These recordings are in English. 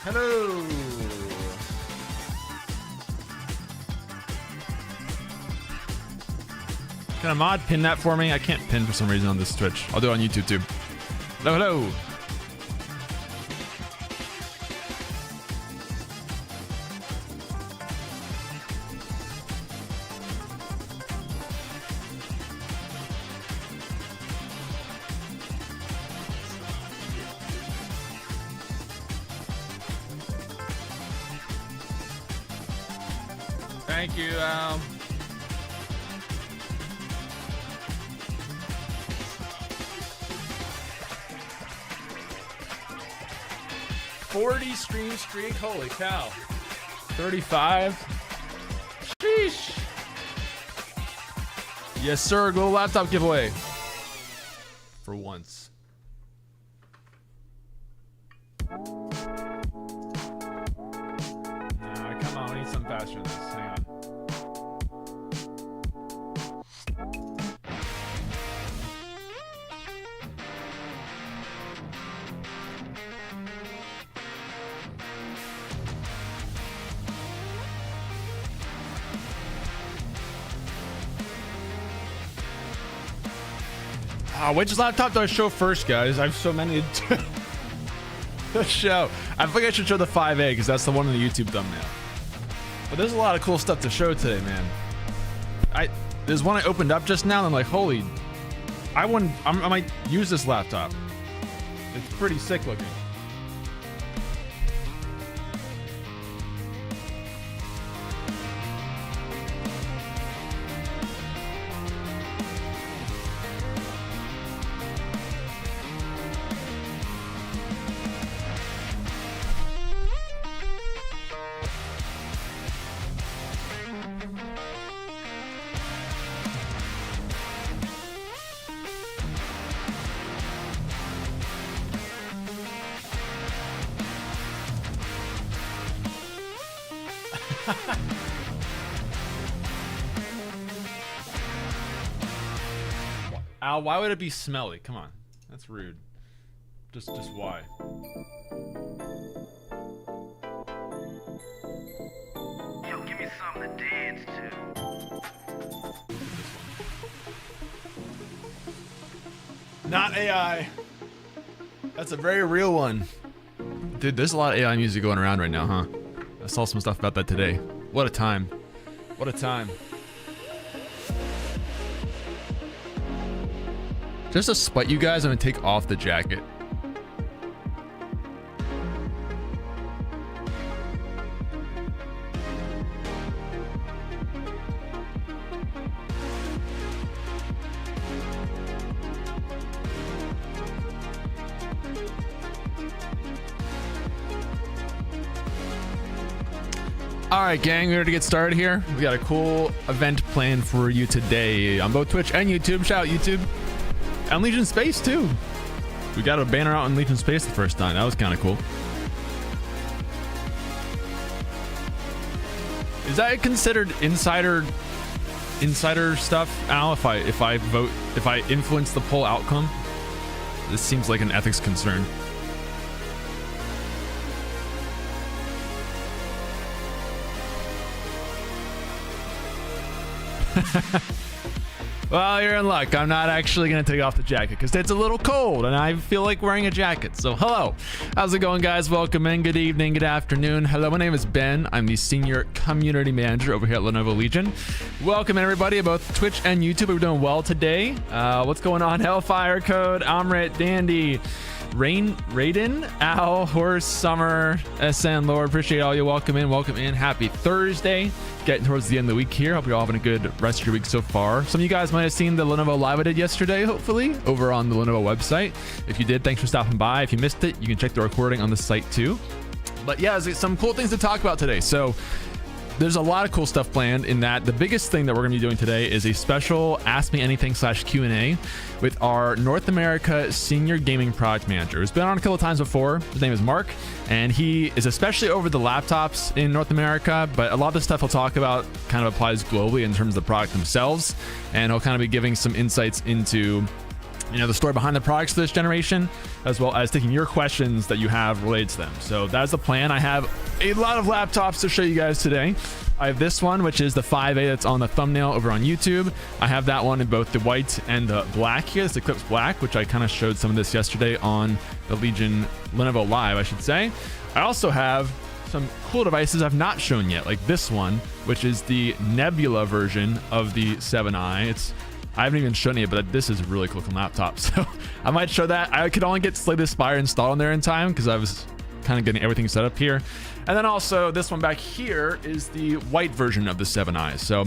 Hello. Can a mod pin that for me? I can't pin for some reason on this Twitch. I'll do it on YouTube too. Hello, hello. Thank you, Al. $40 stream streak, holy cow. 35. Sheesh. Yes, sir. Go laptop giveaway. For once. Come on, I need something faster than this. Hang on. Which laptop do I show first, guys? I have so many to show. I think I should show the 5A because that's the one in the YouTube thumbnail. But there's a lot of cool stuff to show today, man. There's one I opened up just now and I'm like, holy, I might use this laptop. It's pretty sick looking. Al, why would it be smelly? Come on, that's rude. Just why? Yo, give me something to dance to. Not AI. That's a very real one. Dude, there's a lot of AI music going around right now, huh? I saw some stuff about that today. What a time. What a time. Just to spite you guys, I'm gonna take off the jacket. All right, gang, we're ready to get started here. We got a cool event planned for you today on both Twitch and YouTube. Shout out YouTube. And Legion Space too. We got a banner out on Legion Space the first time. That was kind of cool. Is that considered insider stuff, Al? If I influence the poll outcome? This seems like an ethics concern. Well, you're in luck. I'm not actually going to take off the jacket because it's a little cold and I feel like wearing a jacket. So hello. How's it going, guys? Welcome in. Good evening. Good afternoon. Hello, my name is Ben. I'm the Senior Community Manager over here at Lenovo Legion. Welcome, everybody, both Twitch and YouTube. We're doing well today. What's going on? Hellfire Code, Amrit, Dandy, Raiden, Al, Horse, Summer, SN, Lord. Appreciate all you. Welcome in. Welcome in. Happy Thursday. Getting towards the end of the week here. Hope you're all having a good rest of your week so far. Some of you guys might have seen the Lenovo Live I did yesterday, hopefully, over on the Lenovo website. If you did, thanks for stopping by. If you missed it, you can check the recording on the site too. But yeah, there's some cool things to talk about today. So there's a lot of cool stuff planned in that. The biggest thing that we're going to be doing today is a special Ask Me Anything /Q&A with our North America Senior Gaming Product Manager, who's been on a couple of times before. His name is Mark, and he is especially over the laptops in North America, but a lot of the stuff he'll talk about kind of applies globally in terms of the product themselves, and he'll kind of be giving some insights into the story behind the products this generation, as well as taking your questions that you have related to them. So that's the plan. I have a lot of laptops to show you guys today. I have this one, which is the 5A that's on the thumbnail over on YouTube. I have that one in both the white and the black here. It's Eclipse Black, which I kind of showed some of this yesterday on the Legion Lenovo Live, I should say. I also have some cool devices I've not shown yet, like this one, which is the Nebula version of the 7i. I haven't even shown it yet, but this is a really cool laptop. So I might show that. I could only get Slay the Spire installed on there in time because I was kind of getting everything set up here. And then also this one back here is the white version of the 7i. So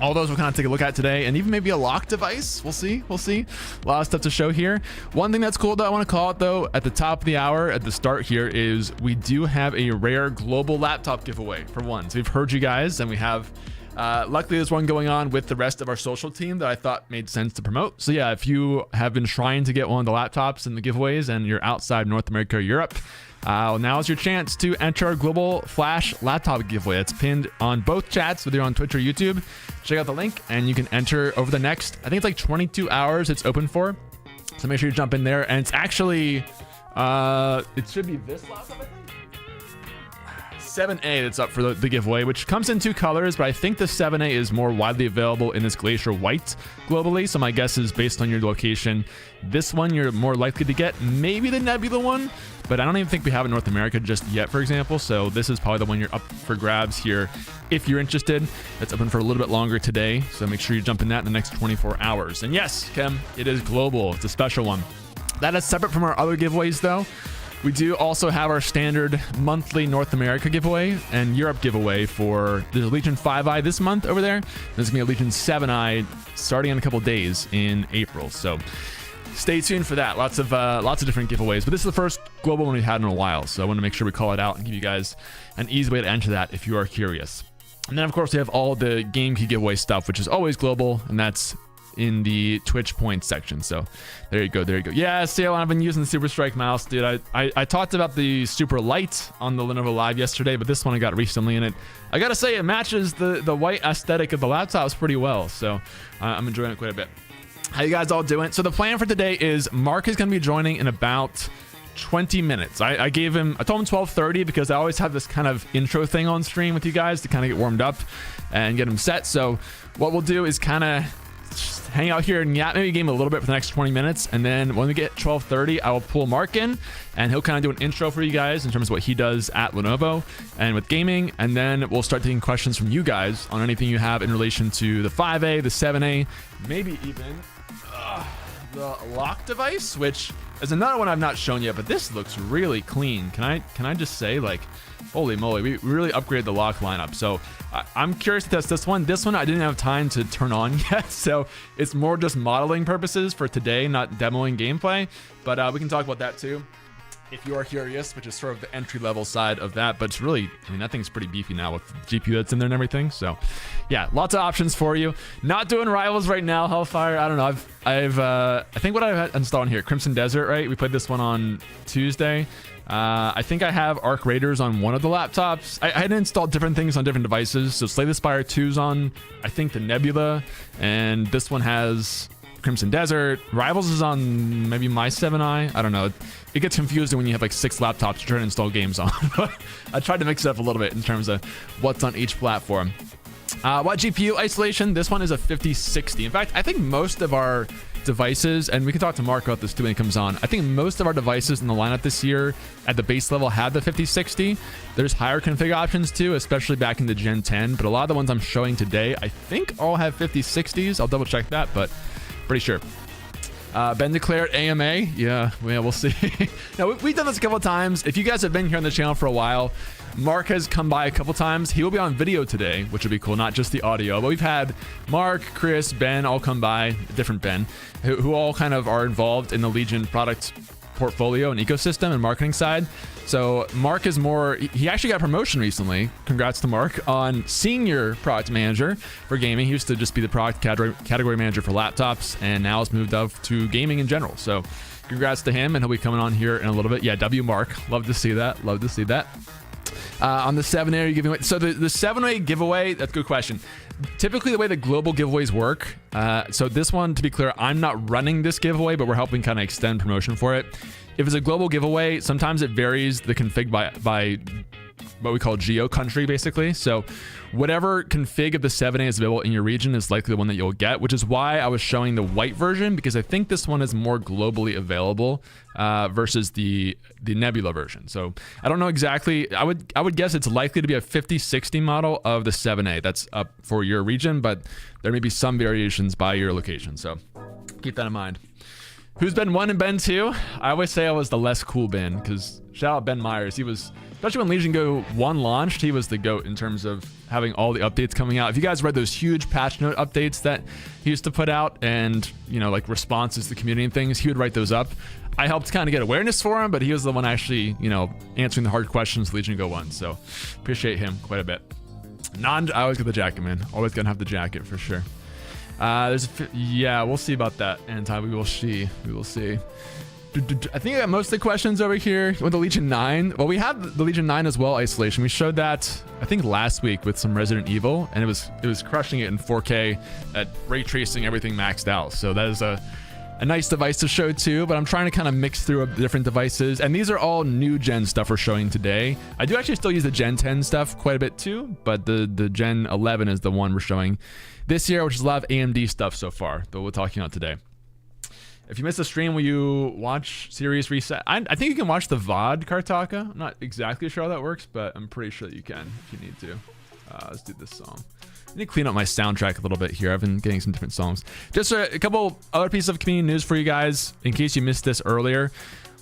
all those we'll kind of take a look at today, and even maybe a lock device. We'll see. A lot of stuff to show here. One thing that's cool that I want to call it though, at the top of the hour, at the start here, is we do have a rare global laptop giveaway for one. So we've heard you guys, and we have luckily there's one going on with the rest of our social team that I thought made sense to promote. So yeah, if you have been trying to get one of the laptops in the giveaways and you're outside North America or Europe, now is your chance to enter our global flash laptop giveaway. It's pinned on both chats, whether you're on Twitch or YouTube. Check out the link and you can enter over the next, I think it's like 22 hours it's open for. So make sure you jump in there. And it's actually, it should be this laptop, I think. 7A that's up for the giveaway, which comes in two colors, but I think the 7A is more widely available in this Glacier White globally. So my guess is, based on your location, this one you're more likely to get. Maybe the Nebula one, but I don't even think we have it in North America just yet, for example. So this is probably the one you're up for grabs here if you're interested. It's open for a little bit longer today, so make sure you jump in that in the next 24 hours. And yes, Kim, it is global. It's a special one. That is separate from our other giveaways though. We do also have our standard monthly North America giveaway and Europe giveaway for the Legion 5i this month over there. There's gonna be a Legion 7i starting in a couple days in April. So stay tuned for that. Lots of different giveaways, but this is the first global one we've had in a while. So I want to make sure we call it out and give you guys an easy way to enter that if you are curious. And then of course we have all the game key giveaway stuff, which is always global, and that's in the Twitch points section. So there you go. Yeah, see, I've been using the Super Strike mouse, dude. I talked about the Super Light on the Lenovo Live yesterday, but this one I got recently, and I gotta say, it matches the white aesthetic of the laptops pretty well. So I'm enjoying it quite a bit. How you guys all doing? So the plan for today is Mark is gonna be joining in about 20 minutes. I told him 12:30 because I always have this kind of intro thing on stream with you guys to kind of get warmed up and get them set. So what we'll do is kind of hang out here and maybe game a little bit for the next 20 minutes, and then when we get 12:30 I will pull Mark in and he'll kind of do an intro for you guys in terms of what he does at Lenovo and with gaming, and then we'll start taking questions from you guys on anything you have in relation to the 5A, the 7A, maybe even the lock device, which is another one I've not shown yet, but this looks really clean. Can I just say, like, holy moly, we really upgraded the lock lineup. So I'm curious to test this one. This one I didn't have time to turn on yet, so it's more just modeling purposes for today, not demoing gameplay, but we can talk about that too if you are curious, which is sort of the entry-level side of that. But it's really, I mean, that thing's pretty beefy now with the GPU that's in there and everything. So yeah, lots of options for you. Not doing Rivals right now, Hellfire. I don't know. I think what I've installed on here, Crimson Desert, right? We played this one on Tuesday. I think I have Arc Raiders on one of the laptops. I had installed different things on different devices. So Slay the Spire 2's on, I think, the Nebula, and this one has Crimson Desert. Rivals is on maybe my 7i. I don't know. It gets confusing when you have like 6 laptops to try to install games on. But I tried to mix it up a little bit in terms of what's on each platform. What GPU isolation? This one is a 5060. In fact, I think most of our devices, and we can talk to Mark about this too when he comes on, I think most of our devices in the lineup this year at the base level have the 5060. There's higher config options too, especially back in the Gen 10, but a lot of the ones I'm showing today I think all have 5060s. I'll double check that, but pretty sure. Ben declared AMA. Yeah, we'll see. Now, we've done this a couple of times. If you guys have been here on the channel for a while, Mark has come by a couple times. He will be on video today, which would be cool, not just the audio. But we've had Mark, Chris, Ben all come by, different Ben, who all kind of are involved in the Legion product portfolio and ecosystem and marketing side. So Mark is more, he actually got promotion recently. Congrats to Mark on senior product manager for gaming. He used to just be the product category manager for laptops, and now has moved up to gaming in general. So congrats to him, and he'll be coming on here in a little bit. Yeah, W Mark, love to see that. On the 7A, you're giving away. So the 7A giveaway, that's a good question. typically the way the global giveaways work, so this one, to be clear, I'm not running this giveaway, but we're helping kind of extend promotion for it. If it's a global giveaway, sometimes it varies the config by what we call geo country, basically. So whatever config of the 7A is available in your region is likely the one that you'll get, which is why I was showing the white version, because I think this one is more globally available versus the Nebula version. So I don't know exactly. I would guess it's likely to be a 5060 model of the 7A that's up for your region, but there may be some variations by your location. So keep that in mind. Who's been 1 and been 2? I always say I was the less cool Ben, because shout out Ben Myers. He was, especially when Legion Go 1 launched, he was the GOAT in terms of having all the updates coming out. If you guys read those huge patch note updates that he used to put out and, you know, like responses to the community and things, he would write those up. I helped kind of get awareness for him, but he was the one actually, you know, answering the hard questions Legion Go 1. So appreciate him quite a bit. I always get the jacket, man. Always gonna have the jacket for sure. Yeah, we'll see about that, Anti. We will see. I think I got most of the questions over here with the Legion 9. Well, we have the Legion 9 as well, isolation. We showed that, I think, last week with some Resident Evil, and it was crushing it in 4K at ray tracing, everything maxed out. So that is a nice device to show too, but I'm trying to kind of mix through different devices, and these are all new gen stuff we're showing today. I do actually still use the Gen 10 stuff quite a bit too, but the Gen 11 is the one we're showing this year, which is a lot of AMD stuff so far that we're talking about today. If you missed the stream, will you watch Series Reset? I think you can watch the VOD, Kartaka. I'm not exactly sure how that works, but I'm pretty sure that you can if you need to. Let's do this song. I need to clean up my soundtrack a little bit here. I've been getting some different songs. Just a couple other pieces of community news for you guys in case you missed this earlier.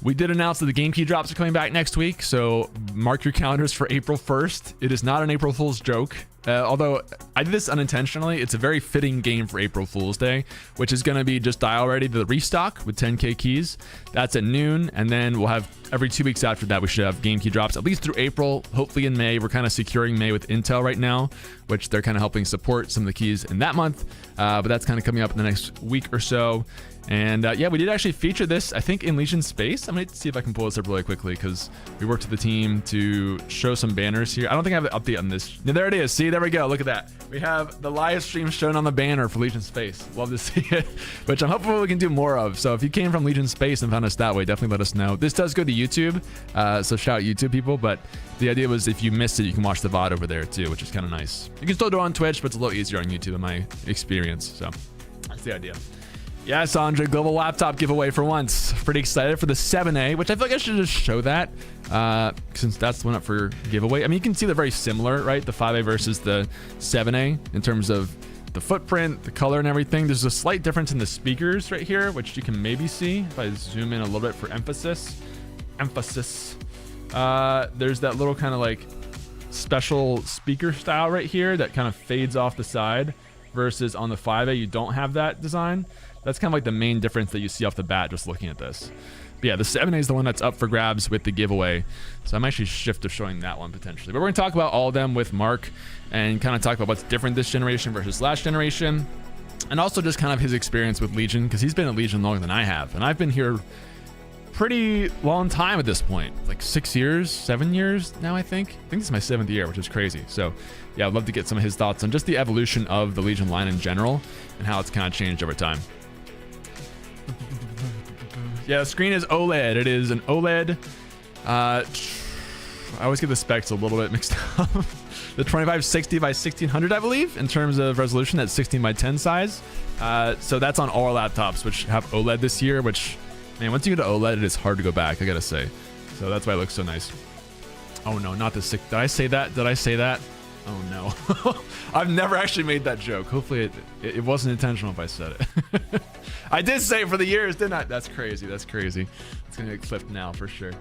We did announce that the game key drops are coming back next week, so mark your calendars for April 1st. It is not an April Fool's joke, although I did this unintentionally. It's a very fitting game for April Fool's Day, which is going to be just dial ready to the restock with 10k keys. That's at noon, and then we'll have every 2 weeks after that, we should have game key drops at least through April, hopefully in May. We're kind of securing May with Intel right now, which they're kind of helping support some of the keys in that month, but that's kind of coming up in the next week or so. And yeah, we did actually feature this, I think, in Legion Space. I'm going to see if I can pull this up really quickly because we worked with the team to show some banners here. I don't think I have an update on this. Yeah, there it is. See, there we go. Look at that. We have the live stream shown on the banner for Legion Space. Love to see it, which I'm hopeful we can do more of. So if you came from Legion Space and found us that way, definitely let us know. This does go to YouTube, so shout out YouTube people. But the idea was if you missed it, you can watch the VOD over there too, which is kind of nice. You can still do it on Twitch, but it's a little easier on YouTube in my experience. So that's the idea. Yes, Andre, global laptop giveaway for once. Pretty excited for the 7A, which I feel like I should just show that since that's the one up for giveaway. I mean, you can see they're very similar, right? The 5A versus the 7A in terms of the footprint, the color and everything. There's a slight difference in the speakers right here, which you can maybe see if I zoom in a little bit for emphasis. There's that little kind of like special speaker style right here that kind of fades off the side versus on the 5A, you don't have that design. That's kind of like the main difference that you see off the bat just looking at this. But yeah, the 7A is the one that's up for grabs with the giveaway. So I'm actually shift to showing that one potentially. But we're going to talk about all of them with Mark and kind of talk about what's different this generation versus last generation. And also just kind of his experience with Legion, because he's been at Legion longer than I have. And I've been here pretty long time at this point, like 6 years, 7 years now, I think. I think this is my 7th year, which is crazy. So yeah, I'd love to get some of his thoughts on just the evolution of the Legion line in general and how it's kind of changed over time. Yeah, the screen is OLED. It is an OLED. I always get the specs a little bit mixed up. The 2560 by 1600, I believe, in terms of resolution, that's 16 by 10 size. So that's on all our laptops, which have OLED this year, which, man, once you go to OLED, it is hard to go back, I gotta say. So that's why it looks so nice. Oh no, not the 6. Did I say that? Did I say that? Oh no. I've never actually made that joke. Hopefully it wasn't intentional if I said it. I did say it for the years, didn't I? That's crazy. That's crazy. It's gonna get clipped now for sure.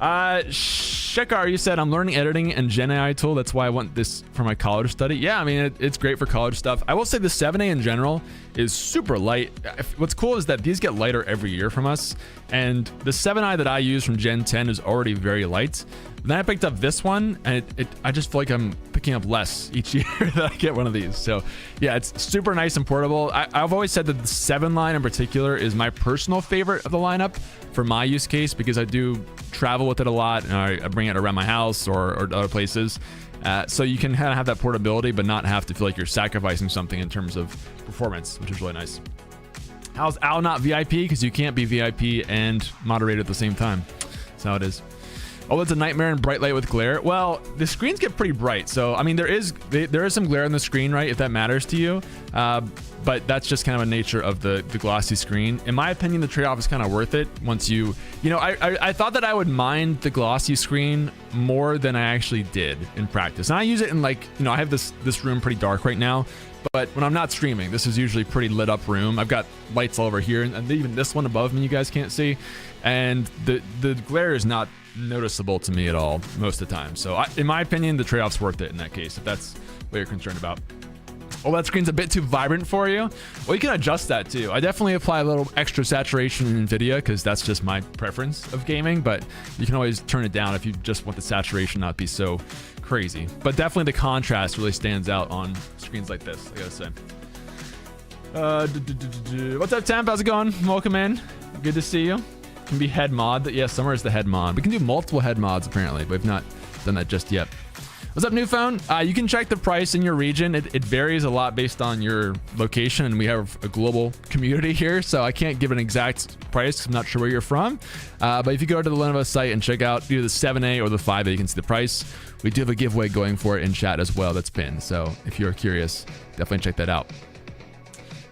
Shekar, you said I'm learning editing and Gen AI tool. That's why I want this for my college study. Yeah, I mean, it's great for college stuff. I will say the 7A in general is super light. What's cool is that these get lighter every year from us. And the 7i that I use from Gen 10 is already very light. Then I picked up this one, and I just feel like I'm picking up less each year that I get one of these. So yeah, it's super nice and portable. I've always said that the 7 line in particular is my personal favorite of the lineup for my use case, because I do travel with it a lot and I bring it around my house or other places. So you can kind of have that portability, but not have to feel like you're sacrificing something in terms of performance, which is really nice. How's Al not VIP? Because you can't be VIP and moderator at the same time. That's how it is. Oh, it's a nightmare in bright light with glare. Well, the screens get pretty bright, so I mean there is some glare on the screen, right? If that matters to you, but that's just kind of a nature of the glossy screen. In my opinion, the trade-off is kind of worth it once you know. I thought that I would mind the glossy screen more than I actually did in practice, and I use it in like, you know, I have this room pretty dark right now. But when I'm not streaming, this is usually a pretty lit up room. I've got lights all over here, and even this one above me you guys can't see, and the glare is not noticeable to me at all most of the time. So in my opinion, the trade-off's worth it in that case, if that's what you're concerned about. Oh, that screen's a bit too vibrant for you. Well, you can adjust that too. I definitely apply a little extra saturation in NVIDIA because that's just my preference of gaming, but you can always turn it down if you just want the saturation not be so crazy. But definitely the contrast really stands out on screens like this, I gotta say. What's up, Temp? How's it going? Welcome in. Good to see you. Can be head mod. Yeah, Summer is the head mod. We can do multiple head mods apparently, but we've not done that just yet. What's up, new phone? You can check the price in your region. It varies a lot based on your location, and we have a global community here, so I can't give an exact price. I'm not sure where you're from, but if you go to the Lenovo site and check out either the 7A or the 5A, you can see the price. We do have a giveaway going for it in chat as well that's pinned, so if you're curious, definitely check that out.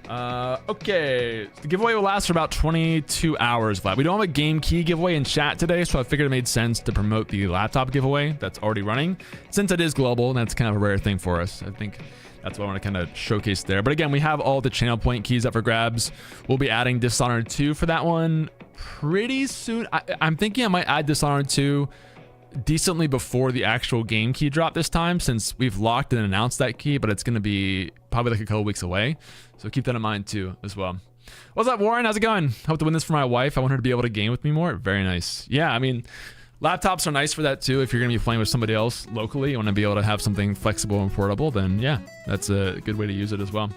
Okay, the giveaway will last for about 22 hours, Vlad. We don't have a game key giveaway in chat today, so I figured it made sense to promote the laptop giveaway that's already running, since it is global, and that's kind of a rare thing for us. I think that's what I want to kind of showcase there. But again, we have all the channel point keys up for grabs. We'll be adding Dishonored 2 for that one pretty soon. I'm thinking I might add Dishonored 2 decently before the actual game key drop this time, since we've locked and announced that key, but it's going to be probably like a couple weeks away, so keep that in mind too as well. What's up, Warren? How's it going? Hope to win this for my wife. I want her to be able to game with me more. Very nice. Yeah, I mean, laptops are nice for that too. If you're going to be playing with somebody else locally, you want to be able to have something flexible and portable, then yeah, that's a good way to use it as well.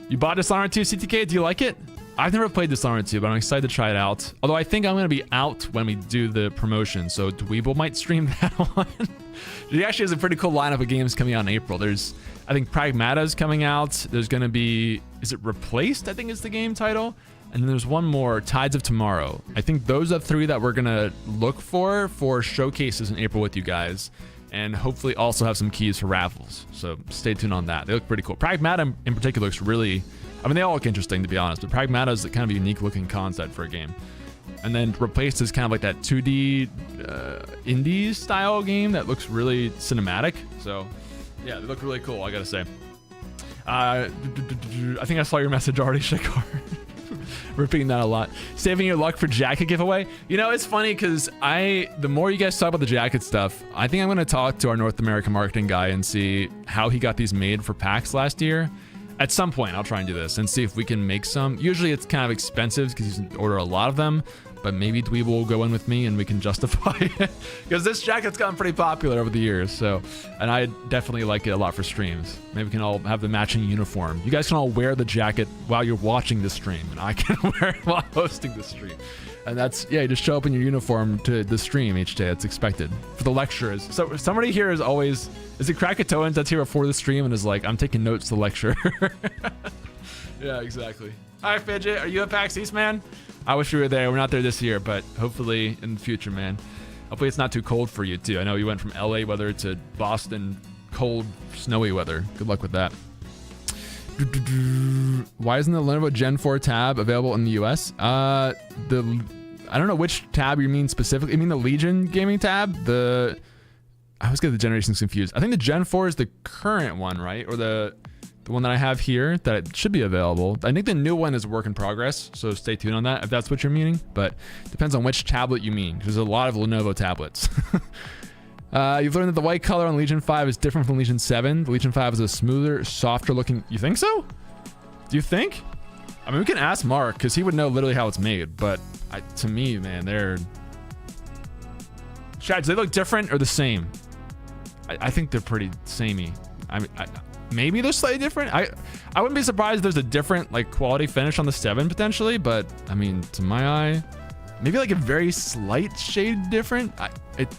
You bought Dishonored 2 CTK. Do you like it? I've never played Dishonored 2, but I'm excited to try it out. Although I think I'm going to be out when we do the promotion, so Dweeble might stream that one. He actually has a pretty cool lineup of games coming out in April. There's, I think, Pragmata's coming out. There's going to be, is it Replaced, I think is the game title? And then there's one more, Tides of Tomorrow. I think those are 3 that we're going to look for showcases in April with you guys. And hopefully also have some keys for raffles. So stay tuned on that. They look pretty cool. Pragmata in particular looks really, I mean, they all look interesting to be honest, but Pragmata is kind of a unique looking concept for a game. And then Replaced is kind of like that 2D indie style game that looks really cinematic. So yeah, they look really cool, I gotta say. I think I saw your message already, Shakar. Repeating that a lot. Saving your luck for jacket giveaway. You know, it's funny because the more you guys talk about the jacket stuff, I think I'm going to talk to our North American marketing guy and see how he got these made for PAX last year. At some point, I'll try and do this and see if we can make some. Usually it's kind of expensive because you can order a lot of them, but maybe Dweeble will go in with me and we can justify it. Because this jacket's gotten pretty popular over the years, so, and I definitely like it a lot for streams. Maybe we can all have the matching uniform. You guys can all wear the jacket while you're watching the stream, and I can wear it while hosting the stream. And that's, yeah, you just show up in your uniform to the stream each day. It's expected. For the lecturers. So somebody here is always, is it Krakatoans that's here before the stream and is like, I'm taking notes to lecture. Yeah, exactly. Hi, Fidget. Are you at PAX East, man? I wish we were there. We're not there this year, but hopefully in the future, man. Hopefully it's not too cold for you, too. I know you went from LA weather to Boston cold, snowy weather. Good luck with that. Why isn't the Lenovo Gen 4 tab available in the US? I don't know which tab you mean specifically. You mean the Legion gaming tab? I always get the generations confused. I think the Gen 4 is the current one, right? Or the one that I have here that it should be available. I think the new one is a work in progress, so stay tuned on that if that's what you're meaning. But it depends on which tablet you mean. There's a lot of Lenovo tablets. You've learned that the white color on Legion 5 is different from Legion 7. The Legion 5 is a smoother, softer looking. You think so? Do you think? I mean, we can ask Mark because he would know literally how it's made. But to me, man, they're... Chad, do they look different or the same? I think they're pretty samey. I mean, maybe they're slightly different. I wouldn't be surprised if there's a different like quality finish on the 7 potentially. But I mean, to my eye, maybe like a very slight shade different.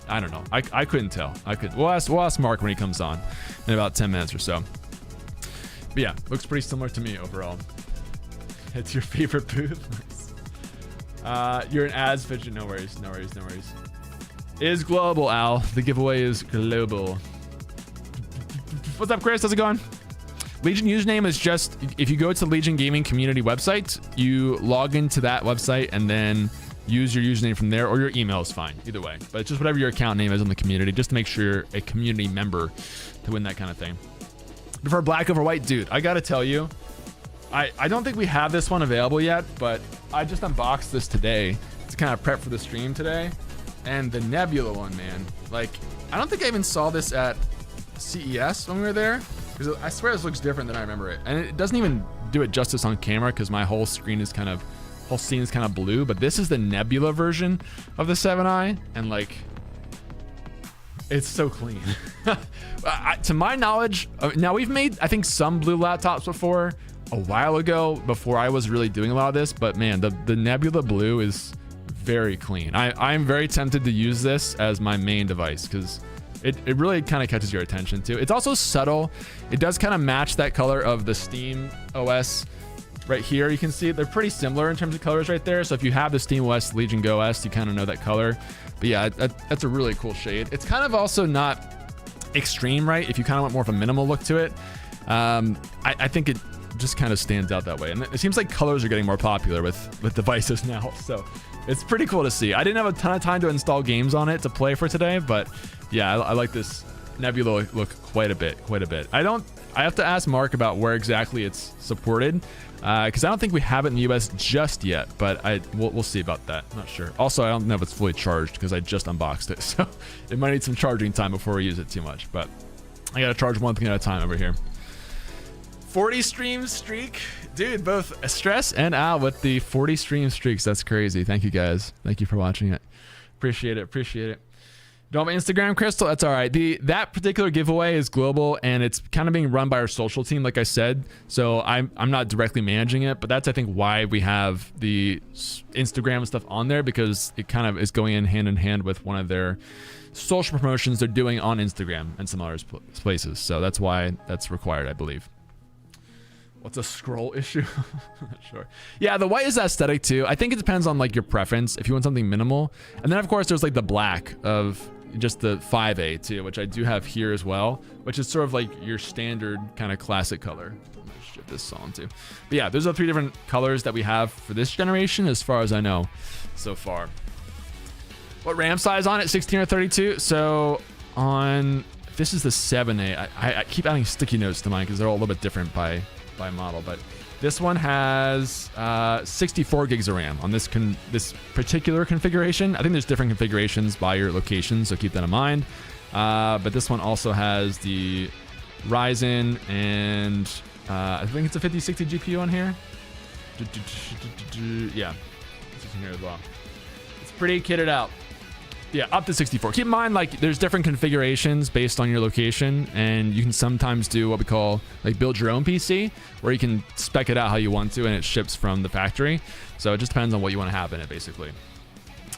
I don't know. I couldn't tell. We'll ask Mark when he comes on in about 10 minutes or so. But yeah, looks pretty similar to me overall. It's your favorite booth. Nice. You're an ads fidget. No worries. It is global, Al. The giveaway is global. What's up, Chris? How's it going? Legion username is just, if you go to Legion Gaming community website, you log into that website and then use your username from there, or your email is fine. Either way. But it's just whatever your account name is in the community, just to make sure you're a community member to win that kind of thing. Prefer black over white? Dude, I gotta tell you, I don't think we have this one available yet, but I just unboxed this today to kind of prep for the stream today. And the Nebula one, man. Like, I don't think I even saw this at CES when we were there, because I swear this looks different than I remember it. And it doesn't even do it justice on camera, because my whole scene is kind of blue. But this is the Nebula version of the 7i, and like, it's so clean. To my knowledge, now we've made, I think, some blue laptops before a while ago, before I was really doing a lot of this, but man, the Nebula blue is very clean. I'm very tempted to use this as my main device, because it really kind of catches your attention too. It's also subtle. It does kind of match that color of the Steam OS right here. You can see they're pretty similar in terms of colors right there. So if you have the Steam OS Legion Go S, you kind of know that color. But yeah, that's a really cool shade. It's kind of also not extreme, right? If you kind of want more of a minimal look to it, I think it just kind of stands out that way. And it seems like colors are getting more popular with devices now. So it's pretty cool to see. I didn't have a ton of time to install games on it to play for today, but yeah, I like this Nebula look quite a bit. I have to ask Mark about where exactly it's supported, because I don't think we have it in the US just yet, but we'll see about that. I'm not sure. Also, I don't know if it's fully charged because I just unboxed it, so it might need some charging time before we use it too much, but I gotta charge one thing at a time over here. 40 stream streak, dude. Both Stress and Al with the 40 stream streaks. That's crazy. Thank you guys. Thank you for watching it. Appreciate it. Don't have an Instagram, Crystal? That's all right. That particular giveaway is global, and it's kind of being run by our social team, like I said. So I'm not directly managing it, but that's, I think, why we have the Instagram and stuff on there, because it kind of is going in hand with one of their social promotions they're doing on Instagram and some other places. So that's why that's required, I believe. What's a scroll issue? I'm not sure. Yeah, the white is aesthetic too. I think it depends on like your preference, if you want something minimal. And then of course there's like the black of just the 5A too, which I do have here as well, which is sort of like your standard kind of classic color. I'm gonna shift this on too. But yeah, those are 3 different colors that we have for this generation as far as I know so far. What RAM size on it? 16 or 32? So on, this is the 7A. I keep adding sticky notes to mine because they're all a little bit different by model, but this one has 64 gigs of RAM on this particular configuration. I think there's different configurations by your location, so keep that in mind. But this one also has the Ryzen, and I think it's a 5060 GPU on here. Yeah, it's in here as well. It's pretty kitted out. Yeah, up to 64. Keep in mind, like, there's different configurations based on your location, and you can sometimes do what we call like build your own PC, where you can spec it out how you want to, and it ships from the factory. So it just depends on what you want to have in it, basically.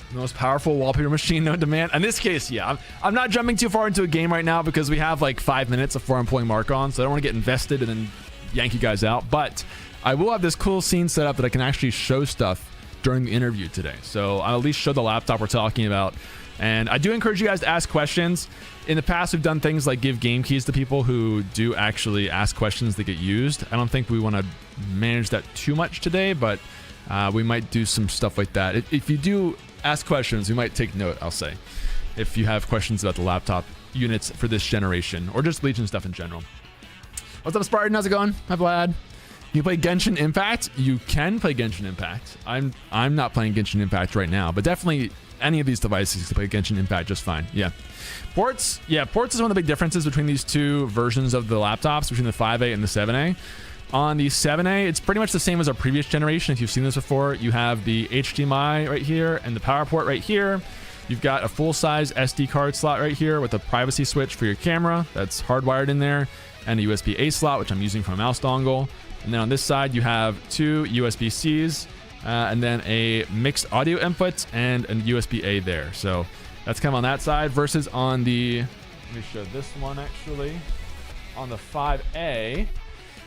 The most powerful wallpaper machine known to man. In this case, yeah, I'm not jumping too far into a game right now because we have like 5 minutes before I'm pulling Mark on, so I don't want to get invested and then yank you guys out. But I will have this cool scene set up that I can actually show stuff during the interview today. So I'll at least show the laptop we're talking about. And I do encourage you guys to ask questions. In the past, we've done things like give game keys to people who do actually ask questions that get used. I don't think we want to manage that too much today, but we might do some stuff like that. If you do ask questions, we might take note, I'll say, if you have questions about the laptop units for this generation, or just Legion stuff in general. What's up, Spartan? How's it going? Hi, Vlad. You play Genshin Impact? You can play Genshin Impact. I'm not playing Genshin Impact right now, but definitely any of these devices can play Genshin Impact just fine. Yeah. Ports. Yeah, ports is one of the big differences between these two versions of the laptops, between the 5A and the 7A. On the 7A, it's pretty much the same as our previous generation. If you've seen this before, you have the HDMI right here and the power port right here. You've got a full-size SD card slot right here with a privacy switch for your camera that's hardwired in there, and a USB-A slot, which I'm using for a mouse dongle. And then on this side, you have 2 USB-Cs and then a mixed audio input and a USB-A there. So that's kind of on that side versus on the, let me show this one actually. On the 5A,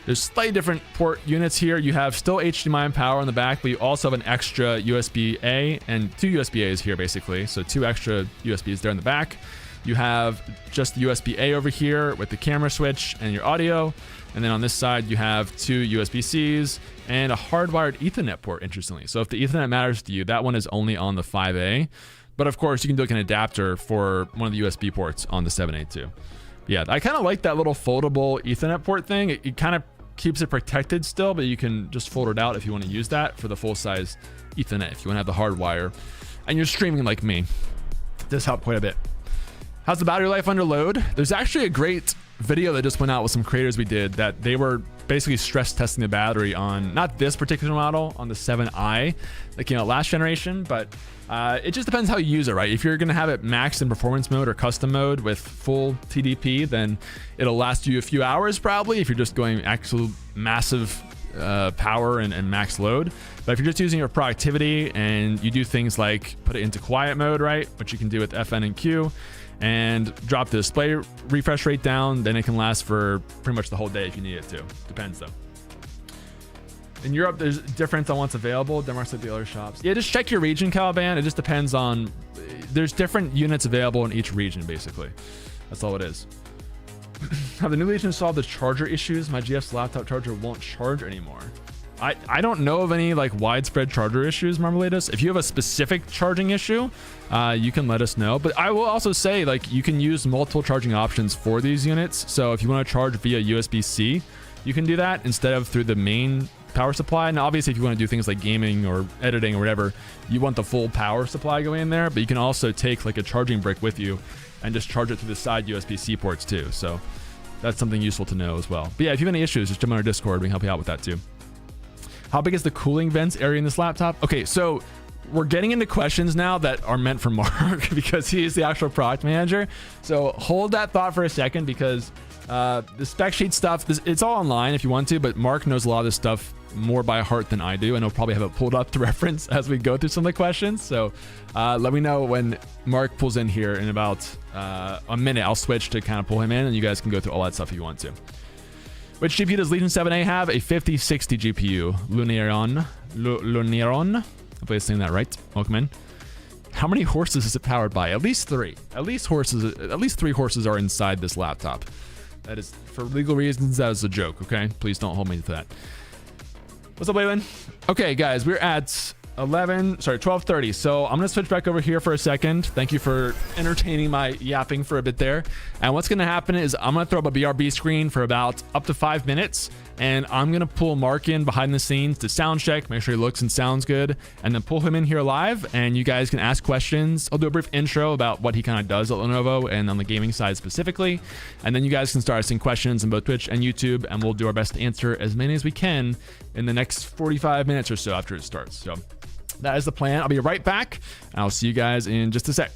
there's slightly different port units here. You have still HDMI and power on the back, but you also have an extra USB-A and 2 USB-As here basically. So 2 extra USBs there in the back. You have just the USB-A over here with the camera switch and your audio. And then on this side, you have 2 USB-Cs and a hardwired Ethernet port, interestingly. So if the Ethernet matters to you, that one is only on the 5A. But of course, you can do like an adapter for one of the USB ports on the 7A too. Yeah, I kind of like that little foldable Ethernet port thing. It kind of keeps it protected still, but you can just fold it out if you want to use that for the full-size Ethernet, if you want to have the hard wire. And you're streaming like me. This helped quite a bit. How's the battery life under load? There's actually a great video that just went out with some creators we did that they were basically stress testing the battery on, not this particular model, on the 7i that came out last generation, but it just depends how you use it, right? If you're gonna have it maxed in performance mode or custom mode with full TDP, then it'll last you a few hours probably if you're just going actual massive power and max load. But if you're just using it for productivity and you do things like put it into quiet mode, right, which you can do with FN and Q, and drop the display refresh rate down, then it can last for pretty much the whole day if you need it to. Depends though. In Europe, there's a difference on what's available. Denmark's like the other shops. Yeah, just check your region, Caliban. It just depends on, there's different units available in each region, basically. That's all it is. Have the new Legion solved the charger issues? My GF's laptop charger won't charge anymore. I don't know of any like widespread charger issues, Marmaladus. If you have a specific charging issue, you can let us know. But I will also say, like, you can use multiple charging options for these units. So if you want to charge via USB-C, you can do that instead of through the main power supply. And obviously, if you want to do things like gaming or editing or whatever, you want the full power supply going in there. But you can also take like a charging brick with you and just charge it through the side USB-C ports too. So that's something useful to know as well. But yeah, if you have any issues, just jump on our Discord. We can help you out with that too. How big is the cooling vents area in this laptop? Okay, so we're getting into questions now that are meant for Mark because he is the actual product manager. So hold that thought for a second because the spec sheet stuff, it's all online if you want to, but Mark knows a lot of this stuff more by heart than I do, and he'll probably have it pulled up to reference as we go through some of the questions. So let me know when Mark pulls in here in about a minute. I'll switch to kind of pull him in, and you guys can go through all that stuff if you want to. Which GPU does Legion 7A have? A 5060 GPU. Luneron. Hopefully I'm saying that right. Welcome in. How many horses is it powered by? At least 3. At least 3 horses are inside this laptop. That is, for legal reasons, that is a joke, okay? Please don't hold me to that. What's up, Waylon? Okay, guys, we're at 12:30. So I'm gonna switch back over here for a second. Thank you for entertaining my yapping for a bit there. And what's gonna happen is I'm gonna throw up a BRB screen for about up to 5 minutes, and I'm gonna pull Mark in behind the scenes to sound check, make sure he looks and sounds good, and then pull him in here live, and you guys can ask questions. I'll do a brief intro about what he kind of does at Lenovo and on the gaming side specifically, and then you guys can start asking questions on both Twitch and YouTube, and we'll do our best to answer as many as we can in the next 45 minutes or so after it starts. So that is the plan. I'll be right back. I'll see you guys in just a sec.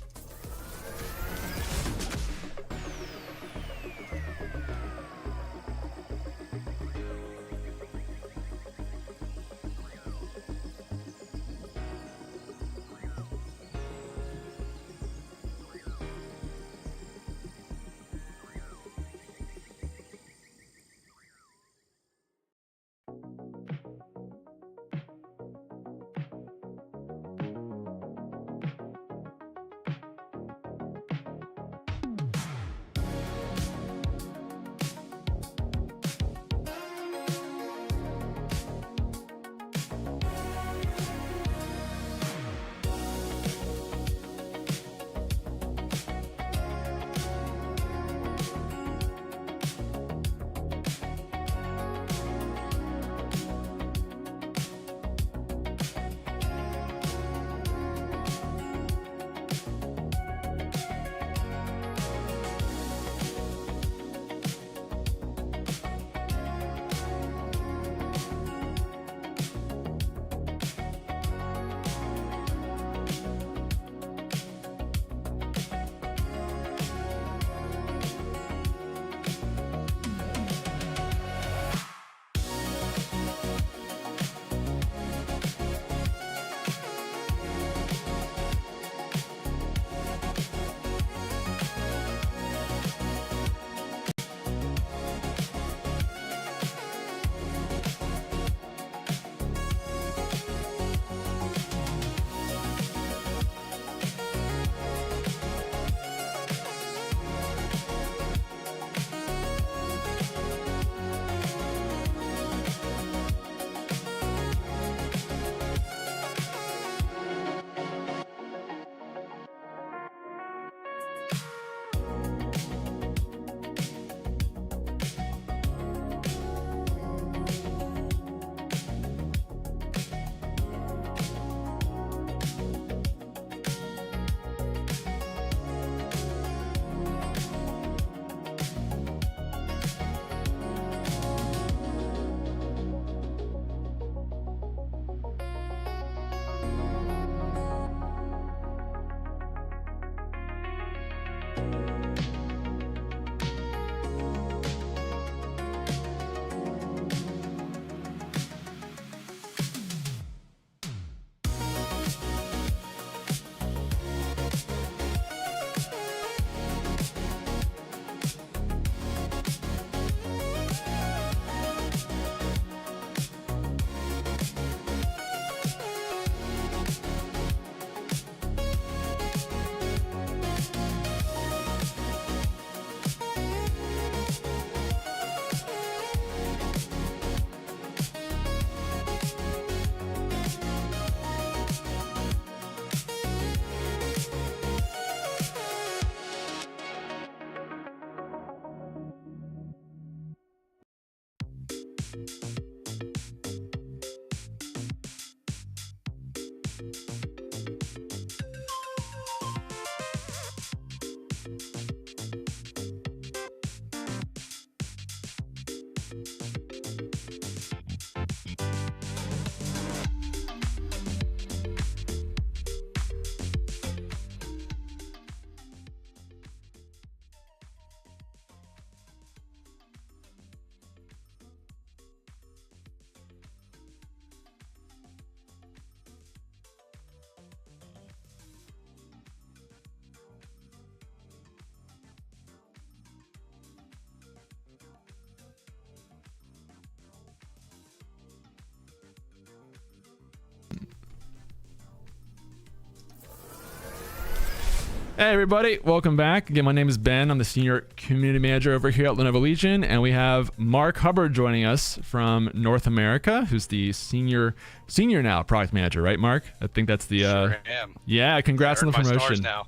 Hey everybody, welcome back. Again, my name is Ben. I'm the Senior Community Manager over here at Lenovo Legion, and we have Mark Hubbard joining us from North America, who's the senior now Product Manager, right, Mark? I think that's the... Sure am. Yeah, congrats on the promotion. Now.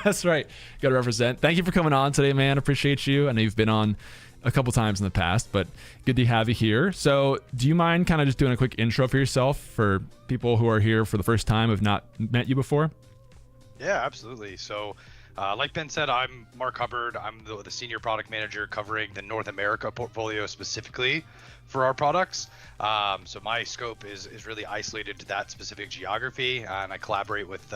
That's right. Got to represent. Thank you for coming on today, man. Appreciate you. I know you've been on a couple times in the past, but good to have you here. So do you mind kind of just doing a quick intro for yourself for people who are here for the first time, have not met you before? Yeah, absolutely. So like Ben said, I'm Mark Hubbard. I'm the Senior Product Manager covering the North America portfolio specifically for our products. So my scope is really isolated to that specific geography, and I collaborate with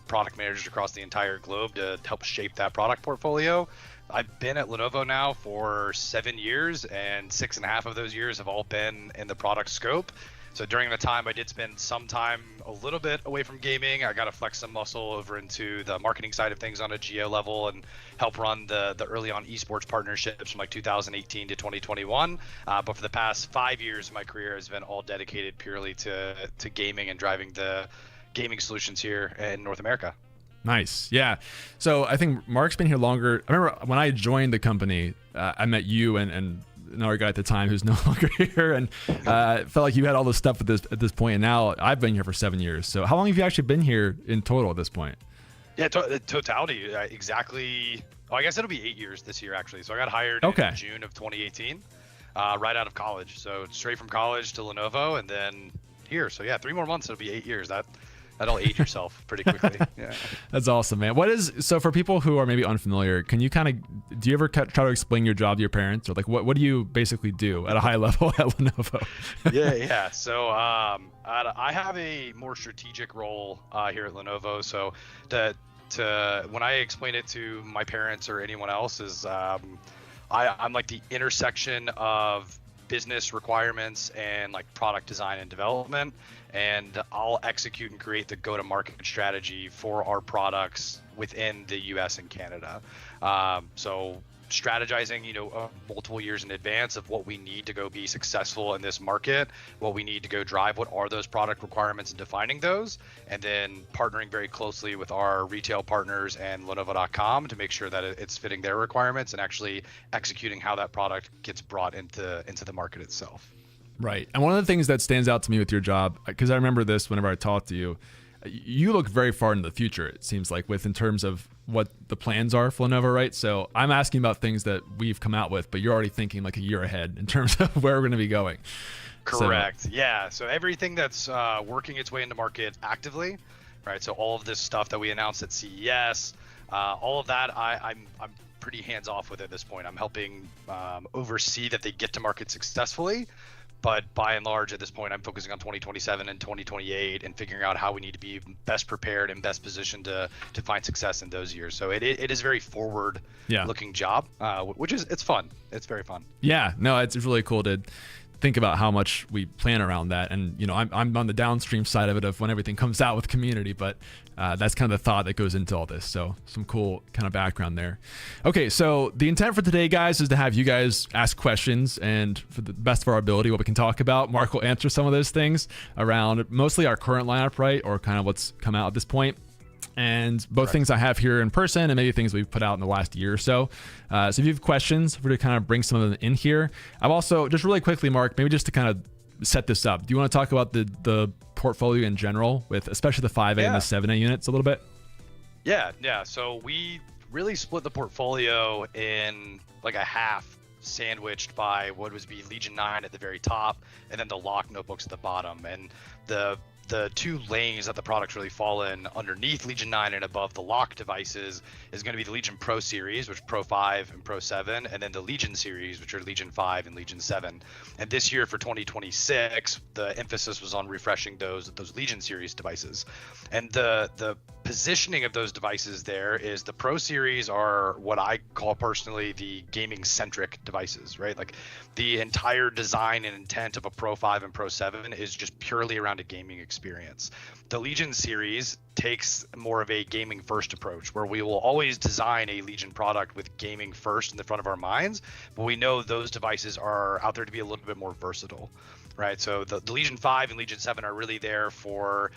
product managers across the entire globe to help shape that product portfolio. I've been at Lenovo now for 7 years, and 6.5 of those years have all been in the product scope. So during the time, I did spend some time a little bit away from gaming. I got to flex some muscle over into the marketing side of things on a geo level and help run the early on esports partnerships from like 2018 to 2021. But for the past 5 years, my career has been all dedicated purely to gaming and driving the gaming solutions here in North America. Nice. Yeah. So I think Mark's been here longer. I remember when I joined the company, I met you and another guy at the time who's no longer here, and felt like you had all this stuff at this point, and now I've been here for 7 years. So how long have you actually been here in total at this point? Yeah, totality, exactly. Oh, I guess it'll be 8 years this year, actually. So I got hired in June of 2018, right out of college. So straight from college to Lenovo, and then here. So yeah, 3 more months, it'll be 8 years. That'll age yourself pretty quickly. Yeah. That's awesome, man. So for people who are maybe unfamiliar, can you do you ever try to explain your job to your parents, or like what do you basically do at a high level at Lenovo? Yeah. So I have a more strategic role here at Lenovo. So when I explain it to my parents or anyone else is I'm like the intersection of business requirements and like product design and development, and I'll execute and create the go-to-market strategy for our products within the US and Canada. So strategizing, multiple years in advance of what we need to go be successful in this market, what we need to go drive, what are those product requirements, and defining those, and then partnering very closely with our retail partners and Lenovo.com to make sure that it's fitting their requirements and actually executing how that product gets brought into the market itself. Right. And one of the things that stands out to me with your job, because I remember this whenever I talked to you, you look very far into the future, it seems like, in terms of what the plans are for Lenovo, right? So I'm asking about things that we've come out with, but you're already thinking like a year ahead in terms of where we're going to be going. Correct. Yeah. So everything that's working its way into market actively, right? So all of this stuff that we announced at CES, all of that, I'm pretty hands off with at this point. I'm helping oversee that they get to market successfully. But by and large, at this point, I'm focusing on 2027 and 2028 and figuring out how we need to be best prepared and best positioned to find success in those years. So it is a very forward-looking job, which it's fun. It's very fun. Yeah, no, it's really cool to think about how much we plan around that. And I'm on the downstream side of it of when everything comes out with community, but that's kind of the thought that goes into all this. So some cool kind of background there. Okay, so the intent for today, guys, is to have you guys ask questions, and for the best of our ability, what we can talk about, Mark will answer some of those things around mostly our current lineup, right, or kind of what's come out at this point. And both things I have here in person and maybe things we've put out in the last year or so. So if you have questions, we're going to kind of bring some of them in here. I've also, just really quickly, Mark, maybe just to kind of set this up, do you want to talk about the portfolio in general, with especially the 5A and the 7A units a little bit? Yeah. So we really split the portfolio in like a half sandwiched by what would be Legion 9 at the very top, and then the lock notebooks at the bottom. And the two lanes that the products really fall in underneath Legion 9 and above the lock devices is going to be the Legion Pro series, which Pro 5 and Pro 7, and then the Legion series, which are Legion 5 and Legion 7. And this year for 2026, the emphasis was on refreshing those Legion series devices. And the positioning of those devices there is the Pro series are what I call personally the gaming centric devices, right? Like the entire design and intent of a Pro 5 and Pro 7 is just purely around a gaming experience. The Legion series takes more of a gaming first approach, where we will always design a Legion product with gaming first in the front of our minds, but we know those devices are out there to be a little bit more versatile, right? So the Legion 5 and Legion 7 are really there for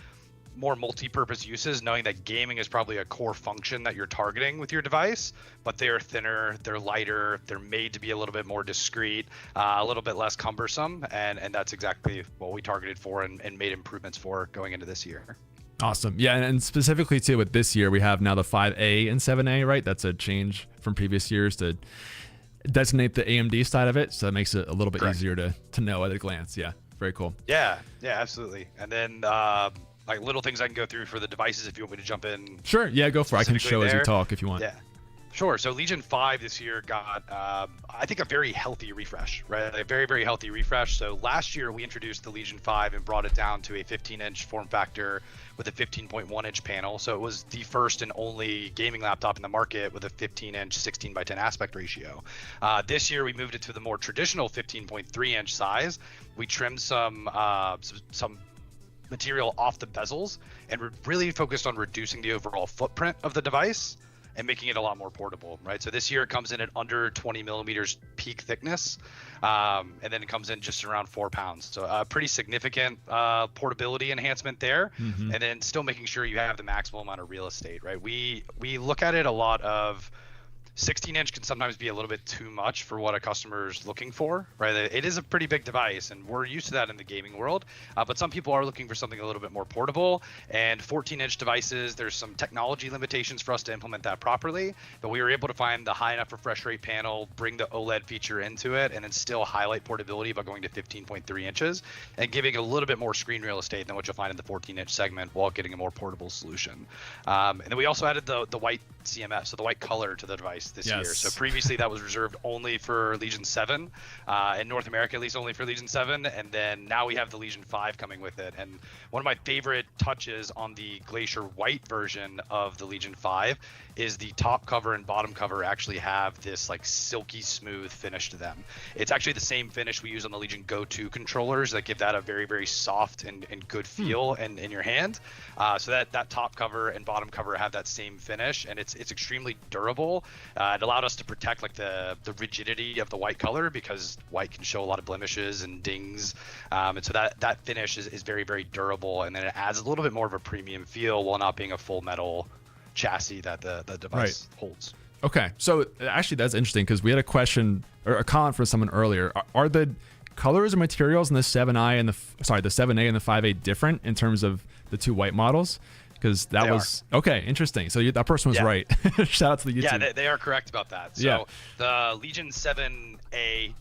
more multi-purpose uses, knowing that gaming is probably a core function that you're targeting with your device, but they're thinner, they're lighter, they're made to be a little bit more discreet, a little bit less cumbersome, and that's exactly what we targeted for and made improvements for going into this year. Awesome. Yeah, and specifically too with this year, we have now the 5A and 7A, right? That's a change from previous years to designate the AMD side of it, so it makes it a little bit easier to know at a glance. Yeah, very cool. Yeah, absolutely. And then like little things I can go through for the devices if you want me to jump in. Sure, yeah, go for it. I can show as you talk if you want. Yeah, sure. So Legion 5 this year got, I think, a very healthy refresh, right? A very, very healthy refresh. So last year we introduced the Legion 5 and brought it down to a 15-inch form factor with a 15.1-inch panel. So it was the first and only gaming laptop in the market with a 15-inch 16:10 aspect ratio. This year we moved it to the more traditional 15.3-inch size. We trimmed some material off the bezels and we're really focused on reducing the overall footprint of the device and making it a lot more portable, right? So this year it comes in at under 20 millimeters peak thickness, and then it comes in just around 4 pounds. So a pretty significant portability enhancement there, and then still making sure you have the maximum amount of real estate, right? We look at it a lot of 16-inch can sometimes be a little bit too much for what a customer is looking for, right? It is a pretty big device, and we're used to that in the gaming world. But some people are looking for something a little bit more portable. And 14-inch devices, there's some technology limitations for us to implement that properly. But we were able to find the high enough refresh rate panel, bring the OLED feature into it, and then still highlight portability by going to 15.3 inches and giving a little bit more screen real estate than what you'll find in the 14-inch segment while getting a more portable solution. And then we also added the white CMS, so the white color to the device this year. So previously that was reserved only for Legion 7, in North America at least only for Legion 7, and then now we have the Legion 5 coming with it. And one of my favorite touches on the Glacier White version of the Legion 5 is the top cover and bottom cover actually have this like silky smooth finish to them. It's actually the same finish we use on the Legion Go 2 controllers that give that a very, very soft and good feel in your hand. So that top cover and bottom cover have that same finish, and it's extremely durable. It allowed us to protect like the rigidity of the white color because white can show a lot of blemishes and dings, and so that finish is very, very durable, and then it adds a little bit more of a premium feel while not being a full metal chassis that the device holds. Okay, so actually that's interesting because we had a question or a comment from someone earlier. Are the colors and materials in the 7A and the 5A different in terms of the two white models? Because that was okay, interesting. So that person was right. Shout out to the YouTube. Yeah, they are correct about that. So the Legion 7A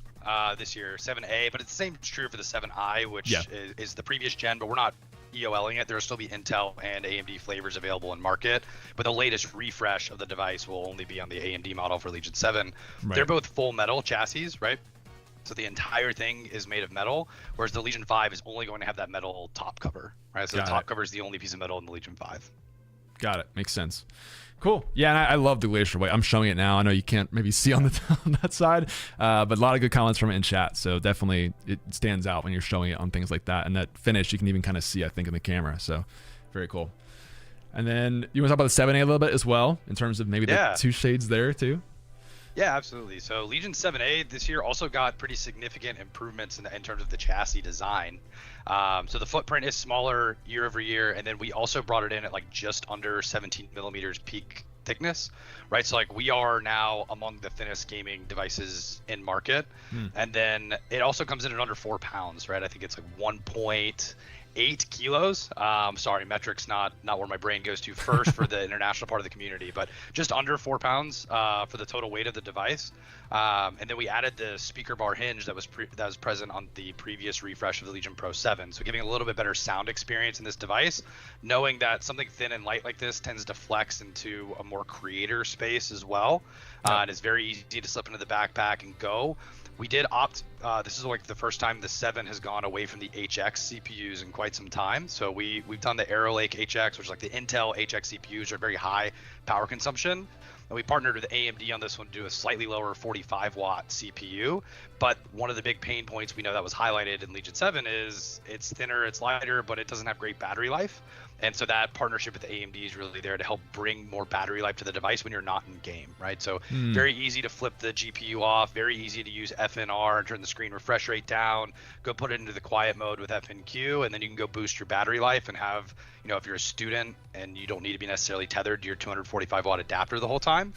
this year, 7A, but it's the same true for the 7I, which is the previous gen, but we're not EOLing it. There will still be Intel and AMD flavors available in market, but the latest refresh of the device will only be on the AMD model for Legion 7. Right. They're both full metal chassis, right? So the entire thing is made of metal, whereas the Legion 5 is only going to have that metal top cover, right? So the top cover is the only piece of metal in the Legion 5. Got it. Makes sense. Cool. Yeah, and I love the Glacier White. I'm showing it now. I know you can't maybe see on that side, but a lot of good comments from it in chat. So definitely it stands out when you're showing it on things like that. And that finish you can even kind of see, I think, in the camera. So very cool. And then you want to talk about the 7A a little bit as well, in terms of maybe the two shades there too? Yeah, absolutely. So Legion 7A this year also got pretty significant improvements in terms of the chassis design. So the footprint is smaller year over year, and then we also brought it in at like just under 17 millimeters peak thickness, right? So like we are now among the thinnest gaming devices in market, and then it also comes in at under 4 pounds, right? I think it's like 1.8 8 kilos. Sorry, metrics not where my brain goes to first for the international part of the community, but just under 4 pounds for the total weight of the device. And then we added the speaker bar hinge that was present on the previous refresh of the Legion Pro 7. So giving a little bit better sound experience in this device, knowing that something thin and light like this tends to flex into a more creator space as well. And it's very easy to slip into the backpack and go. We did opt, this is like the first time the 7 has gone away from the HX CPUs in quite some time. So we've done the Arrow Lake HX, which is like the Intel HX CPUs are very high power consumption. And we partnered with AMD on this one to do a slightly lower 45 watt CPU. But one of the big pain points we know that was highlighted in Legion 7 is it's thinner, it's lighter, but it doesn't have great battery life. And so that partnership with AMD is really there to help bring more battery life to the device when you're not in game, right? So very easy to flip the GPU off, very easy to use FNR, turn the screen refresh rate down, go put it into the quiet mode with FNQ, and then you can go boost your battery life and have, you know, if you're a student and you don't need to be necessarily tethered to your 245 watt adapter the whole time,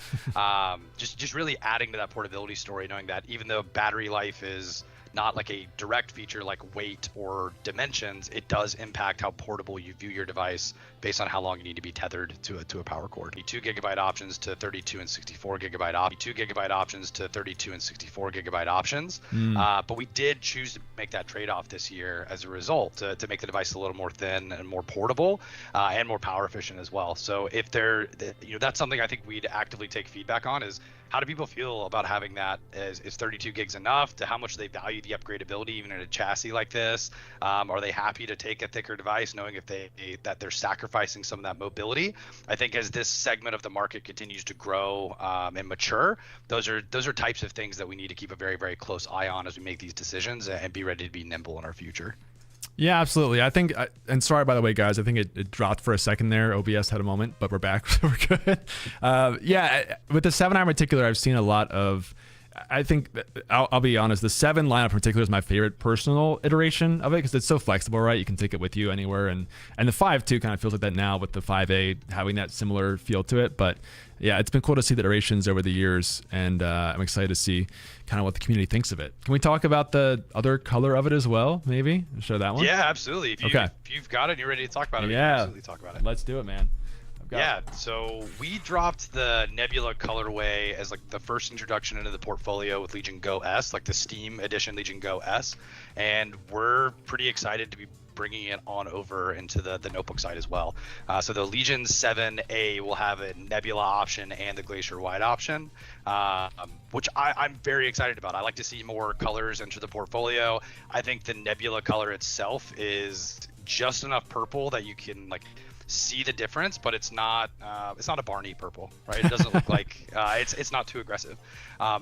just really adding to that portability story, knowing that even though battery life is not like a direct feature like weight or dimensions, it does impact how portable you view your device based on how long you need to be tethered to a power cord. 2 gigabyte options to 32 and 64 gigabyte 2 gigabyte options to 32 and 64 gigabyte options. But we did choose to make that trade-off this year as a result to make the device a little more thin and more portable and more power efficient as well. So if that's something I think we'd actively take feedback on is how do people feel about having that? Is 32 gigs enough? To how much they value the upgradability even in a chassis like this? Are they happy to take a thicker device knowing that they're sacrificing some of that mobility? I think as this segment of the market continues to grow and mature, those are types of things that we need to keep a very, very close eye on as we make these decisions and be ready to be nimble in our future. Yeah, absolutely. I think, and sorry, by the way, guys, I think it dropped for a second there. OBS had a moment, but we're back. So we're good. Yeah, with the 7i in particular, I've seen a lot of, I think, I'll be honest, the 7 lineup in particular is my favorite personal iteration of it because it's so flexible, right? You can take it with you anywhere. And the 5 too kind of feels like that now with the 5A having that similar feel to it. But yeah, it's been cool to see the iterations over the years, and I'm excited to see kind of what the community thinks of it. Can we talk about the other color of it as well, maybe? Show that one? Yeah, absolutely. If you've got it and you're ready to talk about it, we can absolutely talk about it. Let's do it, man. Yeah, so we dropped the Nebula colorway as like the first introduction into the portfolio with Legion Go S, like the Steam edition Legion Go S, and we're pretty excited to be bringing it on over into the notebook side as well. So the Legion 7A will have a Nebula option and the Glacier White option, which I'm very excited about. I like to see more colors enter the portfolio. I think the Nebula color itself is just enough purple that you can like see the difference, but it's not a Barney purple, right? It doesn't look like it's not too aggressive.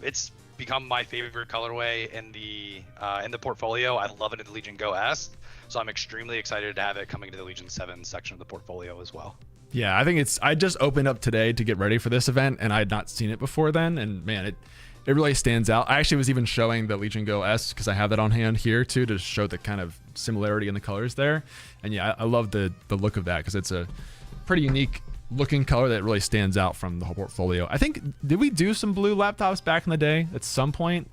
It's become my favorite colorway in the portfolio. I love it in the Legion Go S, so I'm extremely excited to have it coming to the Legion 7 section of the portfolio as well. Yeah, I think I just opened up today to get ready for this event, and I had not seen it before then, and man, it really stands out. I actually was even showing the Legion Go S because I have that on hand here too to show the kind of similarity in the colors there. And yeah, I love the look of that because it's a pretty unique looking color that really stands out from the whole portfolio. I think, did we do some blue laptops back in the day at some point?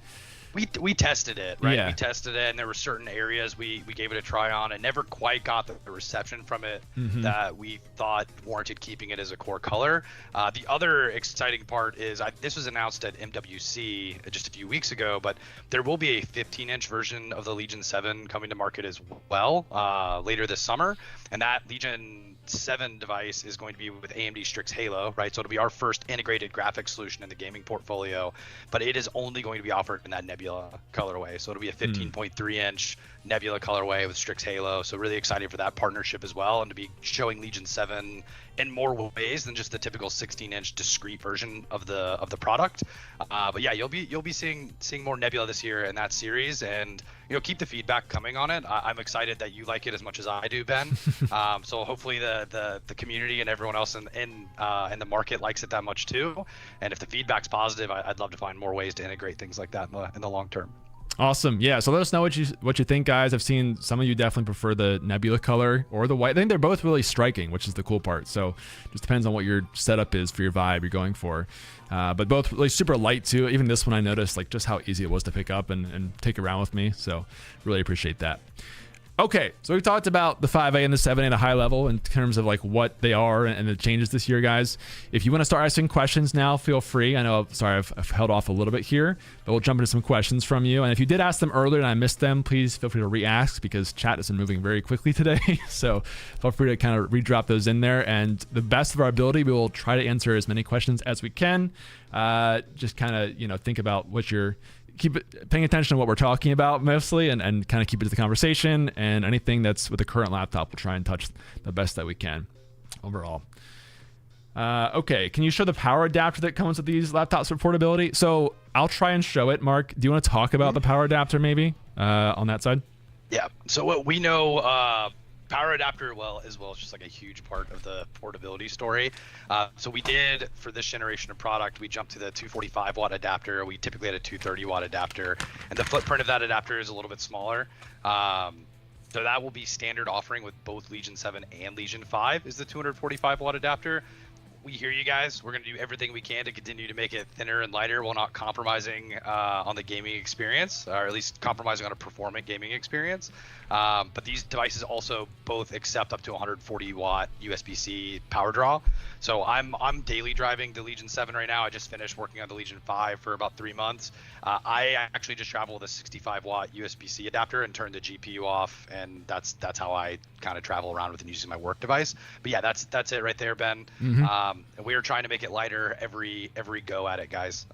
We tested it, right? Yeah. We tested it, and there were certain areas we gave it a try on and never quite got the reception from it that we thought warranted keeping it as a core color. The other exciting part is this was announced at MWC just a few weeks ago, but there will be a 15-inch version of the Legion 7 coming to market as well later this summer, and that Legion 7 device is going to be with AMD Strix Halo, right? So it'll be our first integrated graphics solution in the gaming portfolio, but it is only going to be offered in that Nebula colorway. So it'll be a 15.3 inch Nebula colorway with Strix Halo. So really excited for that partnership as well, and to be showing Legion 7 in more ways than just the typical 16-inch discrete version of the product. But yeah, you'll be seeing more Nebula this year in that series, and keep the feedback coming on it. I'm excited that you like it as much as I do, Ben. So hopefully the community and everyone else in the market likes it that much too. And if the feedback's positive, I'd love to find more ways to integrate things like that in the long term. Awesome. Yeah, so let us know what you think, guys. I've seen some of you definitely prefer the Nebula color or the white. I think they're both really striking, which is the cool part. So it just depends on what your setup is for your vibe you're going for. But both really super light too. Even this one I noticed like just how easy it was to pick up and take around with me. So really appreciate that. Okay, so we talked about the 5A and the 7A at a high level in terms of like what they are and the changes this year, guys. If you want to start asking questions now, feel free. I know, sorry, I've held off a little bit here, but we'll jump into some questions from you. And if you did ask them earlier and I missed them, please feel free to re-ask because chat has been moving very quickly today. So feel free to kind of redrop those in there. And the best of our ability, we will try to answer as many questions as we can. Just kind of, think about what you're paying attention to what we're talking about mostly and kind of keep it to the conversation, and anything that's with the current laptop we'll try and touch the best that we can overall. Okay, can you show the power adapter that comes with these laptops for portability? So I'll try and show it. Mark, do you want to talk about the power adapter maybe on that side? Yeah, so what we know, power adapter is just like a huge part of the portability story. So we did, for this generation of product, we jumped to the 245 watt adapter. We typically had a 230 watt adapter, and the footprint of that adapter is a little bit smaller. So that will be standard offering with both Legion 7 and Legion 5 is the 245 watt adapter. We hear you guys. We're going to do everything we can to continue to make it thinner and lighter while not compromising on the gaming experience, or at least compromising on a performant gaming experience. But these devices also both accept up to 140 watt USB-C power draw. So I'm daily driving the Legion 7 right now. I just finished working on the Legion 5 for about 3 months. I actually just travel with a 65 watt USB-C adapter and turn the GPU off, and that's how I kind of travel around with and using my work device. But yeah, that's it right there, Ben. Mm-hmm. And we are trying to make it lighter every go at it, guys.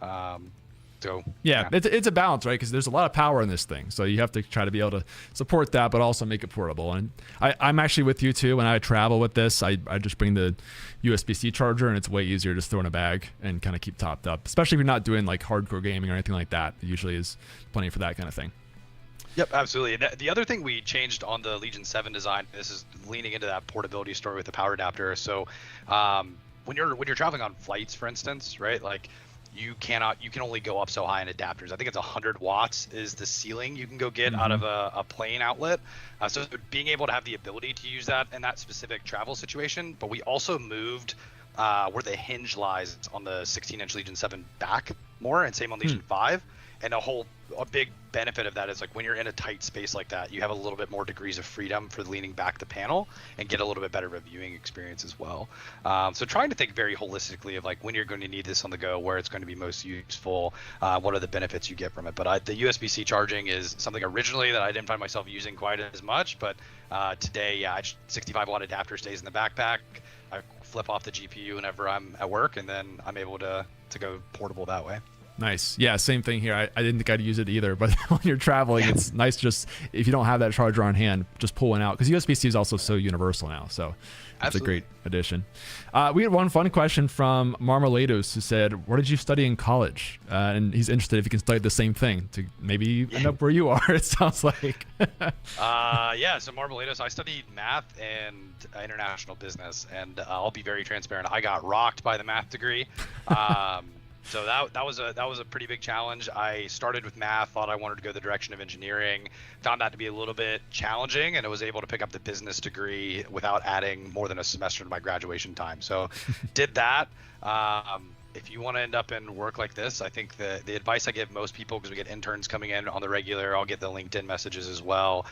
So yeah, it's a balance, right? Because there's a lot of power in this thing, so you have to try to be able to support that, but also make it portable. And I'm actually with you too. When I travel with this, I just bring the USB-C charger, and it's way easier to just throw in a bag and kind of keep topped up. Especially if you're not doing like hardcore gaming or anything like that. It usually is plenty for that kind of thing. Yep, absolutely. And the other thing we changed on the Legion 7 design, this is leaning into that portability story with the power adapter. So when you're traveling on flights, for instance, right? Like you can only go up so high in adapters. I think it's 100 watts is the ceiling you can go get out of a plane outlet. So being able to have the ability to use that in that specific travel situation, but we also moved where the hinge lies on the 16-inch Legion 7 back more, and same on Legion 5. And a big benefit of that is like when you're in a tight space like that, you have a little bit more degrees of freedom for leaning back the panel and get a little bit better of a viewing experience as well. So trying to think very holistically of like when you're going to need this on the go, where it's going to be most useful, what are the benefits you get from it. But the USB-C charging is something originally that I didn't find myself using quite as much, but today, 65 watt adapter stays in the backpack. I flip off the GPU whenever I'm at work, and then I'm able to go portable that way. Nice. Yeah, same thing here. I didn't think I'd use it either, but when you're traveling, it's nice just, if you don't have that charger on hand, just pull one out, because USB-C is also so universal now, so it's a great addition. We had one fun question from Marmolados, who said, what did you study in college? And he's interested if you can study the same thing to maybe end up where you are, it sounds like. So Marmolados, I studied math and international business, and I'll be very transparent. I got rocked by the math degree. So that was a pretty big challenge. I started with math, thought I wanted to go the direction of engineering, found that to be a little bit challenging, and I was able to pick up the business degree without adding more than a semester to my graduation time. So did that. If you want to end up in work like this, I think the advice I give most people, because we get interns coming in on the regular, I'll get the LinkedIn messages as well.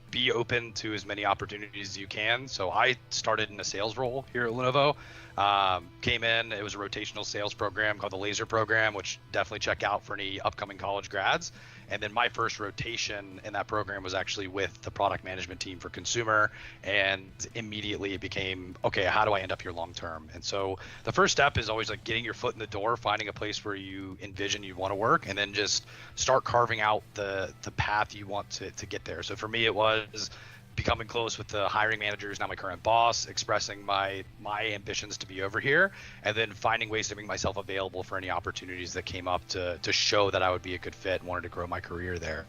Be open to as many opportunities as you can. So I started in a sales role here at Lenovo. Came in, it was a rotational sales program called the Laser Program, which definitely check out for any upcoming college grads. And then my first rotation in that program was actually with the product management team for consumer, and immediately it became, okay, how do I end up here long term? And so the first step is always like getting your foot in the door, finding a place where you envision you want to work, and then just start carving out the path you want to get there. So for me, it was becoming close with the hiring manager who's now my current boss, expressing my ambitions to be over here, and then finding ways to make myself available for any opportunities that came up to show that I would be a good fit and wanted to grow my career there.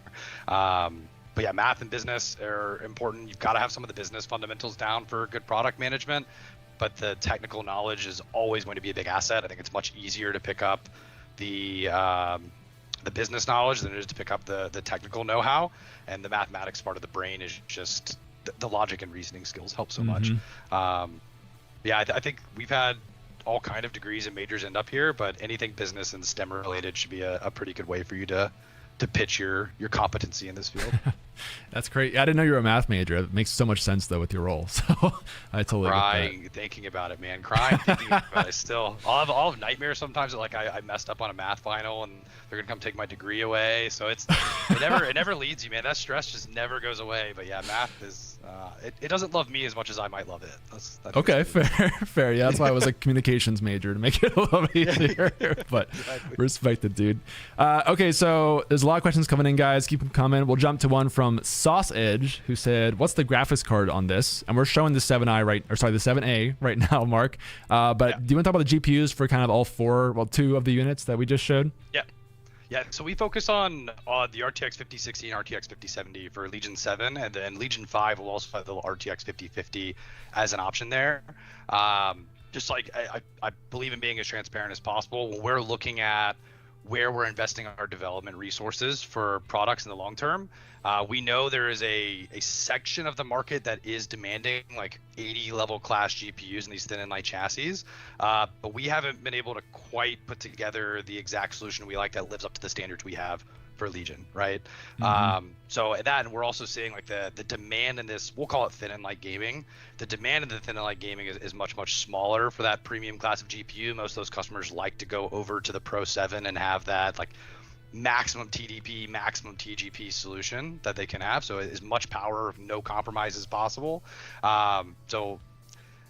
But yeah, math and business are important. You've got to have some of the business fundamentals down for good product management, but the technical knowledge is always going to be a big asset. I think it's much easier to pick up the business knowledge than it is to pick up the technical know-how, and the mathematics part of the brain is just the logic and reasoning skills help so much. I think we've had all kind of degrees and majors end up here, but anything business and STEM related should be a pretty good way for you to pitch your competency in this field. That's great. I didn't know you were a math major. It makes so much sense though with your role. So I totally get that. Crying, thinking about it, man. Crying, thinking about it. Still, I'll have nightmares sometimes that like I messed up on a math final and they're gonna come take my degree away. So it never leaves you, man. That stress just never goes away. But yeah, math is it doesn't love me as much as I might love it. That's okay, fair. Yeah, that's why I was a communications major, to make it a little easier. But Exactly. respect it, dude. Okay, so there's a lot of questions coming in, guys. Keep them coming. We'll jump to one from Sauce Edge, who said, "What's the graphics card on this?" And we're showing the the 7A right now, Mark. But do you want to talk about the GPUs for kind of all two of the units that we just showed? Yeah, so we focus on the RTX 5060 and RTX 5070 for Legion 7, and then Legion 5 will also have the RTX 5050 as an option there. Just like I believe in being as transparent as possible. When we're looking at where we're investing our development resources for products in the long term, we know there is a section of the market that is demanding like 80 level class GPUs in these thin and light chassis, but we haven't been able to quite put together the exact solution we like that lives up to the standards we have for Legion, right? So that, and we're also seeing like the demand in this, we'll call it thin and light gaming. The demand in the thin and light gaming is much smaller for that premium class of GPU. Most of those customers like to go over to the Pro 7 and have that like maximum TDP, maximum TGP solution that they can have. So as much power, no compromise as possible. So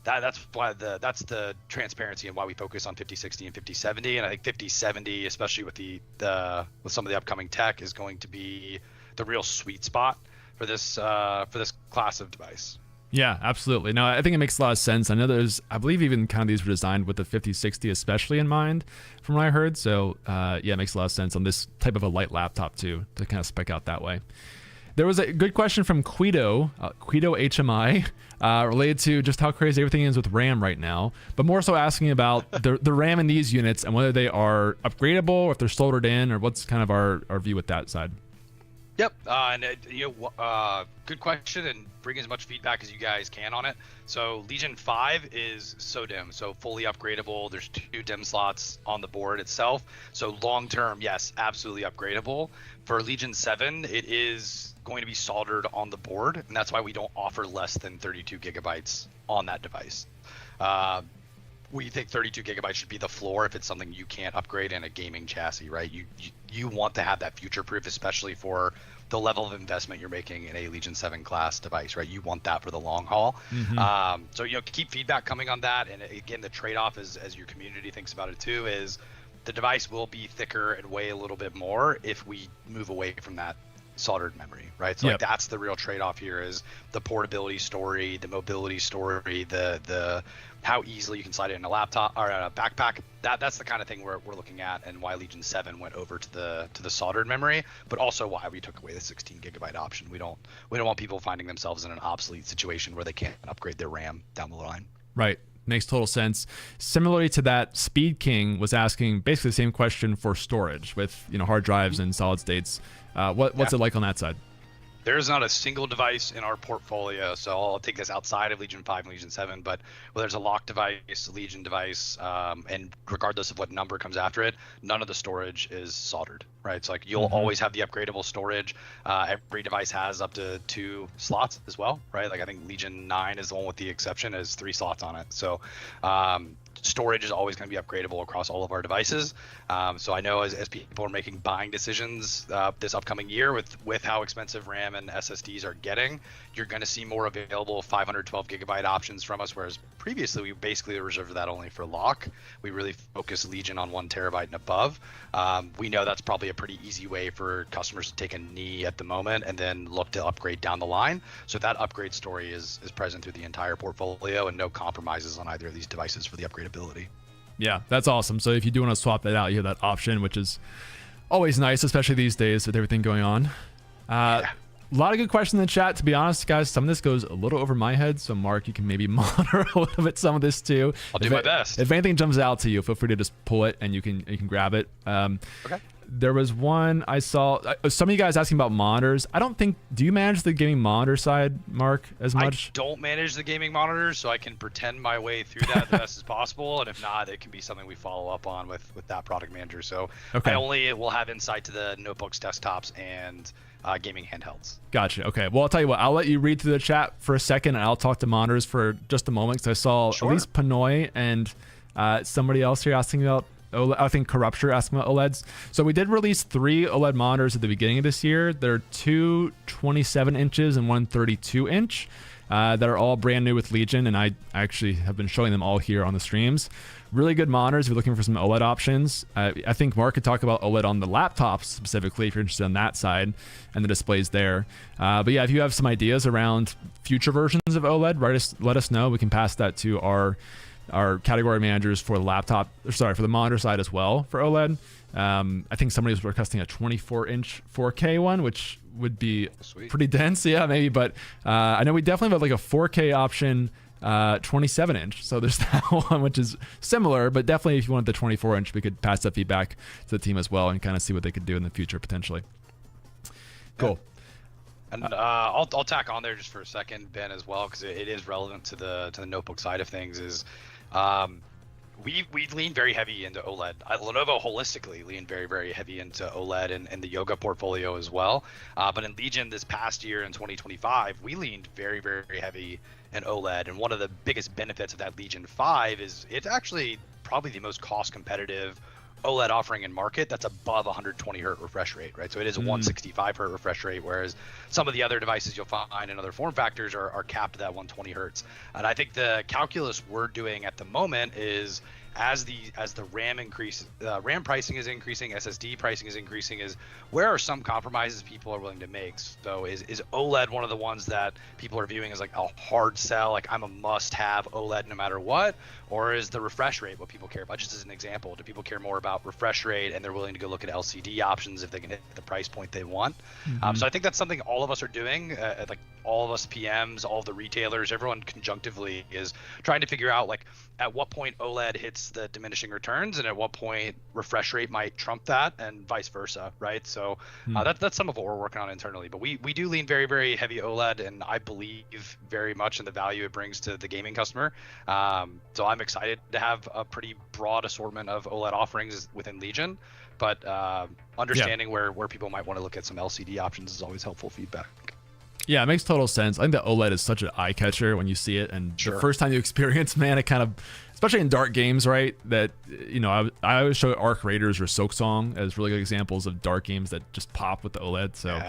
that's why that's the transparency and why we focus on 5060 and 5070. And I think 5070, especially with with some of the upcoming tech, is going to be the real sweet spot for this class of device. Yeah, absolutely. No, I think it makes a lot of sense. I know I believe even kind of these were designed with the 5060 especially in mind, from what I heard. So yeah, it makes a lot of sense on this type of a light laptop too, to kind of spec out that way. There was a good question from Quito HMI, related to just how crazy everything is with RAM right now, but more so asking about the RAM in these units and whether they are upgradable or if they're soldered in, or what's kind of our view with that side. Yep, good question, and bring as much feedback as you guys can on it. So Legion 5 is SODIMM, so fully upgradable. There's 2 DIMM slots on the board itself. So long term, yes, absolutely upgradable. For Legion 7, it is going to be soldered on the board, and that's why we don't offer less than 32 gigabytes on that device. We think 32 gigabytes should be the floor if it's something you can't upgrade in a gaming chassis, right? You want to have that future proof, especially for the level of investment you're making in a Legion 7 class device, right? You want that for the long haul. So keep feedback coming on that. And again, the trade-off is, as your community thinks about it too, is the device will be thicker and weigh a little bit more if we move away from that soldered memory, right? So like that's the real trade-off here, is the portability story, the mobility story, the how easily you can slide it in a laptop or a backpack. That's the kind of thing we're looking at, and why Legion 7 went over to the soldered memory, but also why we took away the 16 gigabyte option. We don't want people finding themselves in an obsolete situation where they can't upgrade their RAM down the line. Right. Makes total sense. Similarly to that, Speed King was asking basically the same question for storage with hard drives and solid states. What's it like on that side? There's not a single device in our portfolio, so I'll take this outside of Legion 5 and Legion 7, but there's a lock device, a Legion device, and regardless of what number comes after it, none of the storage is soldered, right? So like you'll always have the upgradable storage. Every device has up to 2 slots as well, right? Like I think Legion 9 is the one with the exception, has 3 slots on it. So storage is always going to be upgradable across all of our devices. So I know as people are making buying decisions this upcoming year with how expensive RAM and SSDs are getting, you're going to see more available 512 gigabyte options from us, whereas previously we basically reserved that only for lock. We really focus Legion on 1 terabyte and above. We know that's probably a pretty easy way for customers to take a knee at the moment and then look to upgrade down the line. So that upgrade story is present through the entire portfolio, and no compromises on either of these devices for the upgradability. Yeah, that's awesome. So if you do want to swap that out, you have that option, which is always nice, especially these days with everything going on. A lot of good questions in the chat. To be honest, guys, some of this goes a little over my head. So Mark, you can maybe monitor a little bit some of this too. I'll do my best. If anything jumps out to you, feel free to just pull it and you can grab it. Okay. There was one I saw. Some of you guys asking about monitors. I don't think. Do you manage the gaming monitor side, Mark, as much? I don't manage the gaming monitors, so I can pretend my way through that the best as possible. And if not, it can be something we follow up on with that product manager. So okay. I only will have insight to the notebooks, desktops, and gaming handhelds. Gotcha. Okay. Well, I'll tell you what. I'll let you read through the chat for a second, and I'll talk to monitors for just a moment, because I saw at least Panoy and somebody else here asking about OLED. I think Corrupture asking about OLEDs. So we did release 3 OLED monitors at the beginning of this year. There are 2 27 inches and 1 32 inch that are all brand new with Legion, and I actually have been showing them all here on the streams. Really good monitors if you're looking for some OLED options. I think Mark could talk about OLED on the laptops specifically if you're interested on that side and the displays there. But yeah, if you have some ideas around future versions of OLED, let us know. We can pass that to our category managers for the monitor side as well for OLED. I think somebody was requesting a 24-inch 4K one, which would be pretty dense. Yeah, maybe. But I know we definitely have like a 4K option, 27-inch. So there's that one, which is similar. But definitely, if you wanted the 24-inch, we could pass that feedback to the team as well and kind of see what they could do in the future potentially. Cool. And I'll tack on there just for a second, Ben, as well, because it is relevant to the notebook side of things. Is we lean very heavy into OLED. Lenovo holistically leaned very, very heavy into OLED and the Yoga portfolio as well. But in Legion this past year in 2025, we leaned very, very heavy in OLED. And one of the biggest benefits of that Legion 5 is it's actually probably the most cost competitive OLED offering in market that's above 120 hertz refresh rate, right? So it is a 165 hertz refresh rate, whereas some of the other devices you'll find in other form factors are capped at that 120 hertz. And I think the calculus we're doing at the moment is as the RAM increases, RAM pricing is increasing, SSD pricing is increasing, is where are some compromises people are willing to make? So is OLED one of the ones that people are viewing as like a hard sell, like I'm a must-have OLED no matter what? Or is the refresh rate what people care about? Just as an example, do people care more about refresh rate and they're willing to go look at LCD options if they can hit the price point they want? So I think that's something all of us are doing, like all of us PMs, all of the retailers, everyone conjunctively is trying to figure out like at what point OLED hits the diminishing returns and at what point refresh rate might trump that and vice versa, right? So that's some of what we're working on internally. But we do lean very, very heavy OLED, and I believe very much in the value it brings to the gaming customer. So I'm excited to have a pretty broad assortment of OLED offerings within Legion, but understanding where people might want to look at some LCD options is always helpful feedback. Yeah, it makes total sense. I think the OLED is such an eye catcher when you see it, and the first time you experience, man, it kind of, especially in dark games, right? That, you know, I always show Arc Raiders or Silksong as really good examples of dark games that just pop with the OLED. So,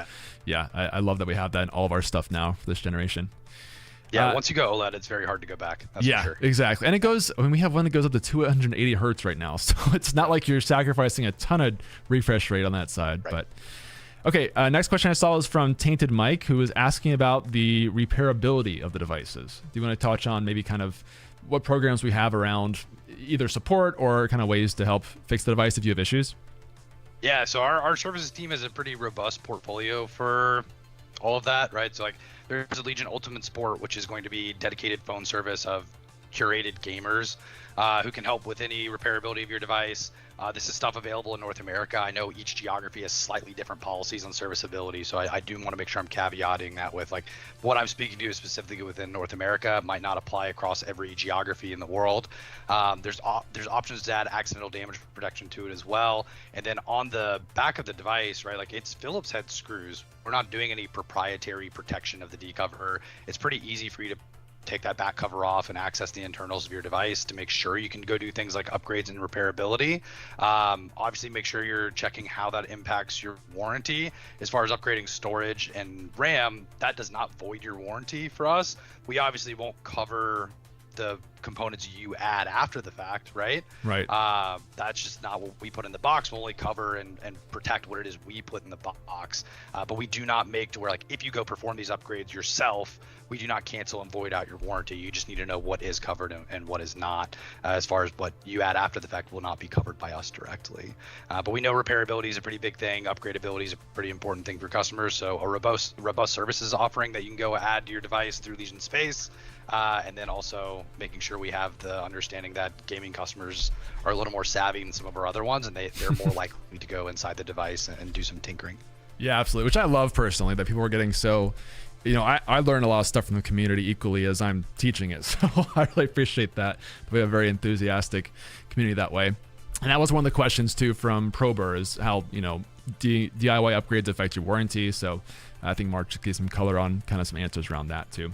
yeah, I love that we have that in all of our stuff now for this generation. Yeah, once you go OLED, it's very hard to go back. That's for sure. Exactly. And it goes, I mean, we have one that goes up to 280 hertz right now. So it's not like you're sacrificing a ton of refresh rate on that side. Right. But okay, next question I saw was from Tainted Mike, who was asking about the repairability of the devices. Do you want to touch on maybe kind of what programs we have around either support or kind of ways to help fix the device if you have issues? Yeah, so our services team has a pretty robust portfolio for all of that, right? So like there's a Legion Ultimate Support, which is going to be dedicated phone service of curated gamers who can help with any repairability of your device. This is stuff available in North America. I know each geography has slightly different policies on serviceability, so I do want to make sure I'm caveating that with like what I'm speaking to is specifically within North America. It might not apply across every geography in the world. There's options to add accidental damage protection to it as well. And then on the back of the device, right, like it's Phillips head screws. We're not doing any proprietary protection of the D cover. It's pretty easy for you to take that back cover off and access the internals of your device to make sure you can go do things like upgrades and repairability. Obviously, make sure you're checking how that impacts your warranty. As far as upgrading storage and RAM, that does not void your warranty for us. We obviously won't cover the components you add after the fact, right? Right. That's just not what we put in the box. We'll only cover and protect what it is we put in the box. But we do not make to where like if you go perform these upgrades yourself, we do not cancel and void out your warranty. You just need to know what is covered and what is not. As far as what you add after the fact will not be covered by us directly. But we know repairability is a pretty big thing. Upgradability is a pretty important thing for customers. So a robust services offering that you can go add to your device through Legion Space. And then also making sure sure we have the understanding that gaming customers are a little more savvy than some of our other ones, and they're more likely to go inside the device and do some tinkering. Yeah, absolutely. Which I love personally, that people are getting so, I learn a lot of stuff from the community equally as I'm teaching it. So I really appreciate that. We have a very enthusiastic community that way. And that was one of the questions too from Prober, is how, DIY upgrades affect your warranty. So I think Mark just gave some color on kind of some answers around that too.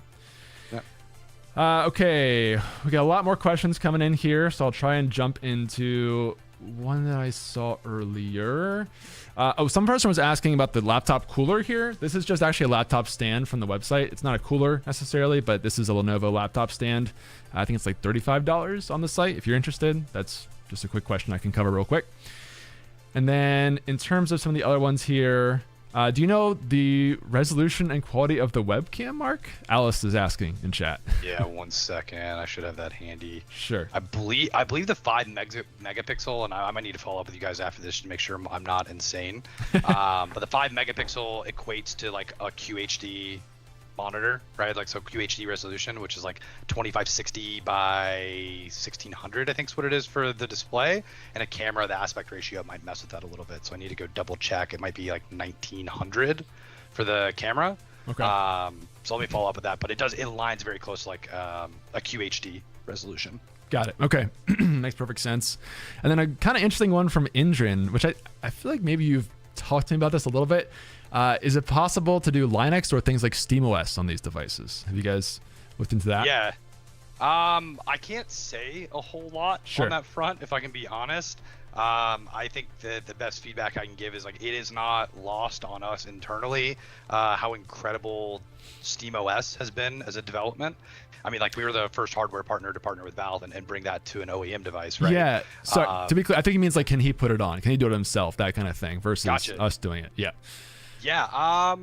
Okay, we got a lot more questions coming in here, so I'll try and jump into one that I saw earlier. Some person was asking about the laptop cooler here. This is just actually a laptop stand from the website. It's not a cooler necessarily, but this is a Lenovo laptop stand. I think it's like $35 on the site. If you're interested, that's just a quick question I can cover real quick. And then in terms of some of the other ones here, do you know the resolution and quality of the webcam, Mark? Alice is asking in chat. Yeah, 1 second. I should have that handy. Sure. I believe the 5 megapixel, and I might need to follow up with you guys after this to make sure I'm not insane. But the 5 megapixel equates to like a QHD monitor, right? Like, so QHD resolution, which is like 2560 by 1600, I think is what it is for the display. And a camera, the aspect ratio might mess with that a little bit. So I need to go double check. It might be like 1900 for the camera. Okay. So let me follow up with that. But it aligns very close to like a QHD resolution. Got it. Okay. Makes perfect sense. And then a kind of interesting one from Indrin, which I feel like maybe you've talked to me about this a little bit. Is it possible to do Linux or things like SteamOS on these devices? Have you guys looked into that? Yeah. I can't say a whole lot on that front, if I can be honest. I think that the best feedback I can give is like, it is not lost on us internally how incredible SteamOS has been as a development. I mean, like, we were the first hardware partner to partner with Valve and bring that to an OEM device, right? Yeah. So to be clear, I think he means like, can he put it on? Can he do it himself? That kind of thing versus us doing it. Yeah. Yeah.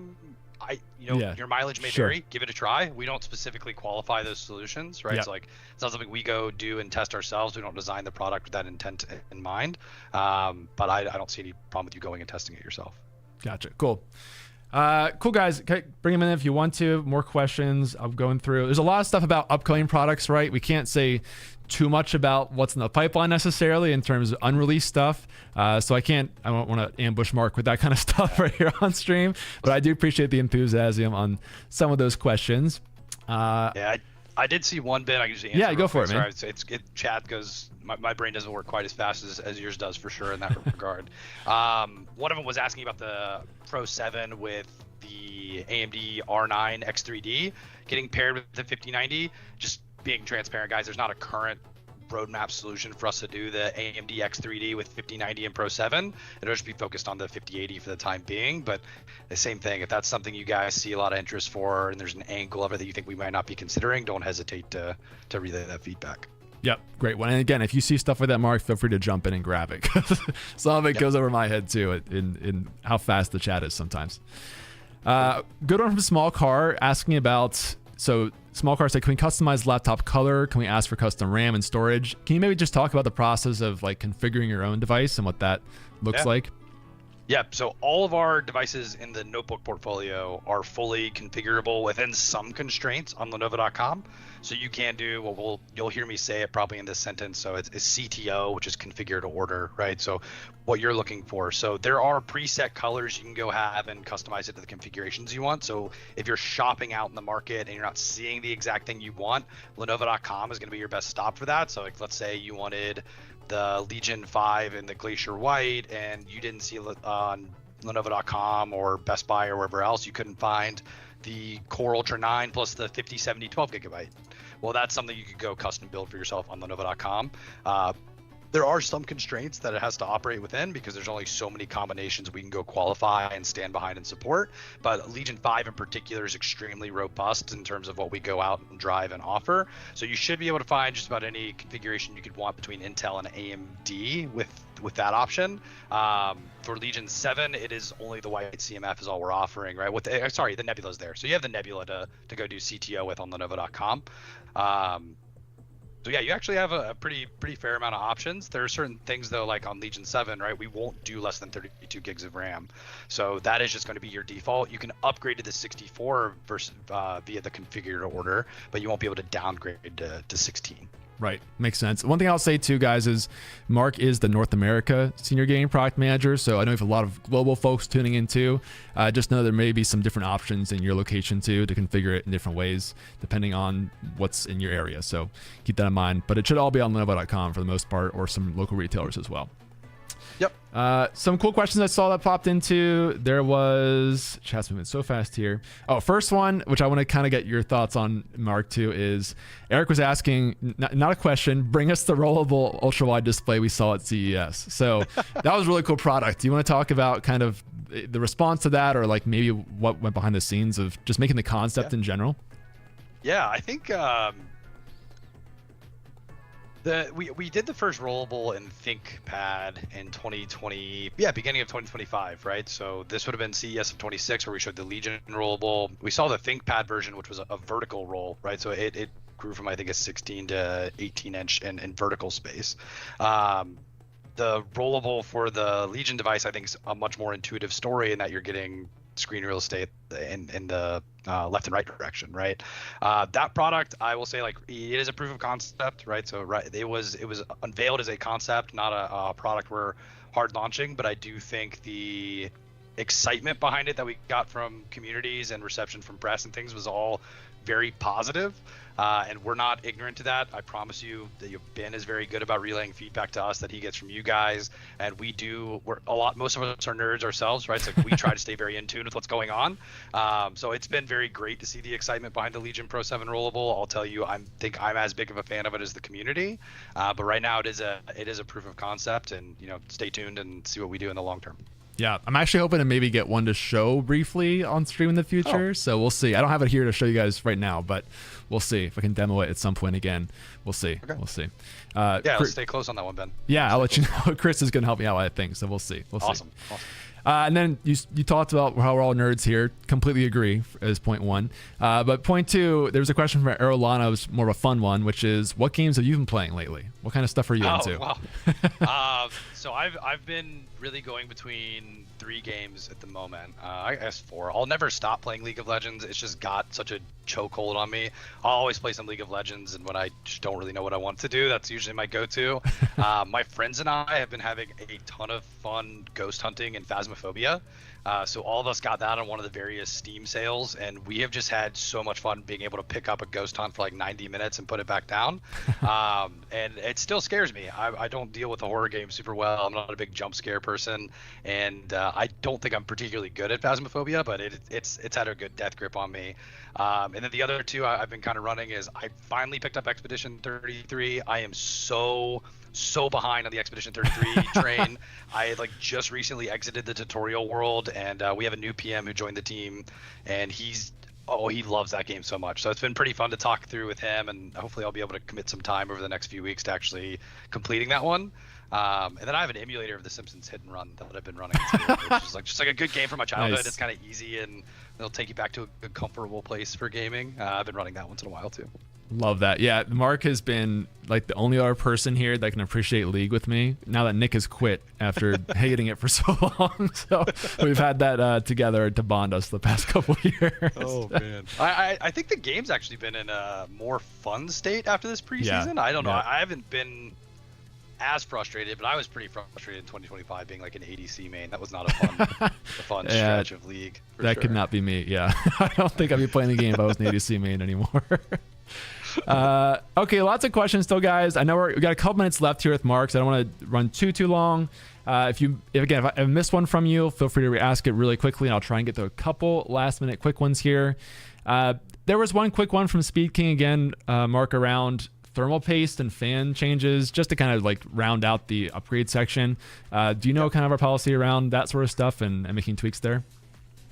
Your mileage may vary. Give it a try. We don't specifically qualify those solutions, right? So like, it's not something we go do and test ourselves. We don't design the product with that intent in mind. But I don't see any problem with you going and testing it yourself. Gotcha. Cool. Cool, guys. Okay, bring them in if you want to. More questions. I'm going through. There's a lot of stuff about upcoming products, right? We can't say too much about what's in the pipeline necessarily in terms of unreleased stuff. So I don't want to ambush Mark with that kind of stuff right here on stream. But I do appreciate the enthusiasm on some of those questions. Yeah, I did see one bit. I can just answer. Yeah, go for it, man. Chat goes. My brain doesn't work quite as fast as yours does, for sure, in that regard. One of them was asking about the Pro 7 with the AMD R9 X3D getting paired with the 5090. Just being transparent, guys, there's not a current roadmap solution for us to do the AMD X3D with 5090 and Pro 7. It'll just be focused on the 5080 for the time being. But the same thing, if that's something you guys see a lot of interest for and there's an angle of it that you think we might not be considering, don't hesitate to relay that feedback. Yep, great one. And again, if you see stuff like that, Mark, feel free to jump in and grab it. Some of it goes over my head too in how fast the chat is sometimes. Good one from Small Car asking about, so Small Car said, can we customize laptop color? Can we ask for custom RAM and storage? Can you maybe just talk about the process of like configuring your own device and what that looks like? Yeah, so all of our devices in the notebook portfolio are fully configurable within some constraints on Lenovo.com. So you can do what you'll hear me say it probably in this sentence. So it's CTO, which is configure to order, right? So what you're looking for. So there are preset colors you can go have and customize it to the configurations you want. So if you're shopping out in the market and you're not seeing the exact thing you want, Lenovo.com is going to be your best stop for that. So like, let's say you wanted the Legion 5 and the Glacier White, and you didn't see on Lenovo.com or Best Buy or wherever else, you couldn't find the Core Ultra 9 plus the 5070 12 gigabyte. Well, that's something you could go custom build for yourself on Lenovo.com. There are some constraints that it has to operate within because there's only so many combinations we can go qualify and stand behind and support. But Legion 5 in particular is extremely robust in terms of what we go out and drive and offer. So you should be able to find just about any configuration you could want between Intel and AMD with that option. For Legion 7, it is only the white CMF is all we're offering, right? The Nebula's there. So you have the Nebula to go do CTO with on Lenovo.com. So yeah, you actually have a pretty fair amount of options. There are certain things though, like on Legion 7, right? We won't do less than 32 gigs of RAM. So that is just going to be your default. You can upgrade to the 64 via the configure to order, but you won't be able to downgrade to 16. Right. Makes sense. One thing I'll say too, guys, is Mark is the North America senior gaming product manager. So I know we have a lot of global folks tuning in too. Just know there may be some different options in your location too to configure it in different ways, depending on what's in your area. So keep that in mind. But it should all be on Lenovo.com for the most part, or some local retailers as well. Yep. Some cool questions I saw that popped into. There was, chat's moving so fast here. Oh, first one, which I want to kind of get your thoughts on, Mark, too, is Eric was asking, not a question, bring us the rollable ultra wide display we saw at CES. So that was a really cool product. Do you want to talk about kind of the response to that, or like maybe what went behind the scenes of just making the concept in general? Yeah, I think we did the first rollable in ThinkPad in 2020, beginning of 2025, right? So this would have been CES of 26 where we showed the Legion rollable. We saw the ThinkPad version, which was a vertical roll, right? So it grew from, I think, a 16 to 18 inch in vertical space. The rollable for the Legion device, I think, is a much more intuitive story in that you're getting screen real estate in the left and right direction, right? That product, I will say, like, it is a proof of concept, right? So it was unveiled as a concept, not a product we're hard launching, but I do think the excitement behind it that we got from communities and reception from press and things was all very positive. And we're not ignorant to that. I promise you that Ben is very good about relaying feedback to us that he gets from you guys. And most of us are nerds ourselves, right? So we try to stay very in tune with what's going on. So it's been very great to see the excitement behind the Legion Pro 7 rollable. I'll tell you, I think I'm as big of a fan of it as the community. But right now it is a proof of concept, and stay tuned and see what we do in the long term. Yeah, I'm actually hoping to maybe get one to show briefly on stream in the future. So we'll see. I don't have it here to show you guys right now, but we'll see if I can demo it at some point again. We'll see. Okay. We'll see. Let's stay close on that one, Ben. Yeah, I'll let you know. Chris is going to help me out, I think. So we'll see. Awesome. And then you talked about how we're all nerds here. Completely agree as point one. But point two, there's a question from Aerolana. It was more of a fun one, which is, what games have you been playing lately? What kind of stuff are you into? Wow. So I've been really going between 3 games at the moment. I guess 4. I'll never stop playing League of Legends. It's just got such a chokehold on me. I'll always play some League of Legends, and when I just don't really know what I want to do, that's usually my go-to. My friends and I have been having a ton of fun ghost hunting and Phasmophobia. So all of us got that on one of the various Steam sales, and we have just had so much fun being able to pick up a ghost hunt for like 90 minutes and put it back down. And it still scares me. I don't deal with the horror games super well. I'm not a big jump scare person, and I don't think I'm particularly good at Phasmophobia, but it's had a good death grip on me. And then the other 2 I've been kind of running is, I finally picked up Expedition 33. I am so behind on the Expedition 33 train. I just recently exited the tutorial world, and we have a new PM who joined the team, and he loves that game so much. So it's been pretty fun to talk through with him, and hopefully I'll be able to commit some time over the next few weeks to actually completing that one. And then I have an emulator of The Simpsons Hit and Run that I've been running too, which is just like a good game from my childhood. Nice. It's kind of easy, and it'll take you back to a good, comfortable place for gaming. I've been running that once in a while too. Love that. Yeah, Mark has been like the only other person here that can appreciate League with me now that Nick has quit after hating it for so long. So we've had that together to bond us the past couple years. Oh man, I think the game's actually been in a more fun state after this preseason. I don't know. I haven't been as frustrated, but I was pretty frustrated in 2025 being like an ADC main. That was not a fun stretch of League. That could not be me. Yeah, I don't think I'd be playing the game if I was an ADC main anymore. Okay, lots of questions still, guys. I know we got a couple minutes left here with Mark, so I don't want to run too long. If I missed one from you, feel free to ask it really quickly, and I'll try and get to a couple last minute quick ones here. There was one quick one from Speed King again, Mark, around thermal paste and fan changes, just to kind of like round out the upgrade section. Do you know kind of our policy around that sort of stuff and making tweaks there?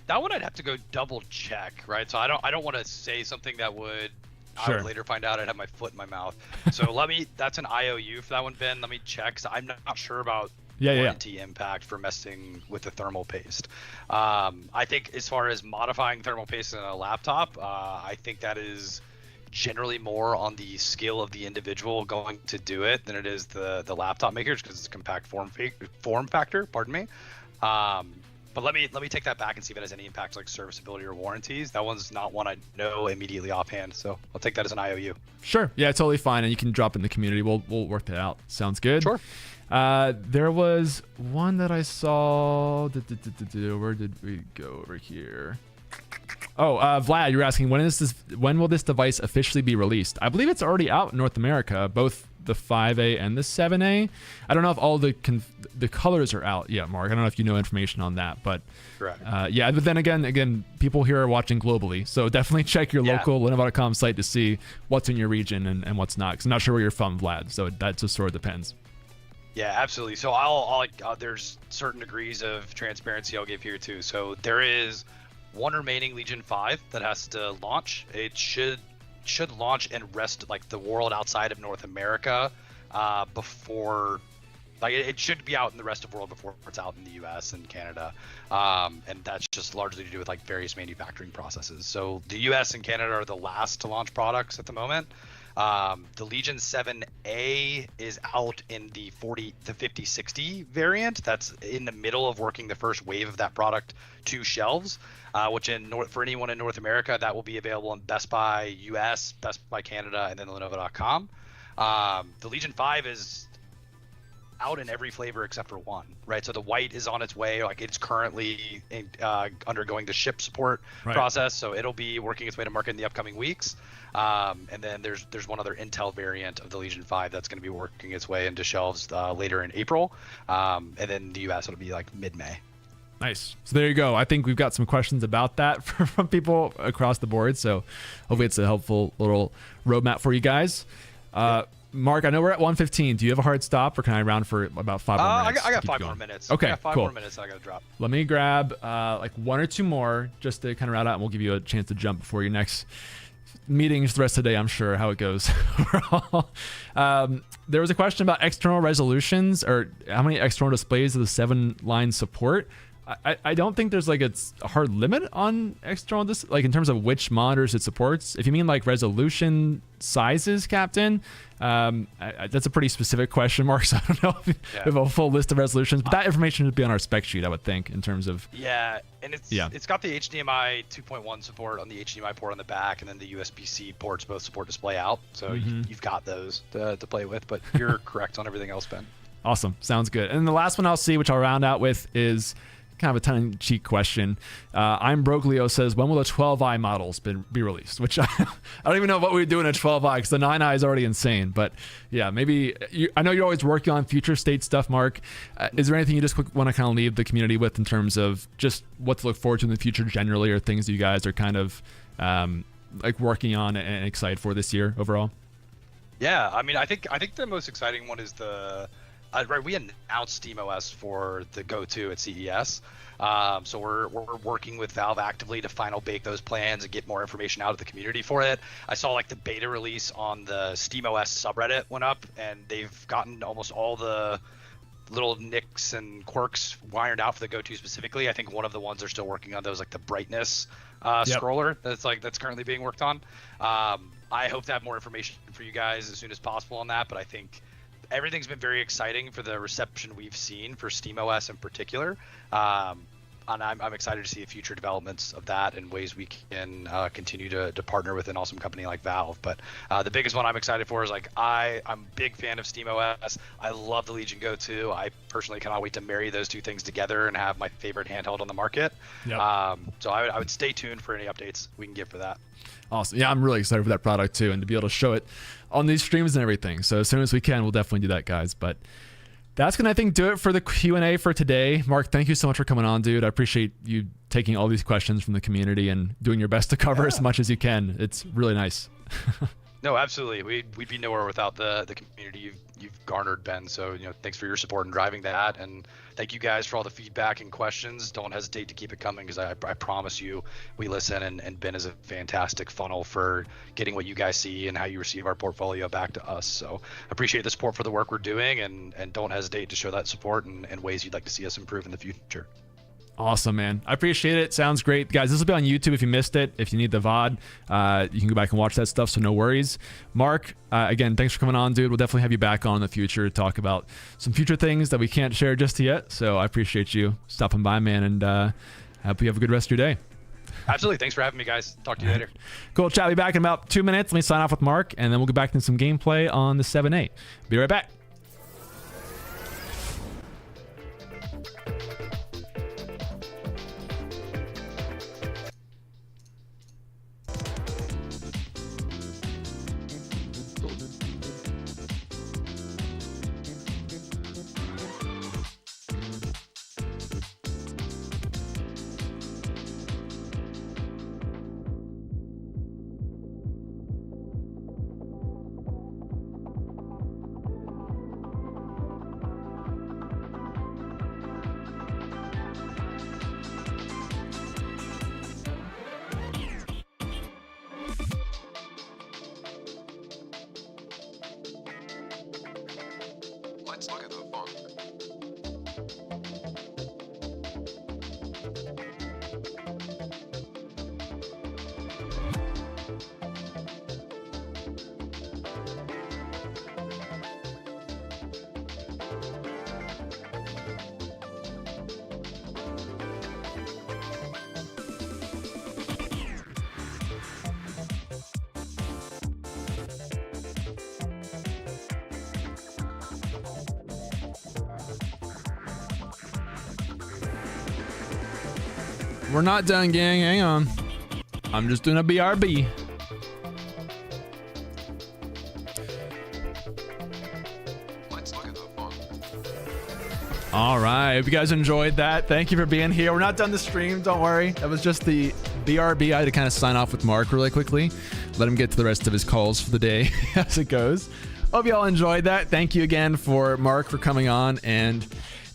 That one I'd have to go double check, right? So I don't want to say something that would I would later find out I'd have my foot in my mouth. So that's an IOU for that one, Ben. Let me check. So I'm not sure about warranty impact for messing with the thermal paste. I think as far as modifying thermal paste in a laptop, I think that is generally more on the skill of the individual going to do it than it is the laptop makers, because it's a compact form factor, pardon me. But let me take that back and see if it has any impact like serviceability or warranties. That one's not one I know immediately offhand, so I'll take that as an IOU. Sure. Yeah, totally fine. And you can drop it in the community. We'll work that out. Sounds good. Sure. There was one that I saw. Where did we go over here? Oh, Vlad, you're asking when will this device officially be released? I believe it's already out in North America, both the 5A and the 7A. I don't know if all the colors are out yet, Mark. I don't know if you know information on that, but Correct. Yeah. But then again, people here are watching globally, so definitely check your local Lenovo.com site to see what's in your region and what's not. Because I'm not sure where you're from, Vlad. So that just sort of depends. Yeah, absolutely. So I'll there's certain degrees of transparency I'll give here too. So there is one remaining Legion 5 that has to launch. It should launch and rest like the world outside of North America before, like it should be out in the rest of the world before it's out in the US and Canada. And that's just largely to do with like various manufacturing processes. So the US and Canada are the last to launch products at the moment. The Legion 7A is out in the 5060 variant. That's in the middle of working the first wave of that product to shelves, which for anyone in North America, that will be available in Best Buy US, Best Buy Canada, and then Lenovo.com. The Legion 5 is out in every flavor except for one, right? So the white is on its way. Like it's currently undergoing the ship support process, so it'll be working its way to market in the upcoming weeks. And then there's one other Intel variant of the Legion 5 that's going to be working its way into shelves later in April, and then the US it'll be like mid-May. Nice. So there you go. I think we've got some questions about that from people across the board. So hopefully it's a helpful little roadmap for you guys. Mark, I know we're at 1:15. Do you have a hard stop, or can I round for about 5 more minutes? I got 5 more minutes. Okay, I got 5 cool. more minutes I got to drop. Let me grab like 1 or 2 more just to kind of round out, and we'll give you a chance to jump before your next meetings the rest of the day. I'm sure how it goes overall. There was a question about external resolutions, or how many external displays does the 7-line support. I don't think there's like a hard limit on external, like in terms of which monitors it supports. If you mean like resolution sizes, Captain, that's a pretty specific question, Mark. So I don't know if we have a full list of resolutions, but that information would be on our spec sheet, I would think, in terms of. Yeah, and it's got the HDMI 2.1 support on the HDMI port on the back, and then the USB-C ports both support display out. So you've got those to play with, but you're correct on everything else, Ben. Awesome. Sounds good. And the last one I'll see, which I'll round out with, is kind of a tongue-in-cheek question. I'm Broglio says, when will the 12i models be released? Which I don't even know what we would do in a 12i, because the 9i is already insane. But yeah, maybe I know you're always working on future state stuff, Mark. Is there anything you just want to kind of leave the community with in terms of just what to look forward to in the future generally, or things you guys are kind of like working on and excited for this year overall? Yeah, I mean, I think the most exciting one is we announced SteamOS for the Go 2 at CES. So we're working with Valve actively to final bake those plans and get more information out of the community for it. I saw like the beta release on the SteamOS subreddit went up, and they've gotten almost all the little nicks and quirks wired out for the Go 2 specifically. I think one of the ones they're still working on, those like the brightness scroller that's currently being worked on. I hope to have more information for you guys as soon as possible on that, but I think everything's been very exciting for the reception we've seen for SteamOS in particular. And I'm excited to see future developments of that and ways we can continue to partner with an awesome company like Valve. But the biggest one I'm excited for is I'm a big fan of SteamOS. I love the Legion Go 2. I personally cannot wait to marry those two things together and have my favorite handheld on the market. Yep. So I would stay tuned for any updates we can give for that. Awesome. Yeah, I'm really excited for that product too, and to be able to show it on these streams and everything. So as soon as we can, we'll definitely do that, guys. But that's going to, I think, do it for the Q&A for today. Mark, thank you so much for coming on, dude. I appreciate you taking all these questions from the community and doing your best to cover as much as you can. It's really nice. No, absolutely. We'd be nowhere without the community you've garnered, Ben. So, thanks for your support in driving that. And thank you guys for all the feedback and questions. Don't hesitate to keep it coming, because I promise you we listen, and Ben is a fantastic funnel for getting what you guys see and how you receive our portfolio back to us. So appreciate the support for the work we're doing, and don't hesitate to show that support in ways you'd like to see us improve in the future. Awesome, man. I appreciate it. Sounds great. Guys, this will be on YouTube if you missed it. If you need the VOD, you can go back and watch that stuff, so no worries. Mark, again, thanks for coming on, dude. We'll definitely have you back on in the future to talk about some future things that we can't share just yet. So I appreciate you stopping by, man, and hope you have a good rest of your day. Absolutely. Thanks for having me, guys. Talk to you later. Cool. Chat. We'll be back in about 2 minutes. Let me sign off with Mark, and then we'll get back into some gameplay on the 7A. Be right back. Let's look at the funk. We're not done, gang. Hang on. I'm just doing a BRB. Let's look at the funk. All right. Hope you guys enjoyed that. Thank you for being here. We're not done the stream. Don't worry. That was just the BRB. I had to kind of sign off with Mark really quickly. Let him get to the rest of his calls for the day as it goes. Hope you all enjoyed that. Thank you again for Mark for coming on and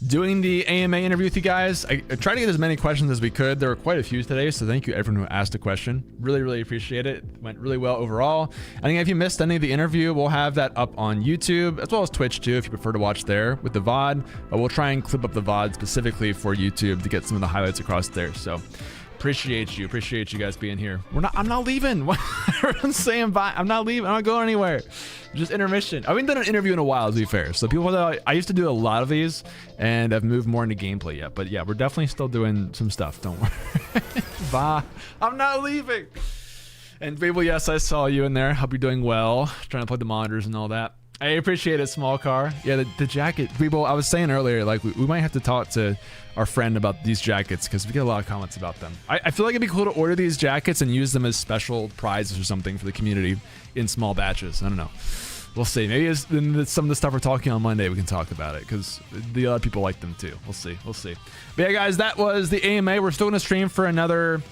doing the AMA interview with you guys. I tried to get as many questions as we could. There were quite a few today, so thank you everyone who asked a question. Really appreciate it. It went really well overall. I think if you missed any of the interview, we'll have that up on YouTube as well as Twitch too if you prefer to watch there with the VOD, but we'll try and clip up the VOD specifically for YouTube to get some of the highlights across there. So appreciate you guys being here. I'm not leaving. Everyone's saying bye. I'm not leaving. I'm not going anywhere. Just intermission. I haven't done an interview in a while, to be fair. So people know I used to do a lot of these and I've moved more into gameplay yet. But yeah, we're definitely still doing some stuff. Don't worry. Bye. I'm not leaving. And people, yes, I saw you in there. Hope you're doing well. Trying to plug the monitors and all that. I appreciate it, small car. Yeah, the jacket. People, I was saying earlier, like we might have to talk to our friend about these jackets because we get a lot of comments about them. I feel like it'd be cool to order these jackets and use them as special prizes or something for the community in small batches. I don't know. We'll see. Maybe some of the stuff we're talking on Monday, we can talk about it because the other people like them too. We'll see. But yeah, guys, that was the AMA. We're still going to stream for another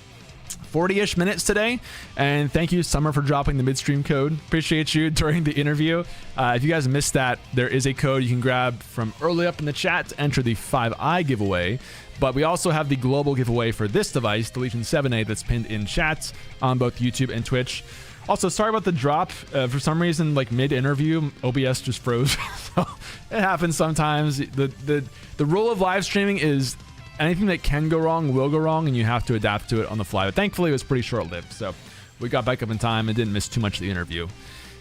40-ish minutes today, and thank you Summer for dropping the midstream code. Appreciate you during the interview. If you guys missed that, there is a code you can grab from early up in the chat to enter the 5i giveaway, but we also have the global giveaway for this device, the Legion 7A, that's pinned in chats on both YouTube and Twitch. Also, sorry about the drop. For some reason, like mid-interview, OBS just froze. So it happens sometimes. The rule of live streaming is anything that can go wrong will go wrong, and you have to adapt to it on the fly. But thankfully, it was pretty short-lived, so we got back up in time and didn't miss too much of the interview.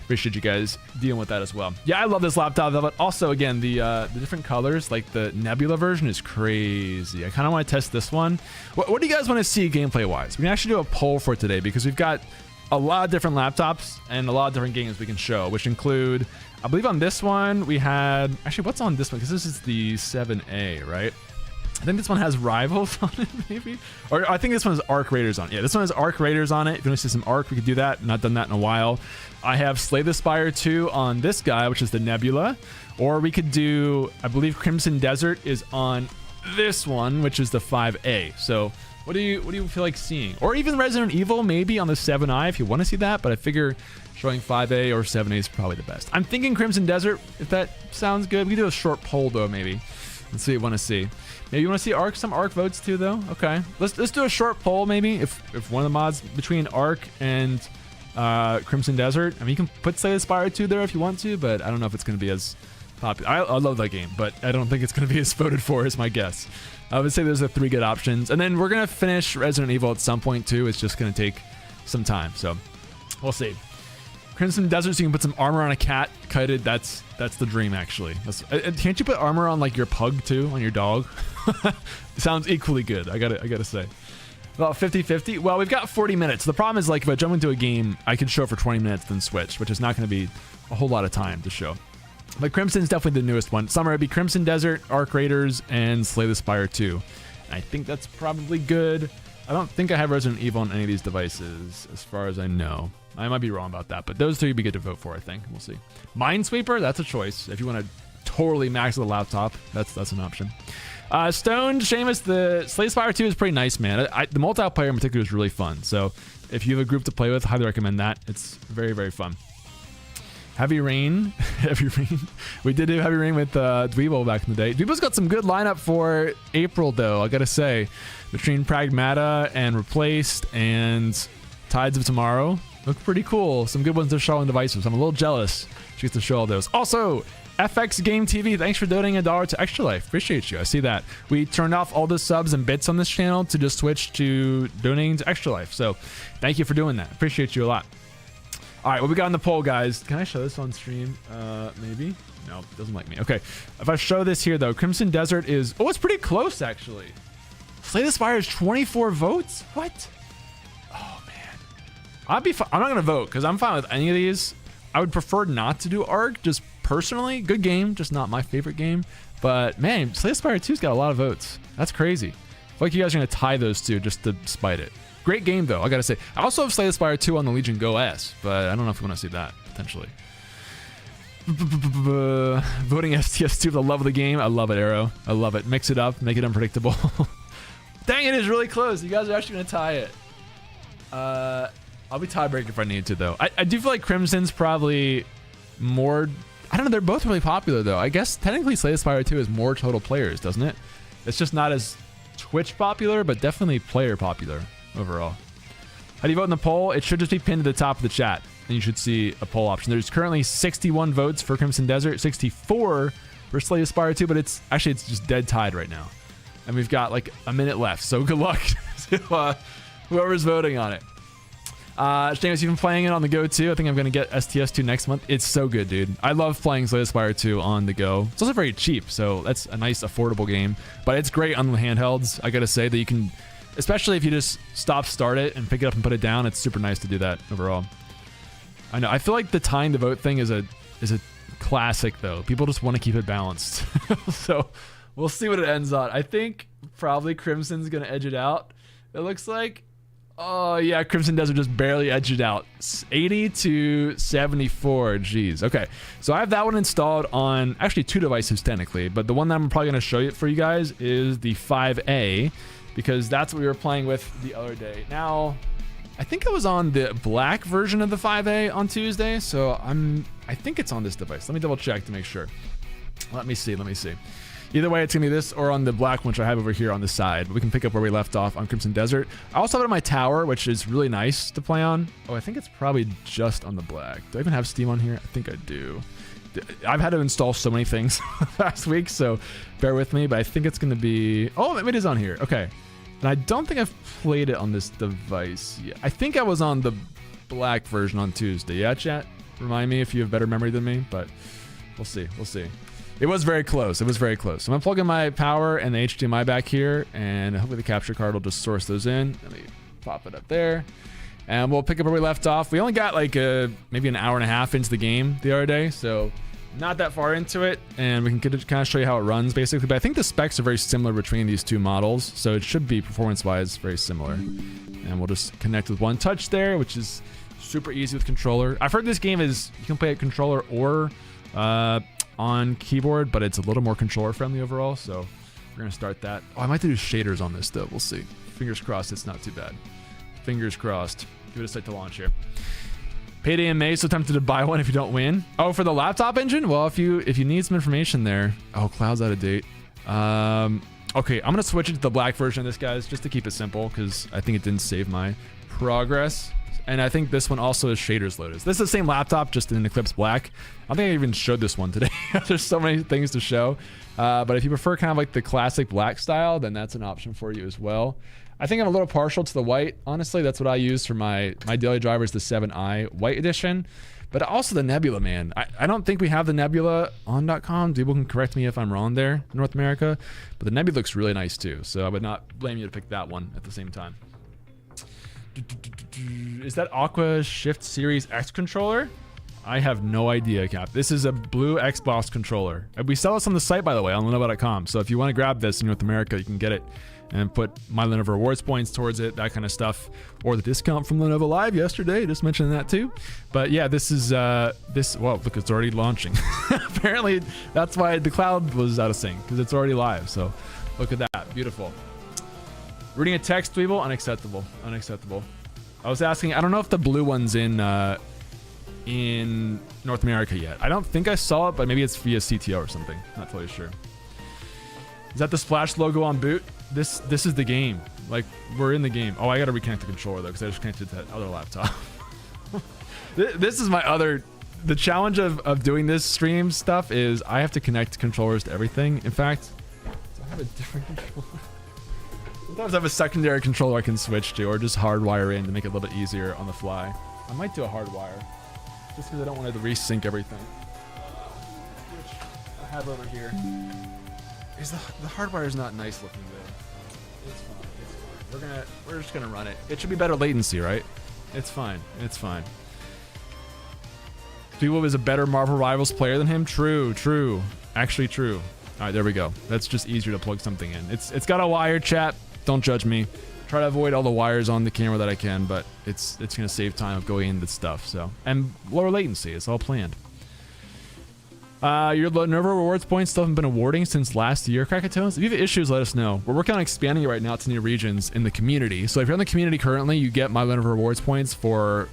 Appreciate you guys dealing with that as well. Yeah, I love this laptop, but also, again, the different colors, like the Nebula version is crazy. I kind of want to test this one. What do you guys want to see gameplay-wise? We can actually do a poll for today because we've got a lot of different laptops and a lot of different games we can show, which include, I believe on this one, we had... Actually, what's on this one? Because this is the 7A, right? I think this one has Rivals on it, maybe? Or I think this one has Arc Raiders on it. Yeah, this one has Arc Raiders on it. If you want to see some Arc, we could do that. Not done that in a while. I have Slay the Spire 2 on this guy, which is the Nebula. Or we could do, I believe Crimson Desert is on this one, which is the 5A. So what do you feel like seeing? Or even Resident Evil, maybe on the 7i if you want to see that. But I figure showing 5A or 7A is probably the best. I'm thinking Crimson Desert, if that sounds good. We can do a short poll, though, maybe. Let's see what you want to see. Maybe you want to see some Arc votes too, though. Okay, let's do a short poll maybe. If one of the mods between Arc and Crimson Desert. I mean, you can put Slay the Spire 2 there if you want to, but I don't know if it's going to be as popular. I love that game, but I don't think it's going to be as voted for as my guess. I would say those are 3 good options. And then we're going to finish Resident Evil at some point too. It's just going to take some time. So we'll see. Crimson Desert, so you can put some armor on a cat. Kited, that's the dream, actually. Can't you put armor on like your pug too, on your dog? Sounds equally good, I gotta say. About 50-50. Well, we've got 40 minutes. The problem is, like, if I jump into a game, I can show for 20 minutes, then switch, which is not going to be a whole lot of time to show. But Crimson's definitely the newest one. Summer, it'd be Crimson Desert, Arc Raiders, and Slay the Spire 2. And I think that's probably good. I don't think I have Resident Evil on any of these devices, as far as I know. I might be wrong about that, but those 3 would be good to vote for, I think. We'll see. Minesweeper, that's a choice. If you want to totally max the laptop, that's an option. Stoned, Seamus, the Slay the Spire 2 is pretty nice, man. The multiplayer in particular is really fun. So if you have a group to play with, highly recommend that. It's very, very fun. Heavy Rain. Heavy Rain. We did do Heavy Rain with Dweeble back in the day. Dweeble's got some good lineup for April, though, I gotta say. Between Pragmata and Replaced and Tides of Tomorrow. Look pretty cool. Some good ones to show on devices. I'm a little jealous she gets to show all those. Also, FX Game TV, thanks for donating $1 to Extra Life. Appreciate you. I see that. We turned off all the subs and bits on this channel to just switch to donating to Extra Life. So thank you for doing that. Appreciate you a lot. All right, what we got in the poll, guys? Can I show this on stream? Maybe? No, it doesn't like me. Okay, if I show this here, though, Crimson Desert is... Oh, it's pretty close, actually. Slay the Spire is 24 votes? What? Oh, man. I'm not going to vote, because I'm fine with any of these. I would prefer not to do ARC, just personally. Good game, just not my favorite game. But, man, Slay the Spire 2's got a lot of votes. That's crazy. I feel like you guys are going to tie those two just to spite it. Great game, though, I gotta say. I also have Slay the Spire 2 on the Legion Go S, but I don't know if we want to see that, potentially. Voting STS2 for the love of the game. I love it, Arrow. I love it. Mix it up, make it unpredictable. Dang, it is really close. You guys are actually going to tie it. I'll be tiebreaker if I need to, though. I do feel like Crimson's probably more... I don't know, they're both really popular, though. I guess technically Slay the Spire 2 is more total players, doesn't it? It's just not as Twitch popular, but definitely player popular overall. How do you vote in the poll? It should just be pinned to the top of the chat, and you should see a poll option. There's currently 61 votes for Crimson Desert, 64 for Slay the Spire 2, but it's just dead tied right now. And we've got like a minute left, so good luck to whoever's voting on it. Seamus, you've been playing it on the go too. I think I'm going to get STS2 next month. It's so good, dude. I love playing Slay the Spire 2 on the go. It's also very cheap, so that's a nice, affordable game. But it's great on the handhelds. I got to say that you can... Especially if you just start it and pick it up and put it down, it's super nice to do that overall. I know. I feel like the tying the vote thing is a classic, though. People just want to keep it balanced. So we'll see what it ends on. I think probably Crimson's going to edge it out. It looks like. Oh, yeah. Crimson Desert just barely edged it out. 80 to 74. Jeez. Okay. So I have that one installed on actually 2 devices technically, but the one that I'm probably going to show you for you guys is the 5A. Because that's what we were playing with the other day. Now, I think I was on the black version of the 5A on Tuesday, so I think it's on this device. Let me double check to make sure. Let me see. Either way, it's gonna be this or on the black one, which I have over here on the side. But we can pick up where we left off on Crimson Desert. I also have it on my tower, which is really nice to play on. Oh, I think it's probably just on the black. Do I even have Steam on here? I think I do. I've had to install so many things last week, so bear with me, but I think it's going to be... Oh, it is on here. Okay. And I don't think I've played it on this device yet. I think I was on the black version on Tuesday. Yeah, chat? Remind me if you have better memory than me, but we'll see. It was very close. So I'm going to plug in my power and the HDMI back here, and hopefully the capture card will just source those in. Let me pop it up there. And we'll pick up where we left off. We only got like maybe an hour and a half into the game the other day, so not that far into it, and we can kind of show you how it runs basically. But I think the specs are very similar between these 2 models, so it should be performance-wise very similar. And we'll just connect with one touch there, which is super easy with controller. I've heard this game is you can play it controller or on keyboard, but it's a little more controller friendly overall. So we're gonna start that. Oh, I might have to do shaders on this though. We'll see. Fingers crossed, it's not too bad. Fingers crossed. Give it a sec to launch here. Payday in May, so tempted to buy one if you don't win. Oh, for the laptop engine? Well, if you need some information there. Oh, cloud's out of date. Okay, I'm gonna switch it to the black version of this, guys, just to keep it simple, because I think it didn't save my progress. And I think this one also has shaders loaded. This is the same laptop, just in Eclipse Black. I don't think I even showed this one today. There's so many things to show. But if you prefer kind of like the classic black style, then that's an option for you as well. I think I'm a little partial to the white. Honestly, that's what I use for my daily driver is the 7i white edition. But also the Nebula, man. I don't think we have the Nebula on .com. People can correct me if I'm wrong there in North America. But the Nebula looks really nice too. So I would not blame you to pick that one at the same time. Is that Aqua Shift Series X controller? I have no idea, Cap. This is a blue Xbox controller. We sell this on the site, by the way, on Lenovo.com. So if you want to grab this in North America, you can get it and put my Lenovo rewards points towards it, that kind of stuff, or the discount from Lenovo Live yesterday. Just mentioning that too. But yeah, this is well, look, it's already launching. Apparently, that's why the cloud was out of sync because it's already live. So look at that, beautiful. Reading a text, Dweeble, unacceptable, unacceptable. I was asking, I don't know if the blue one's in North America yet. I don't think I saw it, but maybe it's via CTO or something. Not totally sure. Is that the Splash logo on boot? This is the game. Like, we're in the game. Oh, I gotta reconnect the controller though, because I just connected to that other laptop. This is my other... The challenge of doing this stream stuff is I have to connect controllers to everything. In fact, do I have a different controller? Sometimes I have a secondary controller I can switch to, or just hardwire in to make it a little bit easier on the fly. I might do a hardwire, just because I don't want to resync everything. Which I have over here. Is the hardwire is not nice looking though. It's fine. It's fine. We're just gonna run it. It should be better latency, right? It's fine. It's fine. Duo is a better Marvel Rivals player than him. True. True. Actually, true. All right, there we go. That's just easier to plug something in. It's got a wire, chat. Don't judge me. Try to avoid all the wires on the camera that I can, but it's gonna save time of going into stuff. So, and lower latency. It's all planned. Your Lenovo rewards points still haven't been awarding since last year, Krakatones. If you have issues, let us know. We're working on expanding it right now to new regions in the community. So if you're in the community currently, you get my Lenovo rewards points for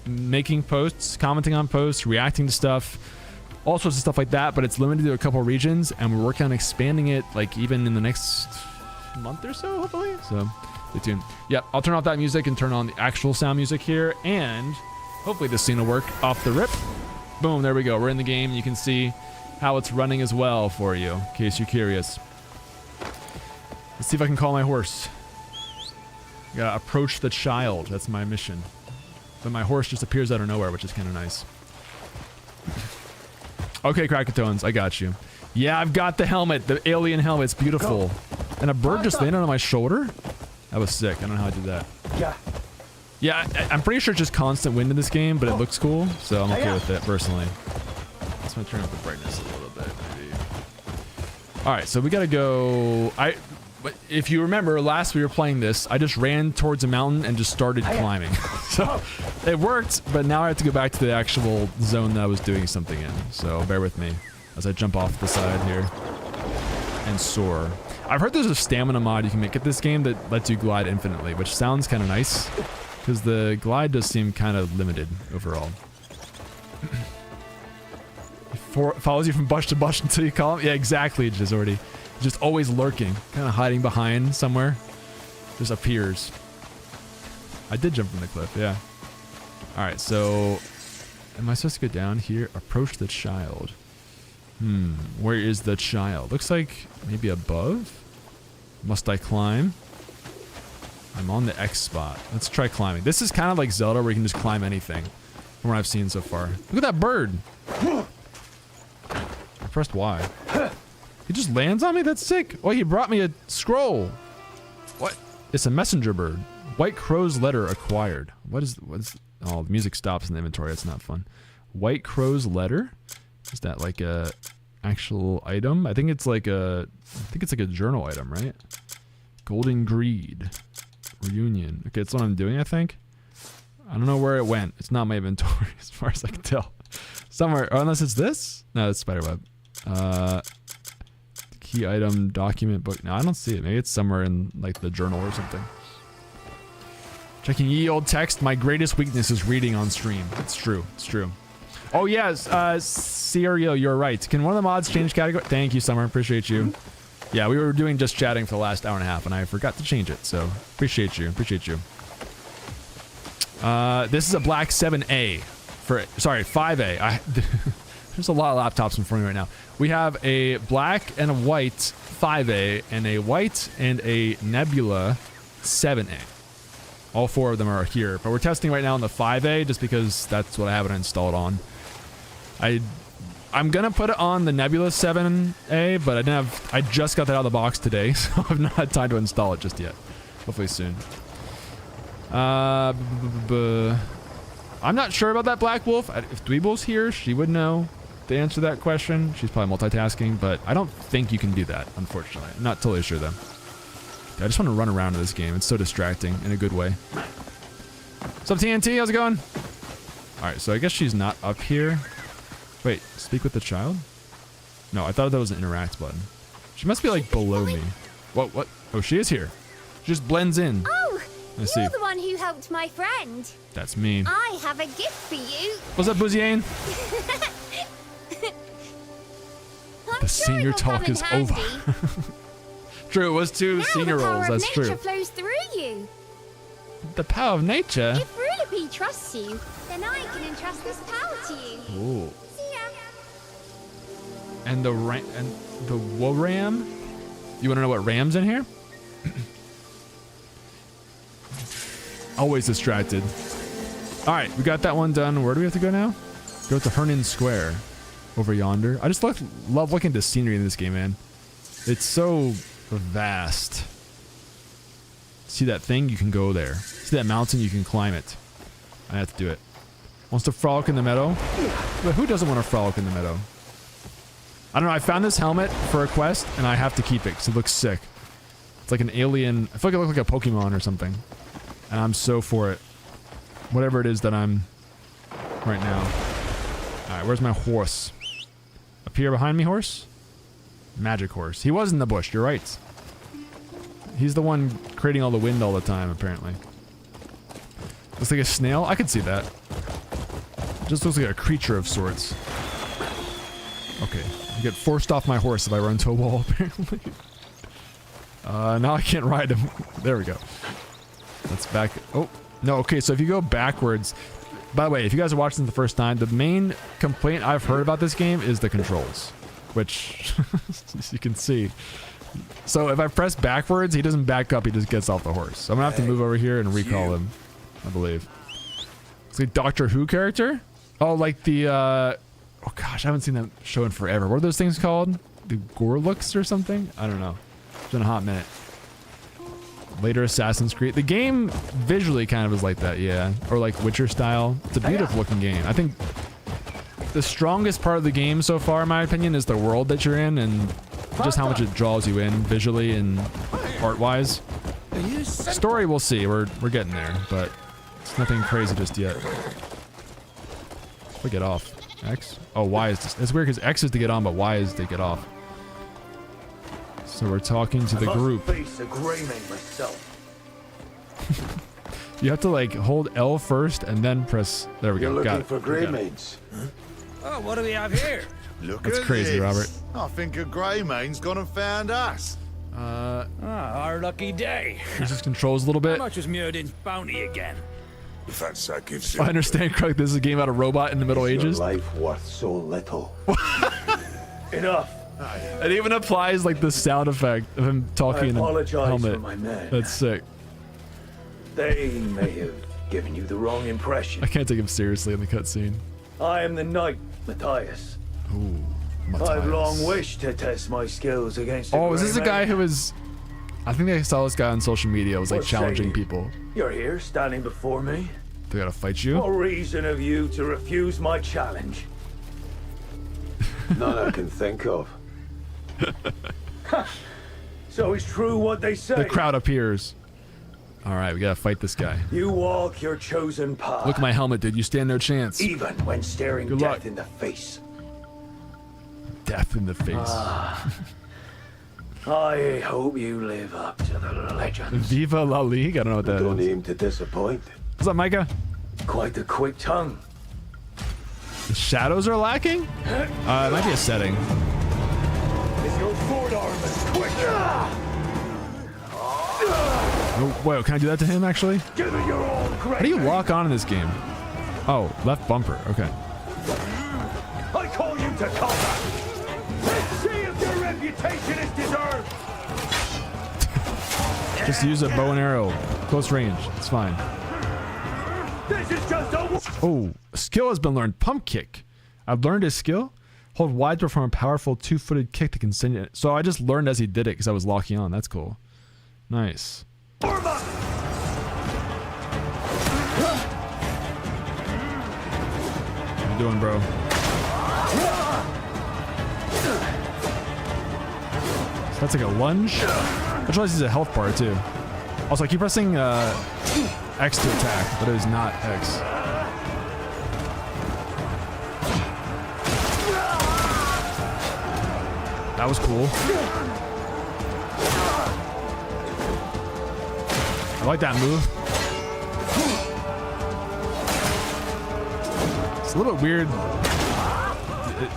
making posts, commenting on posts, reacting to stuff, all sorts of stuff like that. But it's limited to a couple regions, and we're working on expanding it, like even in the next month or so, hopefully. So stay tuned. Yep, I'll turn off that music and turn on the actual sound music here, and hopefully this scene will work off the rip. Boom, there we go. We're in the game. You can see how it's running as well for you, in case you're curious. Let's see if I can call my horse. I gotta approach the child. That's my mission. But my horse just appears out of nowhere, which is kind of nice. Okay, Krakatones, I got you. Yeah, I've got the helmet, the alien helmet. It's beautiful. Go. And a bird just landed on my shoulder? That was sick. I don't know how I did that. Yeah. Yeah, I'm pretty sure it's just constant wind in this game, but it looks cool, so I'm okay with it, personally. Let's turn up the brightness a little bit, maybe. Alright, so we gotta go... If you remember, last we were playing this, I just ran towards a mountain and just started climbing. So, it worked, but now I have to go back to the actual zone that I was doing something in. So, bear with me as I jump off the side here and soar. I've heard there's a stamina mod you can make at this game that lets you glide infinitely, which sounds kind of nice. Because the glide does seem kind of limited overall. Follows you from bush to bush until you call him? Yeah, exactly, Jizordy. Just always lurking. Kind of hiding behind somewhere. Just appears. I did jump from the cliff, yeah. Alright, so... Am I supposed to go down here? Approach the child. Where is the child? Looks like maybe above? Must I climb? I'm on the X spot. Let's try climbing. This is kind of like Zelda where you can just climb anything from what I've seen so far. Look at that bird. I pressed Y. He just lands on me? That's sick. Oh, he brought me a scroll. What? It's a messenger bird. White Crow's letter acquired. What is... Oh, the music stops in the inventory. That's not fun. White Crow's letter? Is that like a actual item? I think it's like a journal item, right? Golden Greed. Reunion. Okay, that's what I'm doing, I think. I don't know where it went. It's not my inventory as far as I can tell. Somewhere, unless it's this? No, it's Spiderweb. Key item, document, book. No, I don't see it. Maybe it's somewhere in like the journal or something. Checking ye old text. My greatest weakness is reading on stream. It's true. It's true. Oh yes, Serio, you're right. Can one of the mods change category? Thank you, Summer. Appreciate you. Yeah, we were doing just chatting for the last hour and a half, and I forgot to change it, so appreciate you. Appreciate you. This is a black 7A. Sorry, 5A. There's a lot of laptops in front of me right now. We have a black and a white 5A and a white and a Nebula 7A. All 4 of them are here, but we're testing right now on the 5A just because that's what I have it installed on. I'm gonna put it on the Nebula 7A, but I just got that out of the box today, so I've not had time to install it just yet. Hopefully soon. I'm not sure about that Black Wolf. If Dweeble's here, she would know the answer to that question. She's probably multitasking, but I don't think you can do that, unfortunately. I'm not totally sure, though. I just want to run around in this game. It's so distracting in a good way. What's up, TNT? How's it going? Alright, so I guess she's not up here. Wait, speak with the child? No, I thought that was an interact button. She must be, like, below me. What? Oh, she is here. She just blends in. Oh, Let's you're see. the one who helped my friend. That's me. I have a gift for you. What's up, Booziane? I'm The sure senior it'll come talk in is handy. over. True, it was 2 Now senior the power roles. of That's nature true. flows through you. The power of nature. If Ruby trusts you, then I can entrust this power to you. Ooh. See ya. And the Woram? You want to know what Ram's in here? Always distracted. All right, we got that one done. Where do we have to go now? Go to Hernan Square, over yonder. I just love looking at the scenery in this game, man. It's so vast. See that thing? You can go there. See that mountain? You can climb it. I have to do it. Wants to frolic in the meadow? But who doesn't want to frolic in the meadow? I don't know. I found this helmet for a quest, and I have to keep it because it looks sick. It's like an alien. I feel like it looks like a Pokemon or something. And I'm so for it. Whatever it is that I'm right now. Alright, where's my horse? Up here behind me, horse? Magic horse. He was in the bush, you're right. He's the one creating all the wind all the time, apparently. Looks like a snail? I could see that. Just looks like a creature of sorts. Okay. I get forced off my horse if I run to a wall, apparently. Now I can't ride him. There we go. Let's back. Oh, no. Okay, so if you go backwards. By the way, if you guys are watching this the first time, the main complaint I've heard about this game is the controls. Which, as you can see. So if I press backwards, he doesn't back up, he just gets off the horse. So I'm gonna have to move over here and recall him, I believe. It's like Doctor Who character? Oh, like the, oh gosh, I haven't seen that show in forever. What are those things called? The Gorlooks or something? I don't know. It's been a hot minute. Later Assassin's Creed. The game visually kind of is like that, yeah. Or like Witcher style. It's a beautiful looking game. I think the strongest part of the game so far, in my opinion, is the world that you're in and just how much it draws you in visually and art-wise. Story, we'll see. We're getting there, but it's nothing crazy just yet. We get off. X? Oh, Y is just... It's weird because X is to get on, but Y is to get off. So we're talking to the group. You have to like hold L first and then press... There we go. Got it. For grey maids. Oh, what do we have here? Look That's at crazy, this. Robert. I think a grey main's gone and found us. Our lucky day. Uses controls a little bit. How much was Muradin's bounty again? If that's that gives If I understand correctly, this is a game about a robot in the Middle Ages. Life worth so little. Enough. It even applies like the sound effect of him talking in a apologize helmet. for my men. That's sick. They may have given you the wrong impression. I can't take him seriously in the cutscene. I am the knight, Matthias. Ooh, I've Matthias. long wished to test my skills against a Oh, is grey this a man. guy who was... I think I saw this guy on social media. Was like What say challenging you? people. You're here, standing before me. They gotta fight you. What reason have you to refuse my challenge? None I can think of. So it's true what they say. The crowd appears. All right, we gotta fight this guy. You walk your chosen path. Look at my helmet, dude. You stand no chance. Even when staring Good death luck. in the face. Death in the face. I hope you live up to the legend. Viva La Ligue? I don't know what that Don't is. aim to disappoint. What's up, Micah? Quite a quick tongue. The shadows are lacking? It might be a setting. Is your sword arm as quick? Oh, wait, can I do that to him actually? Give it your all, How do you lock on in this game? Oh, left bumper. Okay. I call you to combat. Let's see if your reputation is deserved. Just use a bow and arrow. Close range. It's fine. This is just a... Oh, skill has been learned. Pump kick. I've learned his skill. Hold wide to perform a powerful two-footed kick to continue. So I just learned as he did it because I was locking on. That's cool. Nice. How you doing, bro? So that's like a lunge. I just realized he's a health bar too. Also, I keep pressing X to attack, but it is not X. That was cool. I like that move. It's a little bit weird.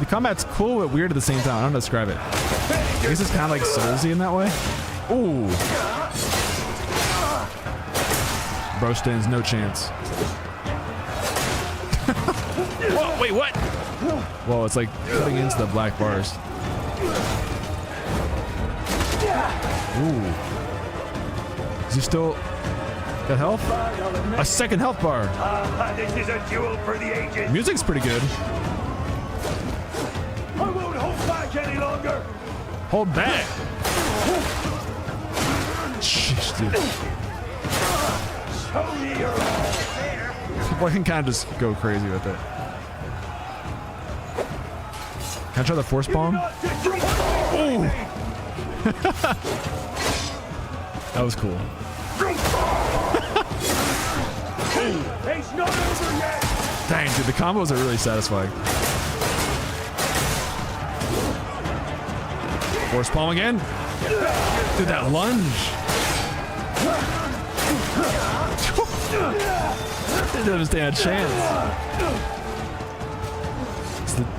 The combat's cool but weird at the same time. I don't know how to describe it. I guess it's kind of like Soulsy in that way. Ooh. Bro stands no chance. Whoa, wait, what? Whoa, it's like cutting into the black bars. Ooh. Is he still got health? A second health bar. This is a duel for the ages. Music's pretty good. I won't hold back any longer. Hold back. Sheesh, dude. Show me your all. Boy, I can kind of just go crazy with it. Can I try the force bomb? Ooh. That was cool. It's not over yet. Dang, dude, the combos are really satisfying. Force palm again. Dude, that lunge. It doesn't stand a chance.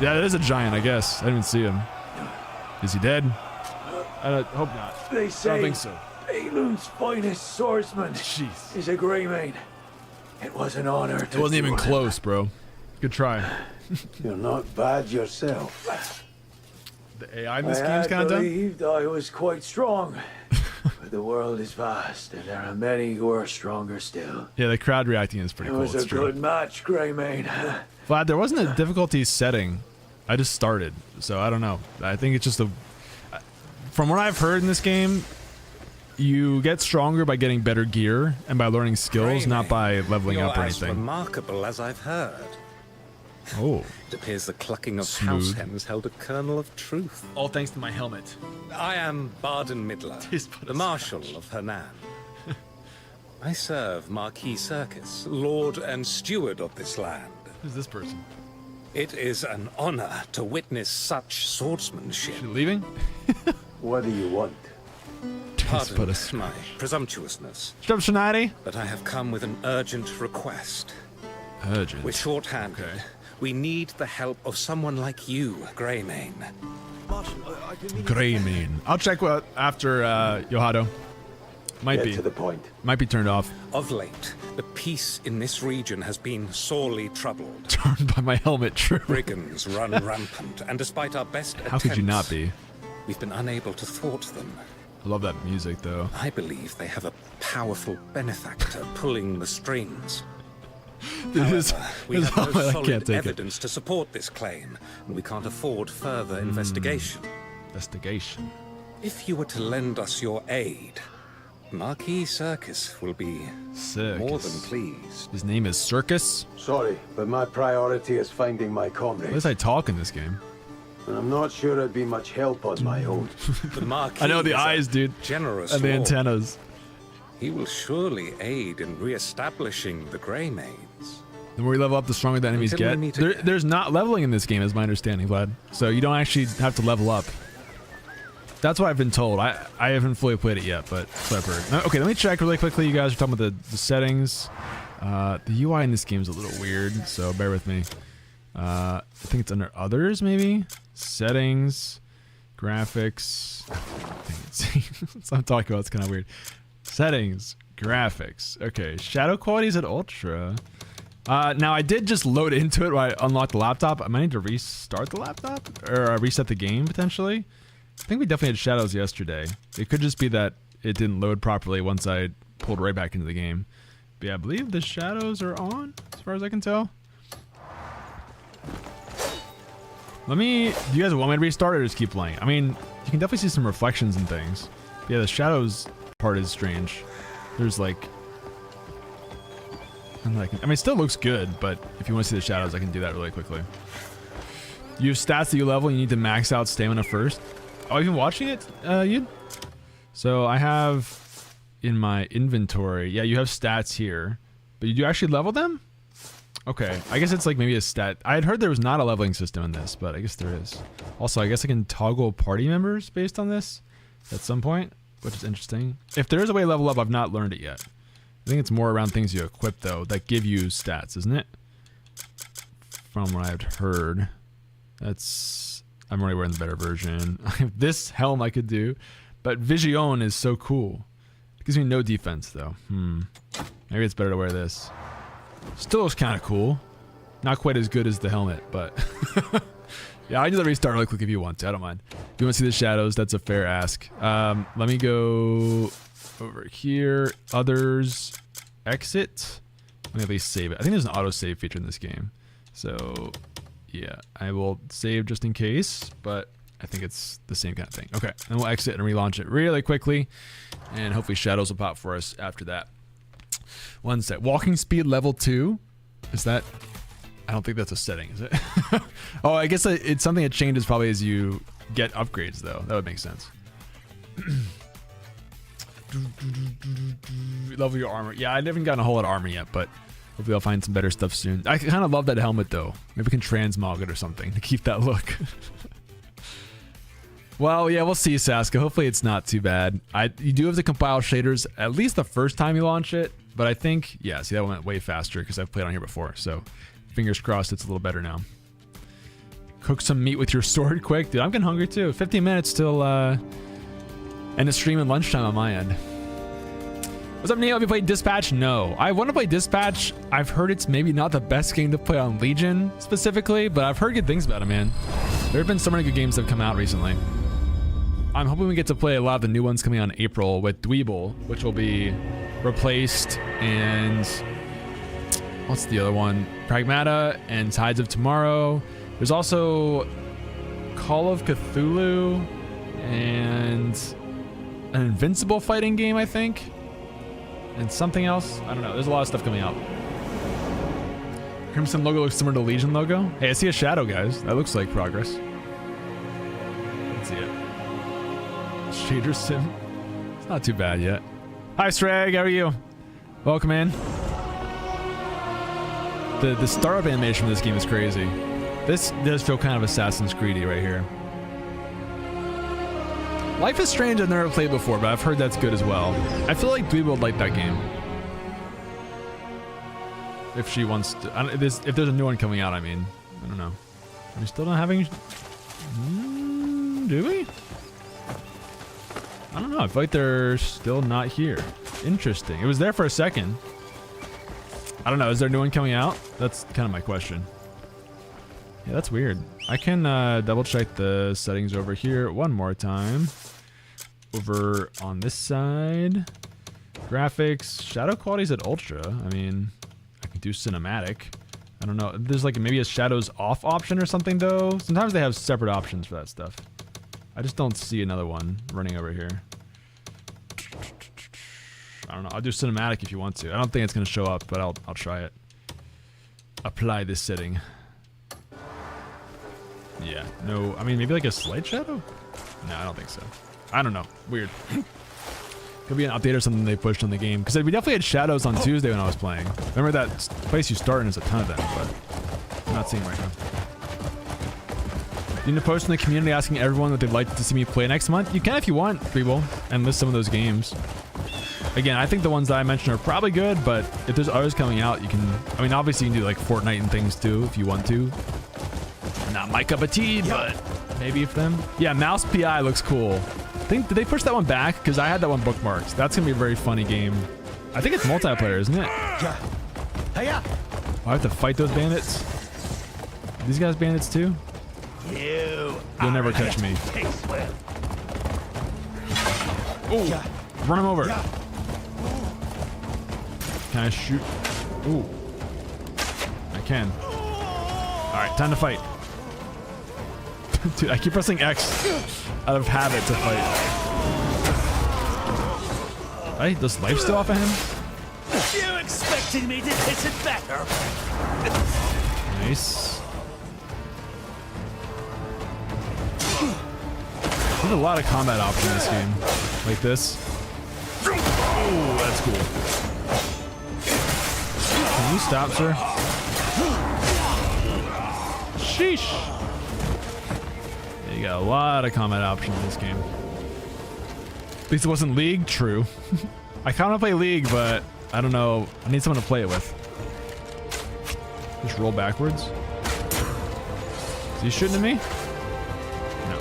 Yeah, that is a giant, I guess. I didn't even see him. Is he dead? I hope not. They I say don't think so. Balun's finest swordsman Jeez. is a Greymane. It was an honor to It wasn't even duel him. close, bro. Good try. You're not bad yourself. The AI in this I game's had kind of dumb. believed I was quite strong. But the world is vast, and there are many who are stronger still. Yeah, the crowd reacting is pretty It cool. was It's a true. good match, Greymane. Vlad, there wasn't a difficulty setting. I just started, so I don't know. I think it's just a... From what I've heard in this game, you get stronger by getting better gear and by learning skills, not by leveling You're up or as anything. remarkable as I've heard. Oh. It appears the clucking of Smooth. house hens held a kernel of truth. All thanks to my helmet. I am Barden Midler, Taste bud the is Marshal of Hernan. I serve Marquis Circus, Lord and Steward of this land. Who's this person? It is an honor to witness such swordsmanship. You leaving? What do you want? Taste bud Pardon is- my presumptuousness, Jump, Shinari. but I have come with an urgent request. Urgent. We're short-handed. Okay. We need the help of someone like you, Greymane. Greymane. I'll check after Yohado. Might Get be. to the point. Might be turned off. Of late, the peace in this region has been sorely troubled. Turned by my helmet, true. Brigands run rampant, and despite our best attempts, How could you not be? we've been unable to thwart them. I love that music, though. I believe they have a powerful benefactor pulling the strings. This However, we is have no I can't solid take it. evidence to support this claim, and we can't afford further investigation. Investigation. If you were to lend us your aid, Marquis Circus will be Sick. more than pleased. His name is Circus. Sorry, but my priority is finding my At comrades. least I talk in this game. And I'm not sure I'd be much help on my own. The Marquis I know the is a eyes, dude. Generous And the lord. antennas. He will surely aid in re-establishing the Greymanes. The more you level up, the stronger the enemies Until we get. meet There, again. there's not leveling in this game, is my understanding, Vlad. So you don't actually have to level up. That's what I've been told. I haven't fully played it yet, but that's what I've heard. Okay, let me check really quickly. You guys are talking about the settings. The UI in this game is a little weird, so bear with me. I think it's under others, maybe? Settings, graphics. I think it's, that's what I'm talking about. It's kind of weird. Settings, Graphics. Okay, shadow quality is at ultra. Now I did just load into it when I unlocked the laptop. I might need to restart the laptop or reset the game potentially. I think we definitely had shadows yesterday. It could just be that it didn't load properly once I pulled right back into the game. But yeah, I believe the shadows are on as far as I can tell. Do you guys want me to restart or just keep playing? I mean, you can definitely see some reflections and things. But yeah, the shadows part is strange. There's like, I mean, it still looks good, but if you want to see the shadows, I can do that really quickly. You have stats that you level, you need to max out stamina first. Oh, you've been watching it, Yud? So I have in my inventory, yeah, you have stats here, but you do actually level them? Okay, I guess it's like maybe a stat. I had heard there was not a leveling system in this, but I guess there is. Also, I guess I can toggle party members based on this at some point, which is interesting. If there is a way to level up, I've not learned it yet. I think it's more around things you equip, though, that give you stats, isn't it? From what I've heard. I'm already wearing the better version. This helm I could do, but Vision is so cool. It gives me no defense, though. Maybe it's better to wear this. Still looks kind of cool. Not quite as good as the helmet, but... yeah, I can do the restart really quick if you want to. I don't mind. If you want to see the shadows, that's a fair ask. Let me go over here. Others. Exit. Let me at least save it. I think there's an auto-save feature in this game. So, yeah. I will save just in case, but I think it's the same kind of thing. Okay, then we'll exit and relaunch it really quickly, and hopefully shadows will pop for us after that. One sec. Walking speed level 2. Is that... I don't think that's a setting, is it? Oh, I guess it's something that changes probably as you get upgrades, though. That would make sense. Level your armor. Yeah, I haven't gotten a whole lot of armor yet, but hopefully I'll find some better stuff soon. I kind of love that helmet, though. Maybe we can transmog it or something to keep that look. Well, yeah, we'll see, Saska. Hopefully it's not too bad. You do have to compile shaders at least the first time you launch it, but I think, yeah, see, that went way faster because I've played on here before, so fingers crossed it's a little better now. Cook some meat with your sword quick. Dude, I'm getting hungry too. 15 minutes till end of stream and lunchtime on my end. What's up, Neo? Have you played Dispatch? No. I want to play Dispatch. I've heard it's maybe not the best game to play on Legion specifically, but I've heard good things about it, man. There have been so many good games that have come out recently. I'm hoping we get to play a lot of the new ones coming out in April with Dweeble, which will be replaced, and what's the other one? Pragmata and Tides of Tomorrow. There's also Call of Cthulhu and an Invincible fighting game, I think, and something else. I don't know. There's a lot of stuff coming out. Crimson logo looks similar to Legion logo. Hey, I see a shadow, guys. That looks like progress. Let's see it. Shader sim. It's not too bad yet. Hi, Strag. How are you? Welcome in. The startup animation for this game is crazy. This does feel kind of Assassin's Creed-y right here. Life is Strange I've never played before, but I've heard that's good as well. I feel like Dweeb would like that game. If she wants to. If there's a new one coming out, I mean. I don't know. Are we still not having... do we? I don't know. I feel like they're still not here. Interesting. It was there for a second. I don't know. Is there a new one coming out? That's kind of my question. Yeah, that's weird. I can double check the settings over here one more time. Over on this side. Graphics. Shadow quality's at ultra. I mean, I can do cinematic. I don't know. There's like maybe a shadows off option or something though. Sometimes they have separate options for that stuff. I just don't see another one running over here. I don't know. I'll do cinematic if you want to. I don't think it's going to show up, but I'll try it. Apply this setting. Yeah. No. I mean, maybe like a slight shadow? No, I don't think so. I don't know. Weird. Could be an update or something they pushed on the game. Because we definitely had shadows on Tuesday when I was playing. Remember that place you start in is a ton of them, but I'm not seeing right now. You need to post in the community asking everyone what they'd like to see me play next month. You can if you want, people, and list some of those games. Again, I think the ones that I mentioned are probably good, but if there's others coming out, you can... I mean, obviously you can do like Fortnite and things too if you want to. Not my cup of tea, but maybe if them. Yeah, Mouse PI looks cool. Did they push that one back? Because I had that one bookmarked. That's going to be a very funny game I think it's multiplayer, isn't it? Yeah. Hiya. I have to fight those bandits. Are these guys bandits too? You'll never catch me. Oh, run him over. Can I shoot? Ooh. I can. Alright, time to fight. Dude, I keep pressing X out of habit to fight. Hey, does life still off of him? You expected me to hit it better? Nice. There's a lot of combat options in this game. Like this. Oh, that's cool. Can you stop, sir? Sheesh. Yeah, you got a lot of combat options in this game. At least it wasn't League. True. I kind of play League, but I don't know. I need someone to play it with. Just roll backwards. Is he shooting at me? No.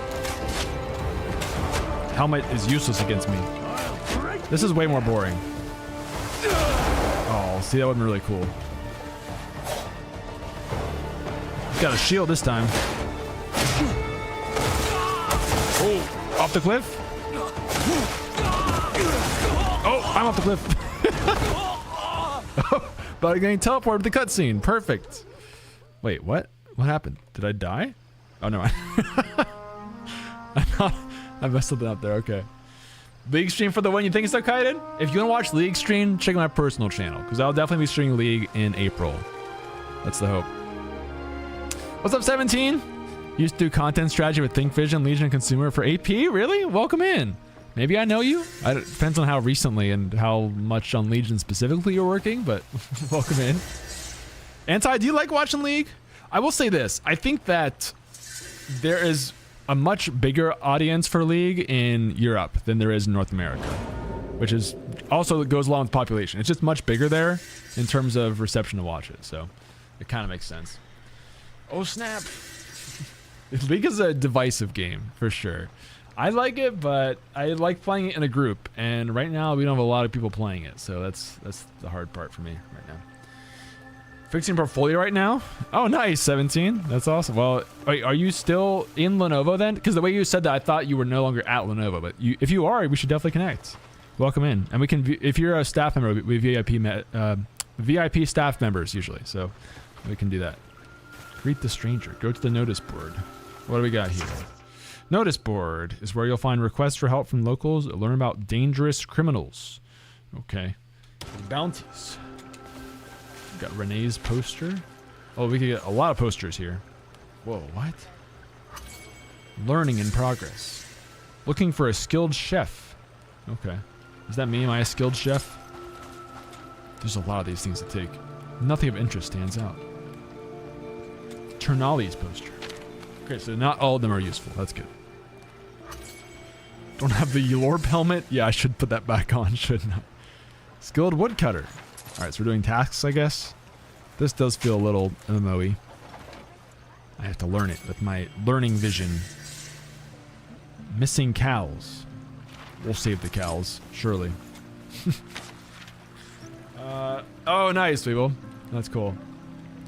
Helmet is useless against me. This is way more boring. Oh, see, that would be really cool. He's got a shield this time. Oh, off the cliff? Oh, I'm off the cliff. But I'm getting teleported to the cutscene. Perfect. Wait, what? What happened? Did I die? Oh, no. I messed something up there. Okay. League stream for the win. You think so, Kaiden? If you want to watch League stream, check my personal channel, because I'll definitely be streaming League in April. That's the hope. What's up, 17? Used to do content strategy with Think Vision, Legion, and Consumer for AP? Really? Welcome in. Maybe I know you. It depends on how recently and how much on Legion specifically you're working, but welcome in. Anti, do you like watching League? I will say this. I think that there is a much bigger audience for League in Europe than there is in North America, which is also goes along with population. It's just much bigger there in terms of reception to watch it, so it kind of makes sense. Oh snap! League is a divisive game for sure. I like it, but I like playing it in a group, and right now we don't have a lot of people playing it, so that's the hard part for me right now. Fixing portfolio right now? Oh, nice, 17. That's awesome. Well, are you still in Lenovo then? Because the way you said that, I thought you were no longer at Lenovo. But if you are, we should definitely connect. Welcome in, and we can. If you're a staff member, we VIP staff members usually, so we can do that. Greet the stranger. Go to the notice board. What do we got here? Notice board is where you'll find requests for help from locals. Learn about dangerous criminals. Okay. Bounties. Got Renee's poster. Oh, we could get a lot of posters here. Whoa, what? Learning in progress. Looking for a skilled chef. Okay. Is that me? Am I a skilled chef? There's a lot of these things to take. Nothing of interest stands out. Ternali's poster. Okay, so not all of them are useful. That's good. Don't have the Lorb helmet? Yeah, I should put that back on, shouldn't I? Skilled woodcutter. Alright, so we're doing tasks, I guess. This does feel a little MMO-y. I have to learn it with my learning vision. Missing cows. We'll save the cows, surely. Oh, nice, people. That's cool.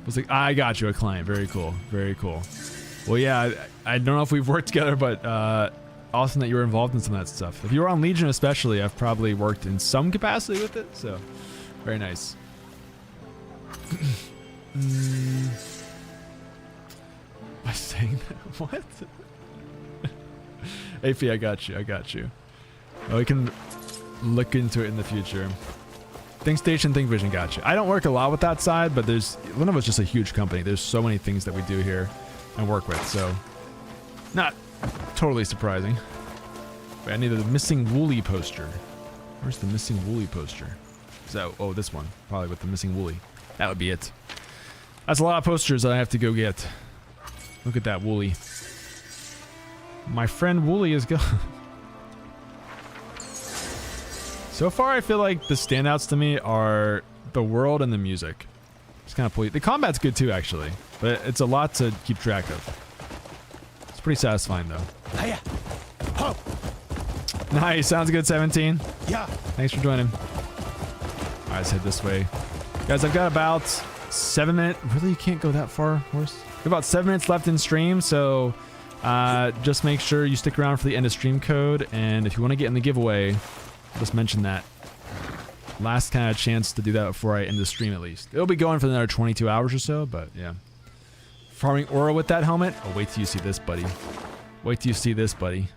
I was like, I got you a client. Very cool. Very cool. Well, yeah, I don't know if we've worked together, but awesome that you were involved in some of that stuff. If you were on Legion especially, I've probably worked in some capacity with it, so very nice. Am I saying that? What? AP, I got you. I got you. Well, we can look into it in the future. ThinkStation, ThinkVision, got you. I don't work a lot with that side, but Lenovo's just a huge company. There's so many things that we do here and work with, so not totally surprising. Wait, I need the missing Wooly poster. Where's the missing Wooly poster? Is that, oh, this one, probably with the missing Wooly. That would be it. That's a lot of posters that I have to go get. Look at that Wooly. My friend Wooly is gone. So far, I feel like the standouts to me are the world and the music. It's kind of pleased. The combat's good too, actually, but it's a lot to keep track of. It's pretty satisfying, though. Hiya. Ho. Nice. Sounds good, 17. Yeah. Thanks for joining. Alright, let's head this way. Guys, I've got about 7 minutes. Really, you can't go that far, horse? About 7 minutes left in stream, so just make sure you stick around for the end of stream code, and if you want to get in the giveaway, just mention that. Last kind of chance to do that before I end the stream, at least. It'll be going for another 22 hours or so, but yeah. Farming aura with that helmet? Oh, wait till you see this, buddy. Wait till you see this, buddy.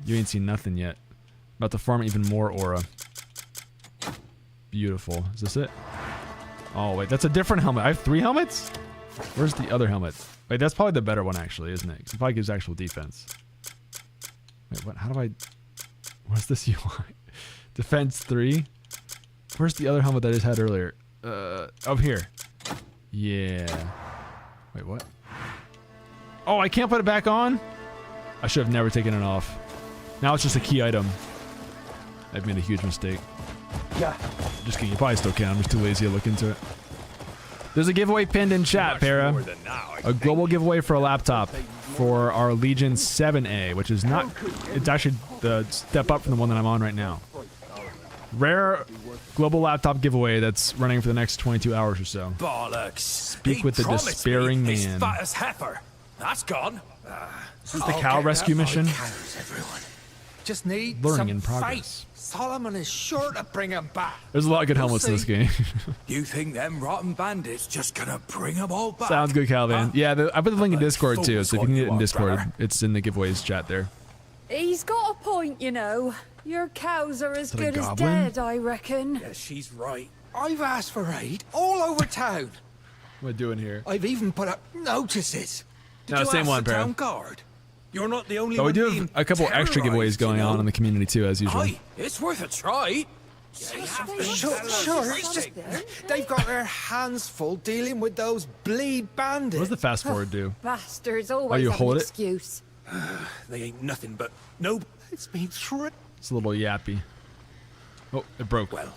You ain't seen nothing yet. About to farm even more aura. Beautiful. Is this it? Oh, wait, that's a different helmet. I have 3 helmets? Where's the other helmet? Wait, that's probably the better one, actually, isn't it? 'Cause it probably gives actual defense. Wait, what? How do I... What's this UI? Defense 3? Where's the other helmet that I just had earlier? Up here. Yeah. Wait, what? Oh, I can't put it back on? I should have never taken it off. Now it's just a key item. I've made a huge mistake. Yeah. Just kidding, you probably still can. I'm just too lazy to look into it. There's a giveaway pinned in chat, Para. A global giveaway for a laptop for our Legion 7A, which is not... It's actually the step up from the one that I'm on right now. Rare global laptop giveaway that's running for the next 22 hours or so. Bollocks. Speak with the despairing man. Fat as heifer. That's gone. This is the cow rescue mission. Cows, everyone. Just need Learning some in progress. fight. Solomon is sure to bring him back. There's a lot of good helmets in this game. You think them rotten bandits just gonna bring them all back? Sounds good, Calvin. Yeah, I put the link in Discord too, fool's so if you what can get you it in are, Discord, brother. it's in the giveaways chat there. He's got a point, you know. Your cows are as that a good as goblin? dead, I reckon. Yeah, she's right. I've asked for aid all over town. What are we doing here? I've even put up notices. Did No, you same ask one, the Para. town guard? You're not the only But one. we do have being a couple extra giveaways terrorized, going you know? on in the community too, as usual. Aye, it's worth a try. Sure. It's just they've got their hands full dealing with those bleed bandits. What does the fast forward do? Bastards always you have hold an it? excuse. They ain't nothing but no. It's been through. It's a little yappy. Oh, it broke. Well,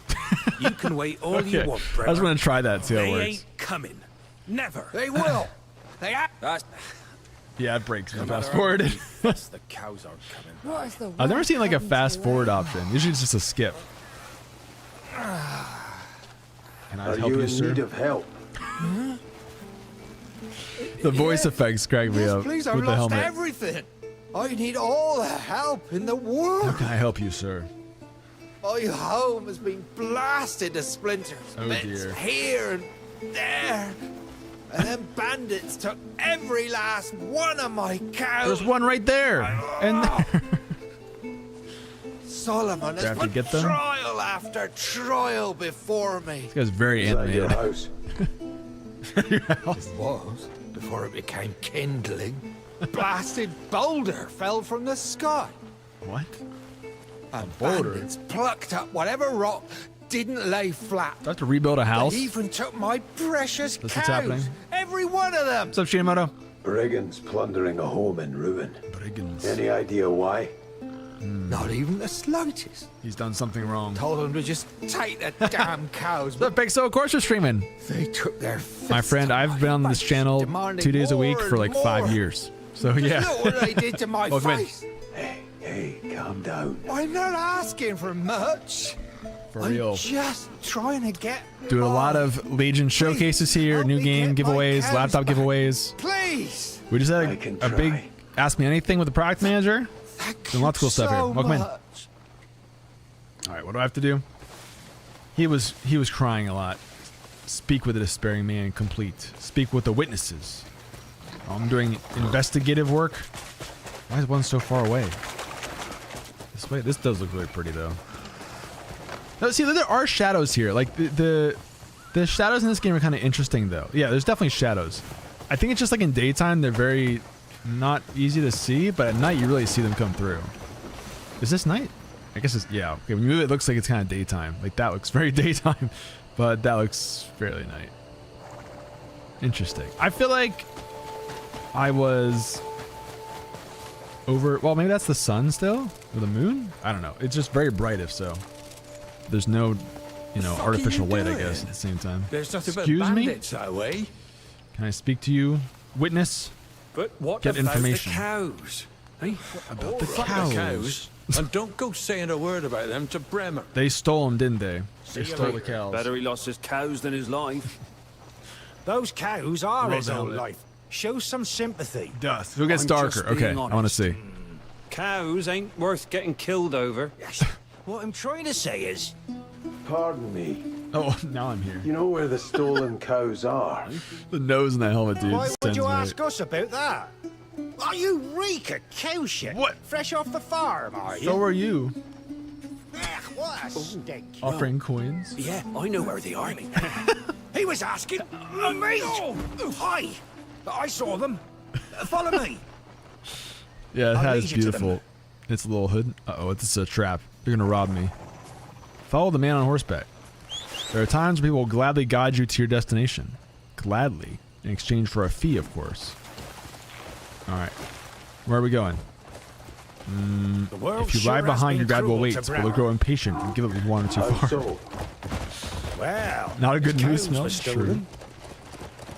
you can wait all you Okay. want, I brother. just want to try that, see how it They works. ain't coming. Never. They will. They are. Yeah, it breaks. No Fast matter how forward. many fuss the cows aren't coming back. What is the I've never seen like a world fast coming forward to option. Usually it's just a skip. Can I Are help you you, in sir? need of help? The voice effects crack me up Please, with I've the lost helmet. everything. I need all the help in the world. How can I help you, sir? My home has been blasted to splinters. Oh, Bits dear. here and there. And then bandits took every last one of my cows. There's one right there. And there. Solomon Do I has have to put get them? trial after trial before me. This guy's very Is that your animated. house? It was before it became kindling. Blasted boulder fell from the sky. What? And boulder? bandits plucked up whatever rock didn't lay flat. Do I have to rebuild a house? They even took my precious That's cows. what's happening? Every one of them. What's up, Shinimoto? Brigands plundering a home in ruin. Brigands. Any idea why? Not even the slightest. He's done something wrong. Told them to just take the damn cows. What's up, Big So? Of course you're streaming. They took their My fists friend, to I've my been on this face, channel demanding 2 days a week more for and like 5 more. years. So Just yeah. look what they did to my Welcome in. face. Hey, calm down. I'm not asking for much. For real. I'm just trying to get Doing a lot of Legion showcases here, help new me game get my giveaways, cows laptop back. giveaways. Please. We just I had can a big try. Ask Me Anything with the product manager. Thank Doing lots of cool stuff here. so Welcome in. much. All right, what do I have to do? He was crying a lot. Speak with a despairing man. Complete. Speak with the witnesses. Oh, I'm doing investigative work. Why is one so far away? This way. This does look really pretty though. No, see, there are shadows here. Like the shadows in this game are kind of interesting though. Yeah, there's definitely shadows. I think it's just like in daytime they're very not easy to see, but at night you really see them come through. Is this night? I guess it's, yeah. Okay, when you move it looks like it's kind of daytime. Like that looks very daytime, but that looks fairly night. Interesting. I feel like I was over, well, maybe that's the sun still or the moon. I don't know. It's just very bright if so. There's no, you know, artificial light, I guess, at the same time. There's nothing Excuse but me? bandits that way. Can I speak to you, witness? But what Get about information. the cows? Hey, About the all right, cows. And don't go saying a word about them to Bremer. They stole them, didn't they? They See you stole the later. cows. Better he lost his cows than his life. Those cows are Love his the own helmet. life. Show some sympathy. Dust. Who gets I'm darker? just Okay, being I want to honest. see. Cows ain't worth getting killed over. Yes. What I'm trying to say is, Pardon me. Oh, now I'm here. You know where the stolen cows are? The nose in that helmet, dude. why would sends you me- ask us about that? Oh, you reek of cow shit. What? Fresh off the farm, are you? So are you. Ugh, what a stink. Offering coins? Yeah, I know where they are. He was asking me. Hi. I saw them. Follow me. Yeah, that I'll is lead you to them. beautiful. It's a little hood. Uh-oh, it's a trap. They're gonna rob me. Follow the man on horseback. There are times when people will gladly guide you to your destination. Gladly. In exchange for a fee, of course. Alright. Where are we going? The world If you sure ride has behind, been your guide will cruel wait, to but will Bremer. grow impatient and give up one or too How far. so? Well, Not a good his news cows smell, were true. stolen.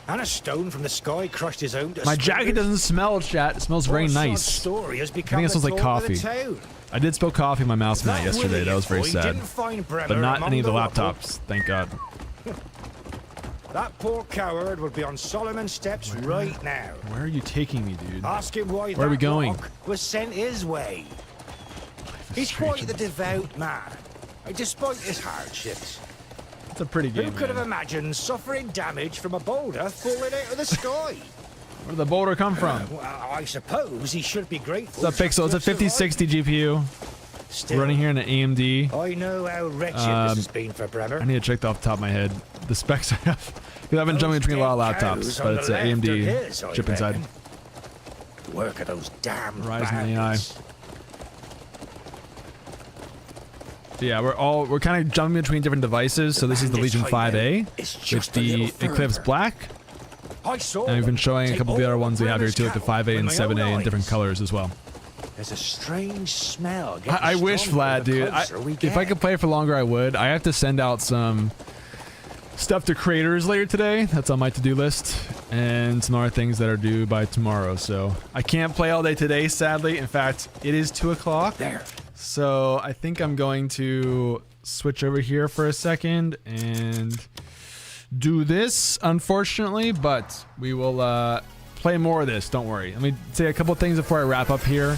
And a stone from the sky crushed his own to My jacket splinters. doesn't smell, chat. It smells very Poor sod's nice. Story has I become think it the smells like talk of the coffee. town. I did spill coffee in my mouse mat yesterday. That was very Willie sad. didn't find Bremer But not among any of the rubble. laptops. Thank God. That poor coward would be on Solomon's steps right now. Where are you taking me, dude? Ask him why Where are we that going? rock was sent his way. He's quite the devout man, despite his hardships. It's a pretty Who game, could have man. imagined suffering damage from a boulder falling out of the sky? Where did the boulder come from? Well, I suppose he should be grateful. What's up, Pixel? It's a just to have 5060 GPU. Still, Running here in an AMD. I know how wretched this has been for Bremer. I need to check off the top of my head the specs I have. Because I've been jumping between a lot of laptops, but it's an AMD chip inside. The work of those damn Ryzen AI. bandits. Yeah, we're kind of jumping between different devices. So this is the bandits Legion hide 5A It's with just a the little Eclipse further. Black. I saw And we've been them showing a take couple of the other all ones we have here Bremer's too, like the cattle 5A and with my own 7A in different eyes. colors as well. There's a strange smell. getting I wish, stronger Vlad, the dude. closer we If I get. could play for longer, I would. I have to send out some stuff to creators later today. That's on my to-do list. And some other things that are due by tomorrow. So I can't play all day today, sadly. In fact, it is 2 o'clock. There. So I think I'm going to switch over here for a second and do this, unfortunately. But we will play more of this. Don't worry. Let me say a couple things before I wrap up here.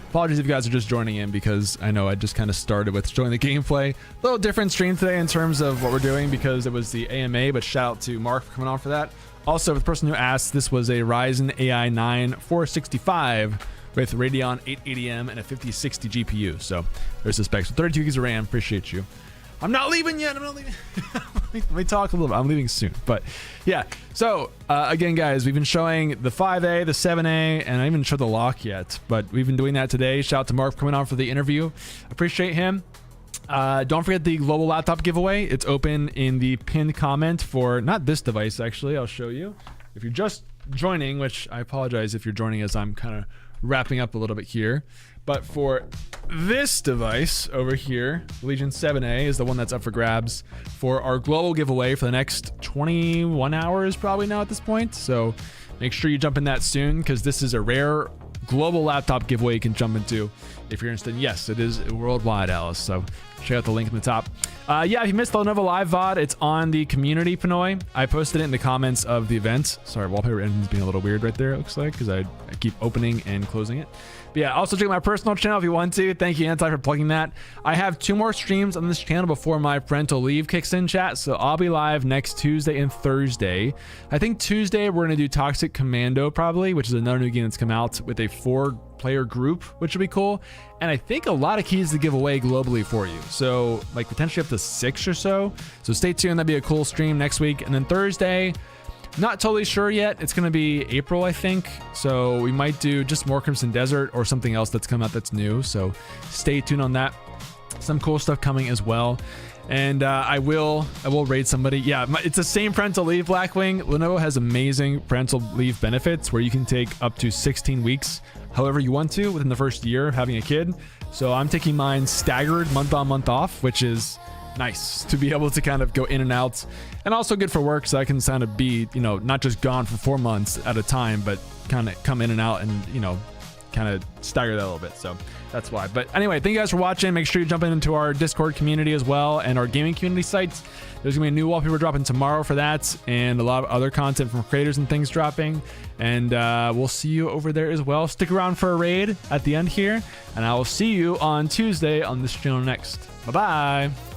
Apologies if you guys are just joining in because I know I just kind of started with showing the gameplay. A little different stream today in terms of what we're doing because it was the AMA, but shout out to Mark for coming on for that. Also, for the person who asked, this was a Ryzen AI 9 465 with Radeon 880M and a 5060 GPU. So there's the specs. 32 gigs of RAM. Appreciate you. I'm not leaving yet. I'm not leaving. Let me talk a little bit. I'm leaving soon. But yeah. So again, guys, we've been showing the 5A, the 7A, and I haven't showed the lock yet. But we've been doing that today. Shout out to Mark for coming on for the interview. Appreciate him. Don't forget the global laptop giveaway. It's open in the pinned comment for not this device, actually. I'll show you. If you're just joining, which I apologize if you're joining as I'm kind of wrapping up a little bit here. But for this device over here, Legion 7A is the one that's up for grabs for our global giveaway for the next 21 hours probably now at this point. So make sure you jump in that soon because this is a rare global laptop giveaway you can jump into if you're interested. Yes, it is worldwide, Alice. So check out the link in the top. Yeah, if you missed the Lenovo Live VOD, it's on the community, Pinoy. I posted it in the comments of the event. Sorry, wallpaper engine's being a little weird right there, it looks like, because I keep opening and closing it. But yeah, also check out my personal channel if you want to. Thank you, Anti, for plugging that. I have 2 more streams on this channel before my parental leave kicks in, chat. So I'll be live next Tuesday and Thursday. I think Tuesday we're going to do Toxic Commando probably, which is another new game that's come out with a 4-player group, which will be cool. And I think a lot of keys to give away globally for you. So like potentially up to 6 or so. So stay tuned. That'll be a cool stream next week. And then Thursday, not totally sure yet. It's going to be April, I think. So we might do just more Crimson Desert or something else that's come out that's new. So stay tuned on that. Some cool stuff coming as well. And I will raid somebody. Yeah, it's the same parental leave, Blackwing. Lenovo has amazing parental leave benefits where you can take up to 16 weeks however you want to within the first year of having a kid. So I'm taking mine staggered month on month off, which is nice to be able to kind of go in and out, and also good for work so I can kind of be, you know, not just gone for 4 months at a time, but kind of come in and out and, you know, kind of stagger that a little bit. So that's why. But anyway, thank you guys for watching. Make sure you jump into our Discord community as well and our gaming community sites. There's gonna be a new wallpaper dropping tomorrow for that, and a lot of other content from creators and things dropping. And we'll see you over there as well. Stick around for a raid at the end here, and I will see you on Tuesday on this channel next. Bye bye.